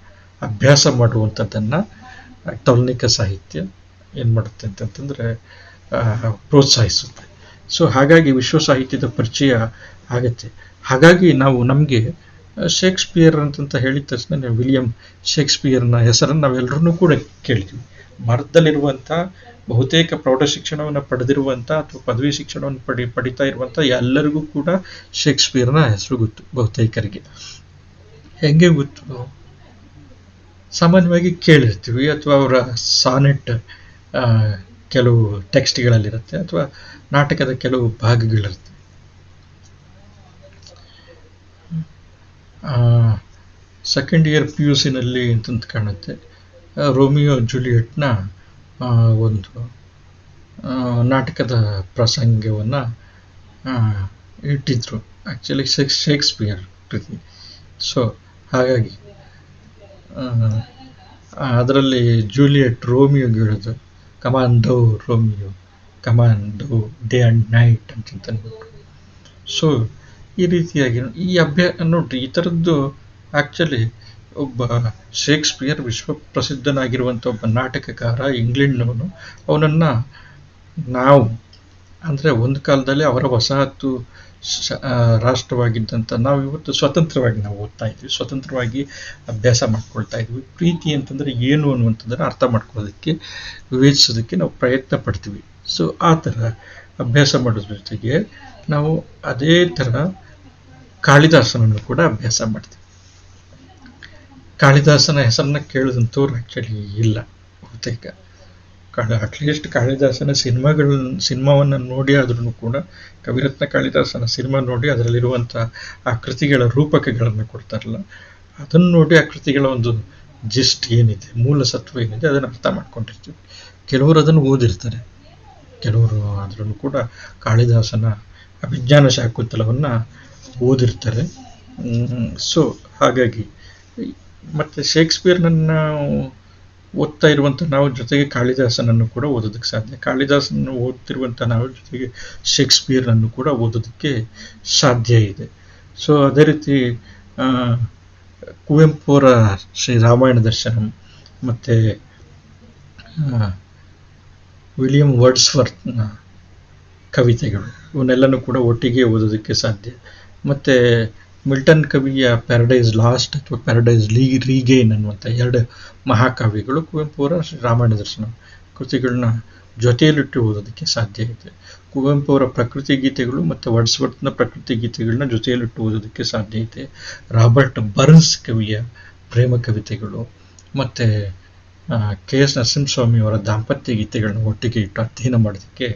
S1: ಅಭ್ಯಾಸ ಮಾಡುವಂಥದ್ದನ್ನು ತೌಲನಿಕ ಸಾಹಿತ್ಯ ಏನು ಮಾಡುತ್ತೆ ಅಂತಂತಂದರೆ ಪ್ರೋತ್ಸಾಹಿಸುತ್ತೆ. ಸೊ ಹಾಗಾಗಿ ವಿಶ್ವ ಸಾಹಿತ್ಯದ ಪರಿಚಯ ಆಗುತ್ತೆ. ಹಾಗಾಗಿ ನಮಗೆ ಶೇಕ್ಸ್ಪಿಯರ್ ಅಂತಂತ ಹೇಳಿದ ತಕ್ಷಣ ವಿಲಿಯಂ ಶೇಕ್ಸ್ಪಿಯರ್ನ ಹೆಸರನ್ನು ನಾವೆಲ್ಲರೂ ಕೂಡ ಕೇಳ್ತೀವಿ. ಭಾರತದಲ್ಲಿರುವಂಥ ಬಹುತೇಕ ಪ್ರೌಢ ಶಿಕ್ಷಣವನ್ನು ಪಡೆದಿರುವಂಥ ಅಥವಾ ಪದವಿ ಶಿಕ್ಷಣವನ್ನು ಪಡಿತಾ ಇರುವಂಥ ಎಲ್ಲರಿಗೂ ಕೂಡ ಶೇಕ್ಸ್ಪಿಯರ್ನ ಹೆಸರು ಗೊತ್ತು. ಬಹುತೇಕರಿಗೆ ಹೆಂಗೆ ಗೊತ್ತು? ಸಾಮಾನ್ಯವಾಗಿ ಕೇಳಿರ್ತೀವಿ, ಅಥವಾ ಅವರ ಸಾನೆಟ್ ಕೆಲವು ಟೆಕ್ಸ್ಟ್ಗಳಲ್ಲಿರುತ್ತೆ, ಅಥವಾ ನಾಟಕದ ಕೆಲವು ಭಾಗಗಳಿರುತ್ತೆ. ಸೆಕೆಂಡ್ ಇಯರ್ PUC ಅಂತಂತ ಕಾಣುತ್ತೆ, ರೋಮಿಯೋ ಜೂಲಿಯೆಟ್ನ ಒಂದು ನಾಟಕದ ಪ್ರಸಂಗವನ್ನು ಇಟ್ಟಿದ್ರು, ಆ್ಯಕ್ಚುಲಿ ಶೇಕ್ಸ್ಪಿಯರ್ ಕೃತಿ. ಸೊ ಹಾಗಾಗಿ ಅದರಲ್ಲಿ ಜೂಲಿಯೆಟ್ ರೋಮಿಯೋಗೆ ಹೇಳೋದು, come on thou Romeo, come on thou day and night ಅಂತಂದ್ಬಿಟ್ಟು. ಸೊ ಈ ರೀತಿಯಾಗಿ ಈ ನೋಡ್ರಿ, ಈ ಥರದ್ದು ಆ್ಯಕ್ಚುಲಿ ಒಬ್ಬ ಶೇಕ್ಸ್ಪಿಯರ್ ವಿಶ್ವಪ್ರಸಿದ್ಧನಾಗಿರುವಂಥ ಒಬ್ಬ ನಾಟಕಕಾರ, ಇಂಗ್ಲೆಂಡ್ನವನು. ಅವನನ್ನು ನಾವು ಅಂದರೆ ಒಂದು ಕಾಲದಲ್ಲಿ ಅವರ ವಸಾಹತು ರಾಷ್ಟ್ರವಾಗಿದ್ದಂಥ ನಾವು ಇವತ್ತು ಸ್ವತಂತ್ರವಾಗಿ ನಾವು ಓದ್ತಾ ಇದ್ವಿ, ಸ್ವತಂತ್ರವಾಗಿ ಅಭ್ಯಾಸ ಮಾಡ್ಕೊಳ್ತಾ ಇದ್ವಿ. ಪ್ರೀತಿ ಅಂತಂದರೆ ಏನು ಅನ್ನುವಂಥದ್ದನ್ನು ಅರ್ಥ ಮಾಡ್ಕೊಳ್ಳೋದಕ್ಕೆ, ವಿವೇಚಿಸೋದಕ್ಕೆ ನಾವು ಪ್ರಯತ್ನ ಪಡ್ತೀವಿ. ಸೊ ಆ ಥರ ಅಭ್ಯಾಸ ಮಾಡೋದ್ರ ಜೊತೆಗೆ ನಾವು ಅದೇ ಥರ ಕಾಳಿದಾಸನನ್ನು ಕೂಡ ಅಭ್ಯಾಸ ಮಾಡ್ತೀವಿ. ಕಾಳಿದಾಸನ ಹೆಸರನ್ನ ಕೇಳಿದಂಥವ್ರು ಆ್ಯಕ್ಚುಲಿ ಇಲ್ಲ ಬಹುತೇಕ. ಅಟ್ಲೀಸ್ಟ್ ಕಾಳಿದಾಸನ ಸಿನಿಮಾವನ್ನು ನೋಡಿ ಆದ್ರೂ ಕೂಡ, ಕವಿರತ್ನ ಕಾಳಿದಾಸನ ಸಿನಿಮಾ ನೋಡಿ ಅದರಲ್ಲಿರುವಂಥ ಆ ಕೃತಿಗಳ ರೂಪಕಗಳನ್ನು ಕೊಡ್ತಾರಲ್ಲ, ಅದನ್ನು ನೋಡಿ ಆ ಕೃತಿಗಳ ಒಂದು ಜಿಸ್ಟ್ ಏನಿದೆ, ಮೂಲ ಸತ್ವ ಏನಿದೆ ಅದನ್ನು ಅರ್ಥ ಮಾಡ್ಕೊಂಡಿರ್ತೀವಿ. ಕೆಲವರು ಅದನ್ನು ಓದಿರ್ತಾರೆ, ಕೆಲವರು ಆದ್ರೂ ಕೂಡ ಕಾಳಿದಾಸನ ಅಭಿಜ್ಞಾನ ಶಾಕುಂತಲವನ್ನು ಓದಿರ್ತಾರೆ. ಸೊ ಹಾಗಾಗಿ ಮತ್ತು ಶೇಕ್ಸ್ಪಿಯರ್ನನ್ನು ಓದ್ತಾ ಇರುವಂಥ ನಾವು ಜೊತೆಗೆ ಕಾಳಿದಾಸನನ್ನು ಕೂಡ ಓದೋದಕ್ಕೆ ಸಾಧ್ಯ. ಕಾಳಿದಾಸನನ್ನು ಓದ್ತಿರುವಂಥ ನಾವು ಜೊತೆಗೆ ಶೇಕ್ಸ್ಪಿಯರ್ನನ್ನು ಕೂಡ ಓದೋದಕ್ಕೆ ಸಾಧ್ಯ ಇದೆ. ಸೊ ಅದೇ ರೀತಿ ಕುವೆಂಪು ಅವರ ಶ್ರೀ ರಾಮಾಯಣ ದರ್ಶನಂ ಮತ್ತು ವಿಲಿಯಂ ವರ್ಡ್ಸ್ವರ್ತ್ನ ಕವಿತೆಗಳು, ಇವನ್ನೆಲ್ಲನೂ ಕೂಡ ಒಟ್ಟಿಗೆ ಓದೋದಕ್ಕೆ ಸಾಧ್ಯ. ಮತ್ತು ಮಿಲ್ಟನ್ ಕವಿಯ ಪ್ಯಾರಡೈಸ್ ಲಾಸ್ಟ್ ಅಥವಾ ಪ್ಯಾರಡೈಸ್ ರೀಗೇನ್ ಅನ್ನುವಂಥ 2 ಮಹಾಕಾವ್ಯಗಳು, ಕುವೆಂಪು ಅವರ ರಾಮಾಯಣ ದರ್ಶನ ಕೃತಿಗಳನ್ನ ಜೊತೆಯಲ್ಲಿಟ್ಟು ಓದೋದಕ್ಕೆ ಸಾಧ್ಯ ಇದೆ. ಕುವೆಂಪು ಅವರ ಪ್ರಕೃತಿ ಗೀತೆಗಳು ಮತ್ತು ವರ್ಡ್ಸ್ವರ್ತ್ನ ಪ್ರಕೃತಿ ಗೀತೆಗಳನ್ನ ಜೊತೆಯಲ್ಲಿಟ್ಟು ಓದೋದಕ್ಕೆ ಸಾಧ್ಯ ಇದೆ. ರಾಬರ್ಟ್ ಬರ್ನ್ಸ್ ಕವಿಯ ಪ್ರೇಮ ಕವಿತೆಗಳು ಮತ್ತು KS ನರಸಿಂಹಸ್ವಾಮಿ ಅವರ ದಾಂಪತ್ಯ ಗೀತೆಗಳನ್ನ ಒಟ್ಟಿಗೆ ಇಟ್ಟು ಅಧ್ಯಯನ ಮಾಡೋದಕ್ಕೆ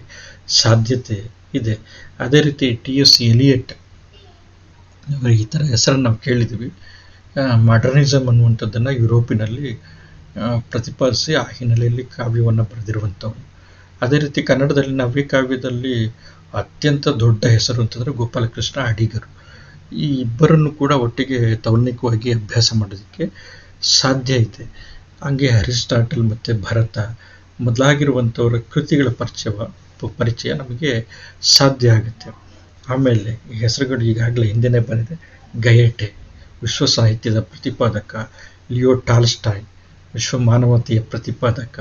S1: ಸಾಧ್ಯತೆ ಇದೆ. ಅದೇ ರೀತಿ TS ಎಲಿಯಟ್ ಈ ಥರ ಹೆಸರನ್ನು ನಾವು ಕೇಳಿದ್ದೀವಿ. ಮಾಡರ್ನಿಸಮ್ ಅನ್ನುವಂಥದ್ದನ್ನು ಯುರೋಪಿನಲ್ಲಿ ಪ್ರತಿಪಾದಿಸಿ ಆ ಹಿನ್ನೆಲೆಯಲ್ಲಿ ಕಾವ್ಯವನ್ನು ಬರೆದಿರುವಂಥವ್ರು. ಅದೇ ರೀತಿ ಕನ್ನಡದಲ್ಲಿ ನವ್ಯಕಾವ್ಯದಲ್ಲಿ ಅತ್ಯಂತ ದೊಡ್ಡ ಹೆಸರು ಅಂತಂದರೆ ಗೋಪಾಲಕೃಷ್ಣ ಅಡಿಗರು. ಈ ಇಬ್ಬರನ್ನು ಕೂಡ ಒಟ್ಟಿಗೆ ತೌಲ್ನಿಕವಾಗಿ ಅಭ್ಯಾಸ ಮಾಡೋದಕ್ಕೆ ಸಾಧ್ಯ ಇದೆ. ಹಾಗೆ ಅರಿಸ್ಟಾಟಲ್ ಮತ್ತು ಭರತ ಮೊದಲಾಗಿರುವಂಥವರ ಕೃತಿಗಳ ಪರಿಚಯ ನಮಗೆ ಸಾಧ್ಯ ಆಗುತ್ತೆ. ಆಮೇಲೆ ಈ ಹೆಸರುಗಳು ಈಗಾಗಲೇ ಹಿಂದೆನೇ ಬಂದಿದೆ. ಗಯಟೆ ವಿಶ್ವ ಸಾಹಿತ್ಯದ ಪ್ರತಿಪಾದಕ, ಲಿಯೋ ಟಾಲ್ಸ್ಟಾಯ್ ವಿಶ್ವ ಮಾನವತೆಯ ಪ್ರತಿಪಾದಕ,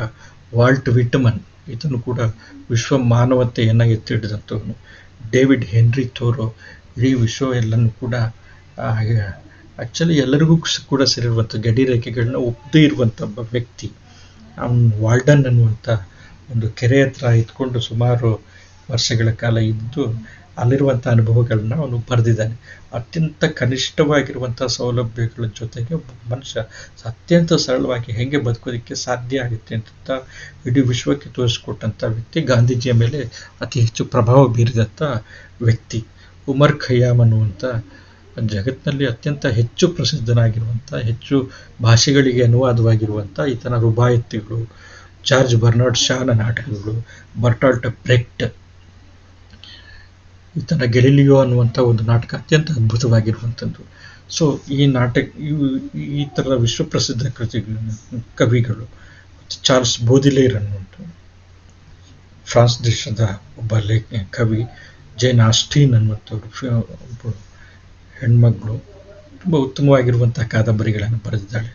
S1: ವಾಲ್ಟ್ ವಿಟ್ಮನ್ ಇದನ್ನು ಕೂಡ ವಿಶ್ವ ಮಾನವತೆಯನ್ನು ಎತ್ತಿ ಹಿಡಿದಂಥವನು, ಡೇವಿಡ್ ಹೆನ್ರಿ ಥೋರೋ ಇಡೀ ವಿಶ್ವ ಎಲ್ಲನೂ ಕೂಡ ಆ್ಯಕ್ಚುಲಿ ಎಲ್ಲರಿಗೂ ಕೂಡ ಸೇರಿರುವಂಥ ಗಡಿ ರೇಖೆಗಳನ್ನ ಒಪ್ಪದೇ ಇರುವಂಥ ಒಬ್ಬ ವ್ಯಕ್ತಿ. ಅವನು ವಾಲ್ಡನ್ ಅನ್ನುವಂಥ ಒಂದು ಕೆರೆ ಹತ್ರ ಇದ್ಕೊಂಡು ಸುಮಾರು ವರ್ಷಗಳ ಕಾಲ ಇದ್ದು ಅಲ್ಲಿರುವಂಥ ಅನುಭವಗಳನ್ನ ಅವನು ಬರೆದಿದ್ದಾನೆ. ಅತ್ಯಂತ ಕನಿಷ್ಠವಾಗಿರುವಂಥ ಸೌಲಭ್ಯಗಳ ಜೊತೆಗೆ ಮನುಷ್ಯ ಅತ್ಯಂತ ಸರಳವಾಗಿ ಹೇಗೆ ಬದುಕೋದಕ್ಕೆ ಸಾಧ್ಯ ಆಗುತ್ತೆ ಅಂತ ಇಡೀ ವಿಶ್ವಕ್ಕೆ ತೋರಿಸ್ಕೊಟ್ಟಂಥ ವ್ಯಕ್ತಿ, ಗಾಂಧೀಜಿಯ ಮೇಲೆ ಅತಿ ಹೆಚ್ಚು ಪ್ರಭಾವ ಬೀರಿದಂಥ ವ್ಯಕ್ತಿ. ಉಮರ್ ಖಯ್ಯಾಮ್ ಅನ್ನುವಂಥ ಜಗತ್ತಿನಲ್ಲಿ ಅತ್ಯಂತ ಹೆಚ್ಚು ಪ್ರಸಿದ್ಧನಾಗಿರುವಂಥ, ಹೆಚ್ಚು ಭಾಷೆಗಳಿಗೆ ಅನುವಾದವಾಗಿರುವಂಥ ಈತನ ರುಬಾಯತಿಗಳು, ಜಾರ್ಜ್ ಬರ್ನಾರ್ಡ್ ಶಾನ ನಾಟಕಗಳು, ಬರ್ಟಾಲ್ಟ್ ಬ್ರೆಕ್ಟ್ ಈತನ ಗೆಲಿಲಿಯೋ ಅನ್ನುವಂಥ ಒಂದು ನಾಟಕ ಅತ್ಯಂತ ಅದ್ಭುತವಾಗಿರುವಂಥದ್ದು. ಸೊ ಈ ಥರದ ವಿಶ್ವಪ್ರಸಿದ್ಧ ಕವಿಗಳು, ಚಾರ್ಲ್ಸ್ ಬೋದಿಲೇರ್ ಅನ್ನುವಂಥ ಫ್ರಾನ್ಸ್ ದೇಶದ ಒಬ್ಬ ಕವಿ, ಜೇನ್ ಆಸ್ಟೀನ್ ಅನ್ನುವಂಥವ್ರು ಒಬ್ಬ ಹೆಣ್ಮಗಳು, ತುಂಬ ಉತ್ತಮವಾಗಿರುವಂಥ ಕಾದಂಬರಿಗಳನ್ನು ಬರೆದಿದ್ದಾಳೆ.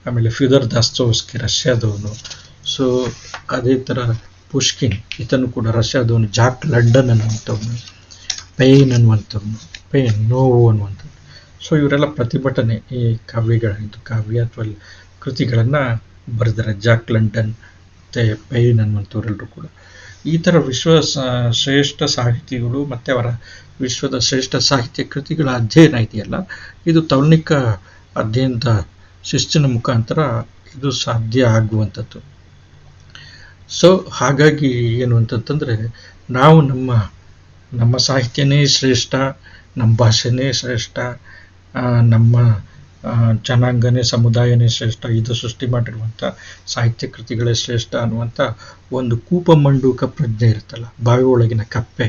S1: ಆಮೇಲೆ ಫ್ಯೂದರ್ ದಾಸ್ತೋವ್ಸ್ಕಿ ರಷ್ಯಾದವನು. ಸೊ ಅದೇ ಥರ ಪುಷ್ಕಿನ್ ಈತನು ಕೂಡ ರಷ್ಯಾದವನು. ಜಾಕ್ ಲಂಡನ್ ಅನ್ನುವಂಥವನು, ಪೇಯ್ನ್ ಅನ್ನುವಂಥವ್ನು, ನೋವು ಅನ್ನುವಂಥದ್ದು. ಸೊ ಇವರೆಲ್ಲ ಪ್ರತಿಭಟನೆ ಈ ಕಾವ್ಯ ಅಥವಾ ಕೃತಿಗಳನ್ನು ಬರೆದಿದ್ದಾರೆ. ಜಾಕ್ ಲಂಡನ್ ಮತ್ತು ಪೇಯ್ನ್ ಅನ್ನುವಂಥವರೆಲ್ಲರೂ ಕೂಡ ಈ ಥರ ಶ್ರೇಷ್ಠ ಸಾಹಿತಿಗಳು ಮತ್ತು ಅವರ ವಿಶ್ವದ ಶ್ರೇಷ್ಠ ಸಾಹಿತ್ಯ ಕೃತಿಗಳ ಅಧ್ಯಯನ ಇದೆಯಲ್ಲ, ಇದು ತೌಲ್ನಿಕ ಅಧ್ಯಯನದ ಶಿಸ್ತಿನ ಮುಖಾಂತರ ಇದು ಸಾಧ್ಯ ಆಗುವಂಥದ್ದು. ಸೊ ಹಾಗಾಗಿ ಏನು ಅಂತಂತಂದರೆ, ನಾವು ನಮ್ಮ ಸಾಹಿತ್ಯನೇ ಶ್ರೇಷ್ಠ, ನಮ್ಮ ಭಾಷೆನೇ ಶ್ರೇಷ್ಠ, ನಮ್ಮ ಜನಾಂಗನೇ ಸಮುದಾಯನೇ ಶ್ರೇಷ್ಠ, ಇದು ಸೃಷ್ಟಿ ಮಾಡಿರುವಂಥ ಸಾಹಿತ್ಯ ಕೃತಿಗಳೇ ಶ್ರೇಷ್ಠ ಅನ್ನುವಂಥ ಒಂದು ಕೂಪಮಂಡೂಕ ಪ್ರಜ್ಞೆ ಇರುತ್ತಲ್ಲ, ಬಾವಿ ಒಳಗಿನ ಕಪ್ಪೆ,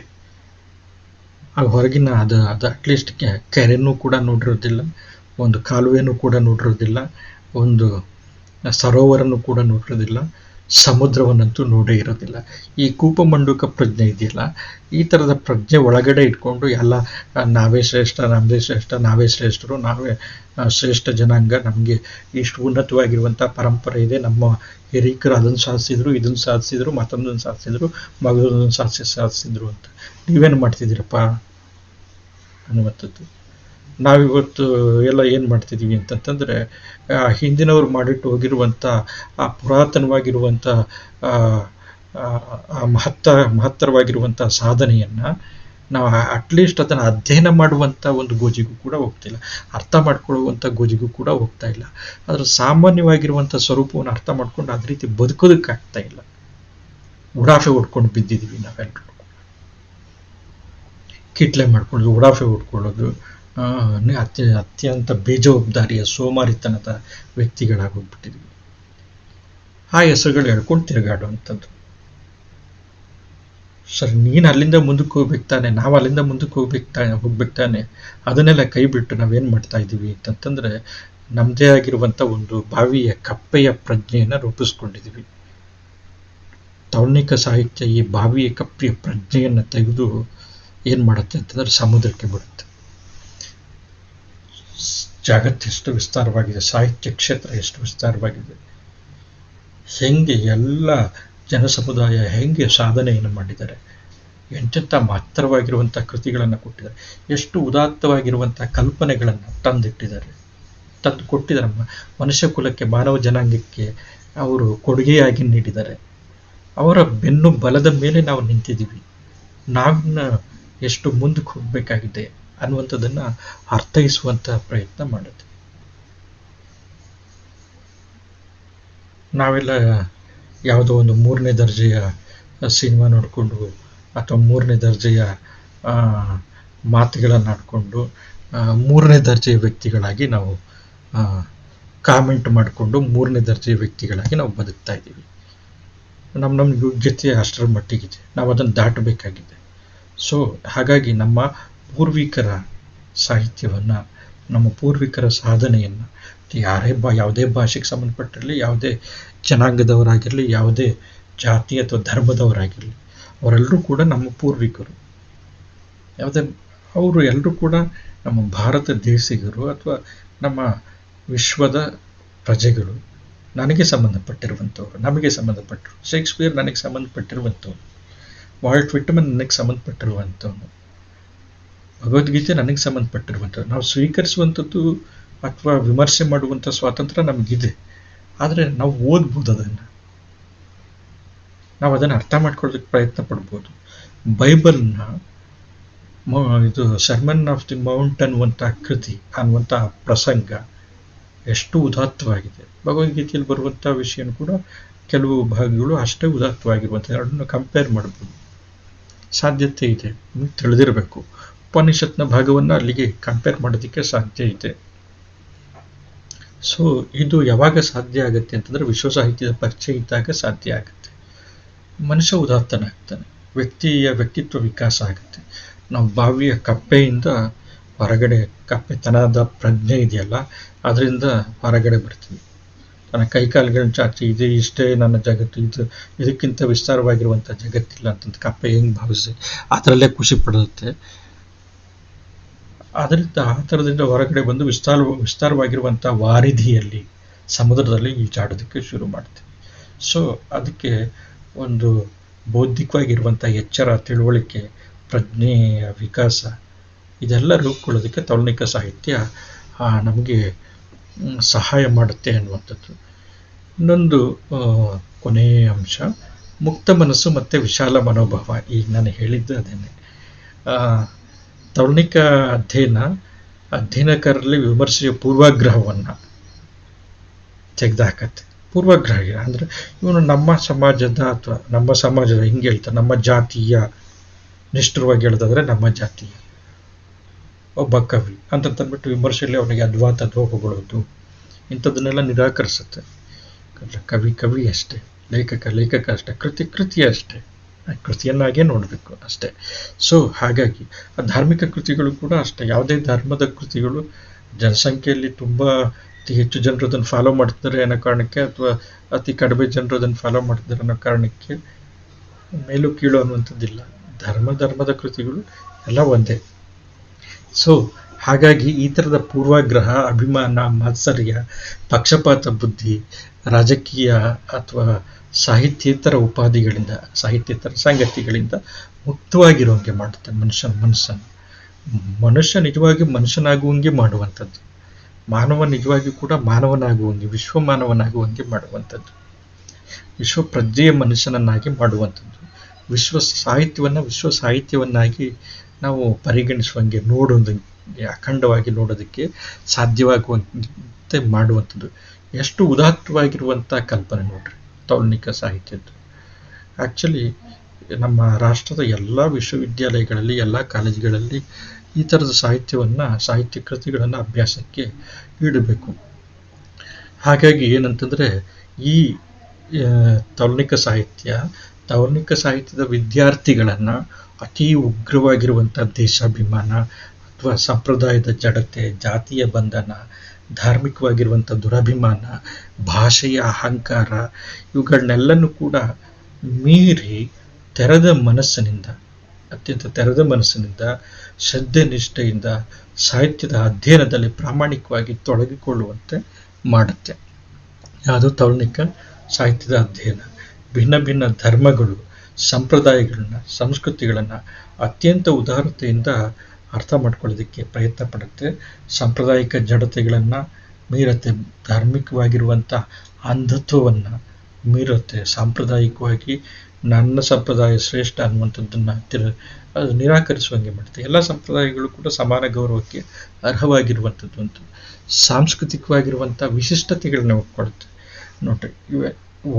S1: ಆ ಹೊರಗಿನ ಅದು ಅಟ್ಲೀಸ್ಟ್ ಕೆರೆನೂ ಕೂಡ ನೋಡಿರೋದಿಲ್ಲ, ಒಂದು ಕಾಲುವೆನೂ ಕೂಡ ನೋಡಿರೋದಿಲ್ಲ, ಒಂದು ಸರೋವರನೂ ಕೂಡ ನೋಡಿರೋದಿಲ್ಲ. ಸಮುದ್ರವನ್ನಂತೂ ನೋಡೇ ಇರೋದಿಲ್ಲ. ಈ ಕೂಪಮಂಡುಕ ಪ್ರಜ್ಞೆ ಇದೆಯಲ್ಲ, ಈ ಥರದ ಪ್ರಜ್ಞೆ ಒಳಗಡೆ ಇಟ್ಕೊಂಡು ಎಲ್ಲ ನಾವೇ ಶ್ರೇಷ್ಠ, ನಮ್ಮದೇ ಶ್ರೇಷ್ಠ, ನಾವೇ ಶ್ರೇಷ್ಠರು, ನಾವೇ ಶ್ರೇಷ್ಠ ಜನಾಂಗ, ನಮಗೆ ಇಷ್ಟು ಉನ್ನತವಾಗಿರುವಂಥ ಪರಂಪರೆ ಇದೆ, ನಮ್ಮ ಹಿರೀಕರು ಅದನ್ನು ಸಾಧಿಸಿದ್ರು, ಇದನ್ನು ಸಾಧಿಸಿದ್ರು, ಮತ್ತೊಂದನ್ನು ಸಾಧಿಸಿದ್ರು, ಮಗದೊಂದನ್ನು ಸಾಧಿಸಿದ್ರು ಅಂತ ನೀವೇನು ಮಾಡ್ತಿದ್ದೀರಪ್ಪ ಅನ್ನುವಂಥದ್ದು. ನಾವಿವತ್ತು ಎಲ್ಲ ಏನು ಮಾಡ್ತಿದ್ದೀವಿ ಅಂತಂತಂದರೆ, ಹಿಂದಿನವರು ಮಾಡಿಟ್ಟು ಹೋಗಿರುವಂಥ ಆ ಪುರಾತನವಾಗಿರುವಂಥ ಮಹತ್ತರವಾಗಿರುವಂಥ ಸಾಧನೆಯನ್ನು ನಾವು ಅಟ್ಲೀಸ್ಟ್ ಅದನ್ನು ಅಧ್ಯಯನ ಮಾಡುವಂಥ ಒಂದು ಗೋಜಿಗೂ ಕೂಡ ಹೋಗ್ತಿಲ್ಲ, ಅರ್ಥ ಮಾಡ್ಕೊಳ್ಳುವಂಥ ಗೋಜಿಗೂ ಕೂಡ ಹೋಗ್ತಾ ಇಲ್ಲ. ಅದರ ಸಾಮಾನ್ಯವಾಗಿರುವಂಥ ಸ್ವರೂಪವನ್ನು ಅರ್ಥ ಮಾಡ್ಕೊಂಡು ಅದೇ ರೀತಿ ಬದುಕೋದಕ್ಕಾಗ್ತಾ ಇಲ್ಲ. ಉಡಾಫೆ ಹೊಡ್ಕೊಂಡು ಬಿದ್ದಿದ್ದೀವಿ ನಾವೆಲ್ಲರೂ. ಕಿಟ್ಲೆ ಮಾಡ್ಕೊಳ್ಳೋದು, ಉಡಾಫೆ ಹೊಡ್ಕೊಳ್ಳೋದು, ಅತ್ಯಂತ ಬೇಜವಾಬ್ದಾರಿಯ ಸೋಮಾರಿತನದ ವ್ಯಕ್ತಿಗಳಾಗೋಗ್ಬಿಟ್ಟಿದ್ವಿ. ಆ ಹೆಸರುಗಳು ಹೇಳ್ಕೊಂಡು ತಿರುಗಾಡುವಂಥದ್ದು. ಸರಿ, ನೀನು ಅಲ್ಲಿಂದ ಮುಂದಕ್ಕೆ ಹೋಗ್ಬೇಕು ತಾನೆ, ನಾವು ಅಲ್ಲಿಂದ ಮುಂದಕ್ಕೆ ಹೋಗ್ಬೇಕು ತಾನೆ. ಅದನ್ನೆಲ್ಲ ಕೈ ಬಿಟ್ಟು ನಾವೇನು ಮಾಡ್ತಾ ಇದ್ದೀವಿ ಅಂತಂತಂದರೆ, ನಮ್ಮದೇ ಆಗಿರುವಂಥ ಒಂದು ಬಾವಿಯ ಕಪ್ಪೆಯ ಪ್ರಜ್ಞೆಯನ್ನು ರೂಪಿಸ್ಕೊಂಡಿದ್ದೀವಿ. ತೌರ್ಣಿಕ ಸಾಹಿತ್ಯ ಈ ಬಾವಿಯ ಕಪ್ಪೆಯ ಪ್ರಜ್ಞೆಯನ್ನು ತೆಗೆದು ಏನು ಮಾಡುತ್ತೆ ಅಂತಂದರೆ ಸಮುದ್ರಕ್ಕೆ ಬಿಡುತ್ತೆ. ಜಗತ್ತೆಷ್ಟು ವಿಸ್ತಾರವಾಗಿದೆ, ಸಾಹಿತ್ಯ ಕ್ಷೇತ್ರ ಎಷ್ಟು ವಿಸ್ತಾರವಾಗಿದೆ, ಹೆಂಗೆ ಎಲ್ಲ ಜನಸಮುದಾಯ ಹೆಂಗೆ ಸಾಧನೆಯನ್ನು ಮಾಡಿದ್ದಾರೆ, ಎಂತೆಂಥ ಮಹತ್ತರವಾಗಿರುವಂಥ ಕೃತಿಗಳನ್ನು ಕೊಟ್ಟಿದ್ದಾರೆ, ಎಷ್ಟು ಉದಾತ್ತವಾಗಿರುವಂಥ ಕಲ್ಪನೆಗಳನ್ನು ತಂದು ಕೊಟ್ಟಿದ್ದಾರೆ. ಮನುಷ್ಯ ಕುಲಕ್ಕೆ, ಮಾನವ ಜನಾಂಗಕ್ಕೆ ಅವರು ಕೊಡುಗೆಯಾಗಿ ನೀಡಿದ್ದಾರೆ. ಅವರ ಬೆನ್ನು ಬಲದ ಮೇಲೆ ನಾವು ನಿಂತಿದ್ದೀವಿ. ನಾವಿನ್ನ ಎಷ್ಟು ಮುಂದಕ್ಕೆ ಹೋಗಬೇಕಾಗಿದೆ ಅನ್ನುವಂಥದ್ದನ್ನು ಅರ್ಥೈಸುವಂಥ ಪ್ರಯತ್ನ ಮಾಡುತ್ತೆ. ನಾವೆಲ್ಲ ಯಾವುದೋ ಒಂದು 3ನೇ ದರ್ಜೆಯ ಸಿನಿಮಾ ನೋಡಿಕೊಂಡು ಅಥವಾ 3ನೇ ದರ್ಜೆಯ ಮಾತುಗಳನ್ನು ಆಡಿಕೊಂಡು 3ನೇ ದರ್ಜೆಯ ವ್ಯಕ್ತಿಗಳಾಗಿ ನಾವು ಕಾಮೆಂಟ್ ಮಾಡಿಕೊಂಡು 3ನೇ ದರ್ಜೆಯ ವ್ಯಕ್ತಿಗಳಾಗಿ ನಾವು ಬದುಕ್ತಾ ಇದ್ದೀವಿ. ನಮ್ಮ ಯೋಗ್ಯತೆ ಅಷ್ಟರ ಮಟ್ಟಿಗಿದೆ, ನಾವು ಅದನ್ನು ದಾಟಬೇಕಾಗಿದೆ. ಸೊ ಹಾಗಾಗಿ ನಮ್ಮ ಪೂರ್ವಿಕರ ಸಾಹಿತ್ಯವನ್ನು, ನಮ್ಮ ಪೂರ್ವಿಕರ ಸಾಧನೆಯನ್ನು ಯಾವುದೇ ಭಾಷೆಗೆ ಸಂಬಂಧಪಟ್ಟಿರಲಿ, ಯಾವುದೇ ಜನಾಂಗದವರಾಗಿರಲಿ, ಯಾವುದೇ ಜಾತಿ ಅಥವಾ ಧರ್ಮದವರಾಗಿರಲಿ, ಅವರೆಲ್ಲರೂ ಕೂಡ ನಮ್ಮ ಪೂರ್ವಿಕರು. ಅವರು ಎಲ್ಲರೂ ಕೂಡ ನಮ್ಮ ಭಾರತ ದೇಶಿಗರು ಅಥವಾ ನಮ್ಮ ವಿಶ್ವದ ಪ್ರಜೆಗಳು. ನನಗೆ ಸಂಬಂಧಪಟ್ಟಿರುವಂಥವ್ರು, ನಮಗೆ ಸಂಬಂಧಪಟ್ಟರು. ಶೇಕ್ಸ್ಪಿಯರ್ ನನಗೆ ಸಂಬಂಧಪಟ್ಟಿರುವಂಥವ್ರು, ವಾಲ್ಟ್ ವಿಟ್ಮನ್ ನನಗೆ ಸಂಬಂಧಪಟ್ಟಿರುವಂಥವನು, ಭಗವದ್ಗೀತೆ ನನಗೆ ಸಂಬಂಧಪಟ್ಟಿರುವಂಥದ್ದು. ನಾವು ಸ್ವೀಕರಿಸುವಂಥದ್ದು ಅಥವಾ ವಿಮರ್ಶೆ ಮಾಡುವಂಥ ಸ್ವಾತಂತ್ರ್ಯ ನಮಗಿದೆ. ಆದರೆ ನಾವು ಓದ್ಬೋದು, ನಾವು ಅದನ್ನು ಅರ್ಥ ಮಾಡ್ಕೊಳ್ಳೋದಕ್ಕೆ ಪ್ರಯತ್ನ ಪಡ್ಬೋದು. ಬೈಬಲ್ನ ಇದು ಸರ್ಮನ್ ಆಫ್ ದಿ ಮೌಂಟ್ ಅನ್ನುವಂಥ ಕೃತಿ, ಅನ್ನುವಂಥ ಪ್ರಸಂಗ ಎಷ್ಟು ಉದಾತ್ತವಾಗಿದೆ. ಭಗವದ್ಗೀತೆಯಲ್ಲಿ ಬರುವಂಥ ವಿಷಯನೂ ಕೂಡ ಕೆಲವು ಭಾಗಗಳು ಅಷ್ಟೇ ಉದಾತ್ತವಾಗಿರುವಂಥ, ಎರಡನ್ನು ಕಂಪೇರ್ ಮಾಡ್ಬೋದು, ಸಾಧ್ಯತೆ ಇದೆ. ನಿಮಗೆ ತಿಳಿದಿರಬೇಕು, ಉಪನಿಷತ್ನ ಭಾಗವನ್ನು ಅಲ್ಲಿಗೆ ಕಂಪೇರ್ ಮಾಡೋದಕ್ಕೆ ಸಾಧ್ಯ ಇದೆ. ಸೊ ಇದು ಯಾವಾಗ ಸಾಧ್ಯ ಆಗುತ್ತೆ ಅಂತಂದರೆ ವಿಶ್ವ ಸಾಹಿತ್ಯದ ಪರಿಚಯ ಇದ್ದಾಗ ಸಾಧ್ಯ ಆಗುತ್ತೆ. ಮನುಷ್ಯ ಉದಾತ್ತನಾಗ್ತಾನೆ, ವ್ಯಕ್ತಿತ್ವ ವಿಕಾಸ ಆಗುತ್ತೆ. ನಾವು ಬಾವಿಯ ಕಪ್ಪೆಯಿಂದ ಹೊರಗಡೆ, ಕಪ್ಪೆತನದ ಪ್ರಜ್ಞೆ ಇದೆಯಲ್ಲ, ಅದರಿಂದ ಹೊರಗಡೆ ಬರ್ತೀವಿ. ನನ್ನ ಕೈಕಾಲುಗಳನ್ನ ಚಾಚಿ ಇಷ್ಟೇ ನನ್ನ ಜಗತ್ತು, ಇದಕ್ಕಿಂತ ವಿಸ್ತಾರವಾಗಿರುವಂಥ ಜಗತ್ತಿಲ್ಲ ಅಂತಂತ ಕಪ್ಪೆ ಹೆಂಗೆ ಭಾವಿಸಿ ಅದರಲ್ಲೇ ಖುಷಿ ಪಡುತ್ತೆ. ಅದರಿಂದ ಆ ಥರದಿಂದ ಹೊರಗಡೆ ಬಂದು ವಿಸ್ತಾರವಾಗಿರುವಂಥ ವಾರಿಧಿಯಲ್ಲಿ, ಸಮುದ್ರದಲ್ಲಿ ಈಜಾಡೋದಕ್ಕೆ ಶುರು ಮಾಡ್ತೀವಿ. ಸೊ ಅದಕ್ಕೆ ಒಂದು ಬೌದ್ಧಿಕವಾಗಿರುವಂಥ ಎಚ್ಚರ, ತಿಳುವಳಿಕೆ, ಪ್ರಜ್ಞೆಯ ವಿಕಾಸ ಇದೆಲ್ಲ ರೂಪುಕೊಳ್ಳೋದಕ್ಕೆ ತೌರ್ಣಿಕ ಸಾಹಿತ್ಯ ನಮಗೆ ಸಹಾಯ ಮಾಡುತ್ತೆ ಅನ್ನುವಂಥದ್ದು. ಇನ್ನೊಂದು ಕೊನೆಯ ಅಂಶ, ಮುಕ್ತ ಮನಸ್ಸು ಮತ್ತು ವಿಶಾಲ ಮನೋಭಾವ. ಈಗ ನಾನು ಹೇಳಿದ್ದು ಅದನ್ನೇ. ತೌರ್ಣಿಕ ಅಧ್ಯಯನಕಾರರಲ್ಲಿ ವಿಮರ್ಶೆಯ ಪೂರ್ವಾಗ್ರಹವನ್ನು ತೆಗೆದುಹಾಕತ್ತೆ. ಪೂರ್ವಾಗ್ರಹ ಅಂದರೆ ಇವನು ನಮ್ಮ ಸಮಾಜದ ಹಿಂಗೆ ಹೇಳ್ತಾರೆ, ನಮ್ಮ ಜಾತಿಯ, ನಿಷ್ಠುರವಾಗಿ ಹೇಳೋದಾದ್ರೆ ನಮ್ಮ ಜಾತಿಯ ಒಬ್ಬ ಕವಿ ಅಂತಂದ್ಬಿಟ್ಟು ವಿಮರ್ಶೆಯಲ್ಲಿ ಅವನಿಗೆ ಅದ್ವಾ ಹೊಗಳೋದು, ಇಂಥದ್ದನ್ನೆಲ್ಲ ನಿರಾಕರಿಸುತ್ತೆ. ಕವಿ ಅಷ್ಟೇ, ಲೇಖಕ ಅಷ್ಟೇ, ಕೃತಿ ಅಷ್ಟೇ, ಕೃತಿಯನ್ನಾಗೇ ನೋಡಬೇಕು ಅಷ್ಟೇ. ಸೊ ಹಾಗಾಗಿ ಧಾರ್ಮಿಕ ಕೃತಿಗಳು ಕೂಡ ಅಷ್ಟೇ. ಯಾವುದೇ ಧರ್ಮದ ಕೃತಿಗಳು ಜನಸಂಖ್ಯೆಯಲ್ಲಿ ತುಂಬ ಅತಿ ಹೆಚ್ಚು ಜನರು ಅದನ್ನು ಫಾಲೋ ಮಾಡ್ತಿದ್ದಾರೆ ಅನ್ನೋ ಕಾರಣಕ್ಕೆ, ಅಥವಾ ಅತಿ ಕಡಿಮೆ ಜನರು ಅದನ್ನು ಫಾಲೋ ಮಾಡ್ತಿದ್ದಾರೆ ಅನ್ನೋ ಕಾರಣಕ್ಕೆ ಮೇಲು ಕೀಳು ಅನ್ನುವಂಥದ್ದಿಲ್ಲ. ಧರ್ಮದ ಕೃತಿಗಳು ಎಲ್ಲ ಒಂದೇ. ಸೊ ಹಾಗಾಗಿ ಈ ಥರದ ಪೂರ್ವಾಗ್ರಹ, ಅಭಿಮಾನ, ಮಾತ್ಸರ್ಯ, ಪಕ್ಷಪಾತ ಬುದ್ಧಿ, ರಾಜಕೀಯ ಅಥವಾ ಸಾಹಿತ್ಯೇತರ ಉಪಾಧಿಗಳಿಂದ, ಸಾಹಿತ್ಯೇತರ ಸಂಗತಿಗಳಿಂದ ಮುಕ್ತವಾಗಿರುವಂಗೆ ಮಾಡುತ್ತೆ ಮನುಷ್ಯನ. ಮನುಷ್ಯ ನಿಜವಾಗಿ ಮನುಷ್ಯನಾಗುವಂಗೆ ಮಾಡುವಂಥದ್ದು, ಮಾನವ ನಿಜವಾಗಿ ಕೂಡ ಮಾನವನಾಗುವಂಗೆ, ವಿಶ್ವ ಮಾನವನಾಗುವಂಗೆ ಮಾಡುವಂಥದ್ದು, ವಿಶ್ವ ಪ್ರಜ್ಞೆಯ ಮನುಷ್ಯನನ್ನಾಗಿ ಮಾಡುವಂಥದ್ದು, ವಿಶ್ವ ಸಾಹಿತ್ಯವನ್ನಾಗಿ ನಾವು ಪರಿಗಣಿಸುವಂಗೆ, ನೋಡುವಂಗೆ, ಅಖಂಡವಾಗಿ ನೋಡೋದಕ್ಕೆ ಸಾಧ್ಯವಾಗುವಂತೆ ಮಾಡುವಂಥದ್ದು. ಎಷ್ಟು ಉದಾತ್ತವಾಗಿರುವಂಥ ಕಲ್ಪನೆ ನೋಡ್ರಿ ತೌಲನಿಕ ಸಾಹಿತ್ಯದ್ದು. ಆ್ಯಕ್ಚುಲಿ ನಮ್ಮ ರಾಷ್ಟ್ರದ ಎಲ್ಲ ವಿಶ್ವವಿದ್ಯಾಲಯಗಳಲ್ಲಿ, ಎಲ್ಲ ಕಾಲೇಜುಗಳಲ್ಲಿ ಈ ಥರದ ಸಾಹಿತ್ಯ ಕೃತಿಗಳನ್ನು ಅಭ್ಯಾಸಕ್ಕೆ ಇಡಬೇಕು. ಹಾಗಾಗಿ ಏನಂತಂದರೆ, ಈ ತೌಲನಿಕ ಸಾಹಿತ್ಯದ ವಿದ್ಯಾರ್ಥಿಗಳನ್ನು ಅತಿ ಉಗ್ರವಾಗಿರುವಂಥ ದೇಶಾಭಿಮಾನ ಅಥವಾ ಸಂಪ್ರದಾಯದ ಜಡತೆ, ಜಾತಿಯ ಬಂಧನ, ಧಾರ್ಮಿಕವಾಗಿರುವಂಥ ದುರಭಿಮಾನ, ಭಾಷೆಯ ಅಹಂಕಾರ, ಇವುಗಳನ್ನೆಲ್ಲನೂ ಕೂಡ ಮೀರಿ ಅತ್ಯಂತ ತೆರೆದ ಮನಸ್ಸಿನಿಂದ ಶ್ರದ್ಧೆ ನಿಷ್ಠೆಯಿಂದ ಸಾಹಿತ್ಯದ ಅಧ್ಯಯನದಲ್ಲಿ ಪ್ರಾಮಾಣಿಕವಾಗಿ ತೊಡಗಿಕೊಳ್ಳುವಂತೆ ಮಾಡುತ್ತೆ. ಅದು ತೌಲನಿಕ ಸಾಹಿತ್ಯದ ಅಧ್ಯಯನ. ಭಿನ್ನ ಭಿನ್ನ ಧರ್ಮಗಳು, ಸಂಪ್ರದಾಯಗಳನ್ನ, ಸಂಸ್ಕೃತಿಗಳನ್ನು ಅತ್ಯಂತ ಉದಾರತೆಯಿಂದ ಅರ್ಥ ಮಾಡ್ಕೊಳ್ಳೋದಕ್ಕೆ ಪ್ರಯತ್ನ ಪಡುತ್ತೆ. ಸಾಂಪ್ರದಾಯಿಕ ಜಡತೆಗಳನ್ನು ಮೀರುತ್ತೆ, ಧಾರ್ಮಿಕವಾಗಿರುವಂಥ ಅಂಧತ್ವವನ್ನು ಮೀರುತ್ತೆ. ಸಾಂಪ್ರದಾಯಿಕವಾಗಿ ನನ್ನ ಸಂಪ್ರದಾಯ ಶ್ರೇಷ್ಠ ಅನ್ನುವಂಥದ್ದನ್ನು ಅದು ನಿರಾಕರಿಸುವಂಗೆ ಮಾಡುತ್ತೆ. ಎಲ್ಲ ಸಂಪ್ರದಾಯಗಳು ಕೂಡ ಸಮಾನ ಗೌರವಕ್ಕೆ ಅರ್ಹವಾಗಿರುವಂಥದ್ದು ಅಂತ ಸಾಂಸ್ಕೃತಿಕವಾಗಿರುವಂಥ ವಿಶಿಷ್ಟತೆಗಳನ್ನ ಒಪ್ಕೊಳ್ಳುತ್ತೆ. ನೋಡ್ರಿ,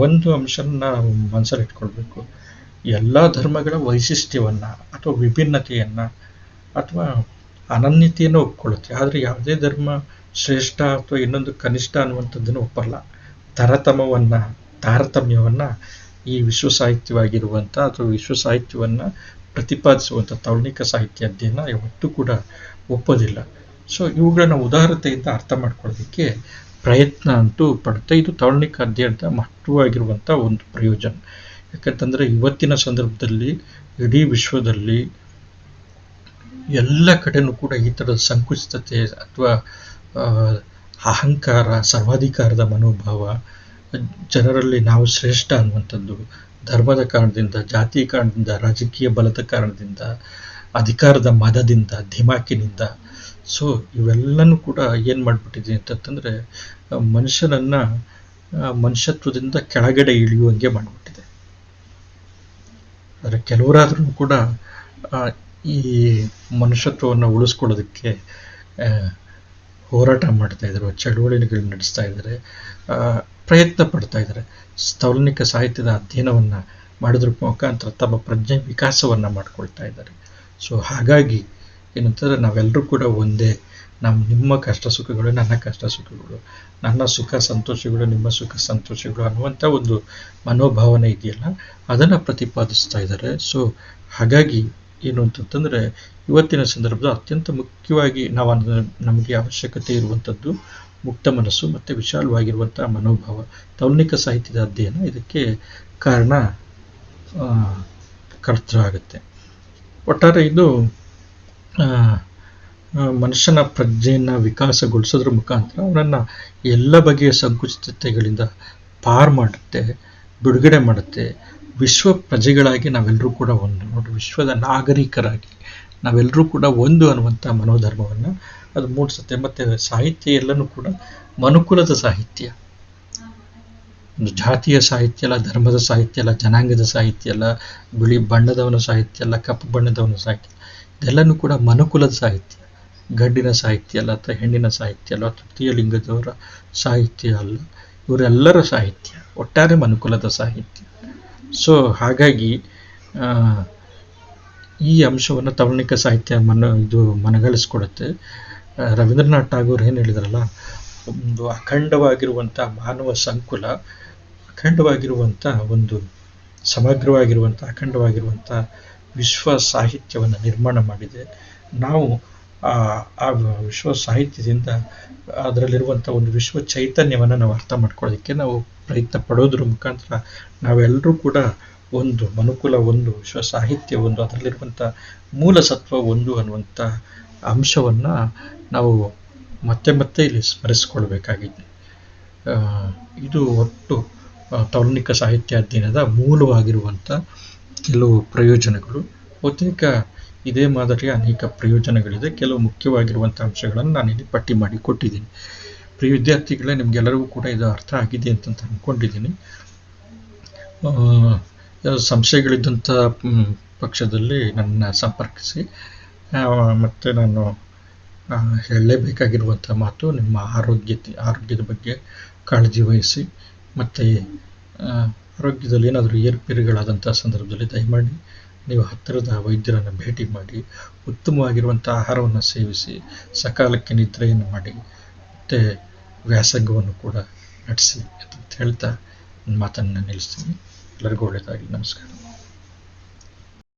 S1: ಒಂದು ಅಂಶನ ನಾವು ಮನಸ್ಸಲ್ಲಿ ಇಟ್ಕೊಳ್ಬೇಕು. ಎಲ್ಲ ಧರ್ಮಗಳ ವೈಶಿಷ್ಟ್ಯವನ್ನು ಅಥವಾ ವಿಭಿನ್ನತೆಯನ್ನು ಅಥವಾ ಅನನ್ಯತೆಯನ್ನು ಒಪ್ಕೊಳ್ಳುತ್ತೆ. ಆದರೆ ಯಾವುದೇ ಧರ್ಮ ಶ್ರೇಷ್ಠ ಅಥವಾ ಇನ್ನೊಂದು ಕನಿಷ್ಠ ಅನ್ನುವಂಥದ್ದನ್ನು ಒಪ್ಪಲ್ಲ. ತಾರತಮ್ಯವನ್ನು ಈ ವಿಶ್ವ ಸಾಹಿತ್ಯವಾಗಿರುವಂಥ ಅಥವಾ ವಿಶ್ವ ಸಾಹಿತ್ಯವನ್ನು ಪ್ರತಿಪಾದಿಸುವಂಥ ತೌಲನಿಕ ಸಾಹಿತ್ಯ ಅಧ್ಯಯನ ಯಾವತ್ತೂ ಕೂಡ ಒಪ್ಪೋದಿಲ್ಲ. ಸೊ ಇವುಗಳನ್ನ ಉದಾರತೆಯಿಂದ ಅರ್ಥ ಮಾಡ್ಕೊಳ್ಳೋದಕ್ಕೆ ಪ್ರಯತ್ನ ಅಂತೂ ಪಡುತ್ತೆ. ಇದು ತೌಲನಿಕ ಅಧ್ಯಯನದ ಮಹತ್ವವಾಗಿರುವಂಥ ಒಂದು ಪ್ರಯೋಜನ. ಯಾಕಂತಂದರೆ ಇವತ್ತಿನ ಸಂದರ್ಭದಲ್ಲಿ ಇಡೀ ವಿಶ್ವದಲ್ಲಿ ಎಲ್ಲ ಕಡೆನೂ ಕೂಡ ಈ ಥರದ ಸಂಕುಚಿತತೆ ಅಥವಾ ಅಹಂಕಾರ, ಸರ್ವಾಧಿಕಾರದ ಮನೋಭಾವ, ಜನರಲ್ಲಿ ನಾವು ಶ್ರೇಷ್ಠ ಅನ್ನುವಂಥದ್ದು, ಧರ್ಮದ ಕಾರಣದಿಂದ, ಜಾತಿಯ ಕಾರಣದಿಂದ, ರಾಜಕೀಯ ಬಲದ ಕಾರಣದಿಂದ, ಅಧಿಕಾರದ ಮದದಿಂದ, ಧಿಮಾಕಿನಿಂದ, ಸೊ ಇವೆಲ್ಲನೂ ಕೂಡ ಏನು ಮಾಡಿಬಿಟ್ಟಿದೆ ಅಂತಂದರೆ ಮನುಷ್ಯನನ್ನು ಮನುಷ್ಯತ್ವದಿಂದ ಕೆಳಗಡೆ ಇಳಿಯುವಂಗೆ ಮಾಡಿಬಿಟ್ಟಿದೆ. ಆದರೆ ಕೆಲವರಾದ್ರೂ ಕೂಡ ಈ ಮನುಷ್ಯತ್ವವನ್ನು ಉಳಿಸ್ಕೊಳ್ಳೋದಕ್ಕೆ ಹೋರಾಟ ಮಾಡ್ತಾಯಿದ್ದಾರೆ, ಚಳುವಳಿಗಳು ನಡೆಸ್ತಾ ಇದ್ದಾರೆ, ಪ್ರಯತ್ನ ಪಡ್ತಾ ಇದ್ದಾರೆ. ತೌಲನಿಕ ಸಾಹಿತ್ಯದ ಅಧ್ಯಯನವನ್ನು ಮಾಡೋದ್ರ ಮುಖಾಂತರ ತಮ್ಮ ಪ್ರಜ್ಞೆ ವಿಕಾಸವನ್ನು ಮಾಡ್ಕೊಳ್ತಾ ಇದ್ದಾರೆ. ಸೊ ಹಾಗಾಗಿ ಏನಂತಂದರೆ ನಾವೆಲ್ಲರೂ ಕೂಡ ಒಂದೇ. ನಿಮ್ಮ ಕಷ್ಟ ಸುಖಗಳು ನನ್ನ ಕಷ್ಟ ಸುಖಗಳು, ನನ್ನ ಸುಖ ಸಂತೋಷಗಳು ನಿಮ್ಮ ಸುಖ ಸಂತೋಷಗಳು ಅನ್ನುವಂಥ ಒಂದು ಮನೋಭಾವನೆ ಇದೆಯಲ್ಲ, ಅದನ್ನು ಪ್ರತಿಪಾದಿಸ್ತಾ ಇದ್ದಾರೆ. ಸೊ ಹಾಗಾಗಿ ಏನು ಅಂತಂತಂದರೆ ಇವತ್ತಿನ ಸಂದರ್ಭದ ಅತ್ಯಂತ ಮುಖ್ಯವಾಗಿ ನಮಗೆ ಅವಶ್ಯಕತೆ ಇರುವಂಥದ್ದು ಮುಕ್ತ ಮನಸ್ಸು ಮತ್ತು ವಿಶಾಲವಾಗಿರುವಂಥ ಮನೋಭಾವ. ತೌಲನಿಕ ಸಾಹಿತ್ಯದ ಅಧ್ಯಯನ ಇದಕ್ಕೆ ಕರ್ತೃ ಆಗುತ್ತೆ. ಒಟ್ಟಾರೆ ಇದು ಮನುಷ್ಯನ ಪ್ರಜ್ಞೆಯನ್ನು ವಿಕಾಸಗೊಳಿಸೋದ್ರ ಮುಖಾಂತರ ಅವನನ್ನು ಎಲ್ಲ ಬಗೆಯ ಸಂಕುಚಿತತೆಗಳಿಂದ ಪಾರು ಮಾಡುತ್ತೆ, ಬಿಡುಗಡೆ ಮಾಡುತ್ತೆ. ವಿಶ್ವ ಪ್ರಜೆಗಳಾಗಿ ನಾವೆಲ್ಲರೂ ಕೂಡ ಒಂದು, ನೋಡಿ, ವಿಶ್ವದ ನಾಗರಿಕರಾಗಿ ನಾವೆಲ್ಲರೂ ಕೂಡ ಒಂದು ಅನ್ನುವಂಥ ಮನೋಧರ್ಮವನ್ನು ಅದು ಮೂಡಿಸುತ್ತೆ. ಮತ್ತು ಸಾಹಿತ್ಯ ಎಲ್ಲನೂ ಕೂಡ ಮನುಕುಲದ ಸಾಹಿತ್ಯ, ಒಂದು ಜಾತಿಯ ಸಾಹಿತ್ಯ ಅಲ್ಲ, ಧರ್ಮದ ಸಾಹಿತ್ಯ ಅಲ್ಲ, ಜನಾಂಗದ ಸಾಹಿತ್ಯ ಅಲ್ಲ, ಬಿಳಿ ಬಣ್ಣದವನ ಸಾಹಿತ್ಯ ಅಲ್ಲ, ಕಪ್ಪು ಬಣ್ಣದವನ ಸಾಹಿತ್ಯ, ಇದೆಲ್ಲನೂ ಕೂಡ ಮನುಕುಲದ ಸಾಹಿತ್ಯ. ಗಂಡಿನ ಸಾಹಿತ್ಯ ಅಲ್ಲ, ಅಥವಾ ಹೆಣ್ಣಿನ ಸಾಹಿತ್ಯ ಅಲ್ಲ, ತೃತೀಯ ಲಿಂಗದವರ ಸಾಹಿತ್ಯ ಅಲ್ಲ, ಇವರೆಲ್ಲರ ಸಾಹಿತ್ಯ, ಒಟ್ಟಾರೆ ಮನುಕುಲದ ಸಾಹಿತ್ಯ. ಸೊ ಹಾಗಾಗಿ ಈ ಅಂಶವನ್ನು ತೌಲನಿಕ ಸಾಹಿತ್ಯ ಮನಗಳಿಸ್ಕೊಡುತ್ತೆ. ರವೀಂದ್ರನಾಥ್ ಠಾಗೂರ್ ಏನು ಹೇಳಿದ್ರಲ್ಲ, ಒಂದು ಅಖಂಡವಾಗಿರುವಂಥ ಮಾನವ ಸಂಕುಲ, ಅಖಂಡವಾಗಿರುವಂಥ ಒಂದು ಸಮಗ್ರವಾಗಿರುವಂಥ ಅಖಂಡವಾಗಿರುವಂಥ ವಿಶ್ವ ಸಾಹಿತ್ಯವನ್ನು ನಿರ್ಮಾಣ ಮಾಡಿದೆ. ನಾವು ಆ ಆ ವಿಶ್ವ ಸಾಹಿತ್ಯದಿಂದ ಅದರಲ್ಲಿರುವಂಥ ಒಂದು ವಿಶ್ವ ಚೈತನ್ಯವನ್ನು ನಾವು ಅರ್ಥ ಮಾಡ್ಕೊಳ್ಳೋದಕ್ಕೆ ನಾವು ಪ್ರಯತ್ನ ಪಡೋದ್ರ ಮುಖಾಂತರ ನಾವೆಲ್ಲರೂ ಕೂಡ ಒಂದು ಮನುಕುಲ ಒಂದು, ವಿಶ್ವ ಸಾಹಿತ್ಯ ಒಂದು, ಅದರಲ್ಲಿರುವಂಥ ಮೂಲ ಸತ್ವ ಒಂದು ಅನ್ನುವಂಥ ಅಂಶವನ್ನು ನಾವು ಮತ್ತೆ ಮತ್ತೆ ಇಲ್ಲಿ ಸ್ಮರಿಸ್ಕೊಳ್ಬೇಕಾಗಿದೆ. ಇದು ಒಟ್ಟು ತೌಲನಿಕ ಸಾಹಿತ್ಯ ಅಧ್ಯಯನದ ಮೂಲವಾಗಿರುವಂಥ ಕೆಲವು ಪ್ರಯೋಜನಗಳು. ಬಹುತೇಕ ಇದೇ ಮಾದರಿಯ ಅನೇಕ ಪ್ರಯೋಜನಗಳಿದೆ. ಕೆಲವು ಮುಖ್ಯವಾಗಿರುವಂಥ ಅಂಶಗಳನ್ನು ನಾನಿಲ್ಲಿ ಪಟ್ಟಿ ಮಾಡಿ ಕೊಟ್ಟಿದ್ದೀನಿ. ಪ್ರಿಯ ವಿದ್ಯಾರ್ಥಿಗಳೇ, ನಿಮಗೆಲ್ಲರಿಗೂ ಕೂಡ ಇದು ಅರ್ಥ ಆಗಿದೆ ಅಂತ ಅಂದ್ಕೊಂಡಿದ್ದೀನಿ. ಸಂಶಯಗಳಿದ್ದಂಥ ಪಕ್ಷದಲ್ಲಿ ನನ್ನ ಸಂಪರ್ಕಿಸಿ. ಮತ್ತು ನಾನು ಹೇಳಲೇಬೇಕಾಗಿರುವಂಥ ಮಾತು, ನಿಮ್ಮ ಆರೋಗ್ಯದ ಬಗ್ಗೆ ಕಾಳಜಿ ವಹಿಸಿ. ಮತ್ತು ಆರೋಗ್ಯದಲ್ಲಿ ಏನಾದರೂ ಏರುಪೇರುಗಳಾದಂಥ ಸಂದರ್ಭದಲ್ಲಿ ದಯಮಾಡಿ ನೀವು ಹತ್ತಿರದ ವೈದ್ಯರನ್ನು ಭೇಟಿ ಮಾಡಿ, ಉತ್ತಮವಾಗಿರುವಂಥ ಆಹಾರವನ್ನು ಸೇವಿಸಿ, ಸಕಾಲಕ್ಕೆ ನಿದ್ರೆಯನ್ನು ಮಾಡಿ, ಮತ್ತು ವ್ಯಾಸಂಗವನ್ನು ಕೂಡ ನಡೆಸಿ ಅಂತ ಹೇಳ್ತಾ ನನ್ನ ಮಾತನ್ನು ನಿಲ್ಲಿಸ್ತೀನಿ. ಎಲ್ಲರಿಗೂ ಒಳ್ಳೆಯದಾಗಲಿ. ನಮಸ್ಕಾರ.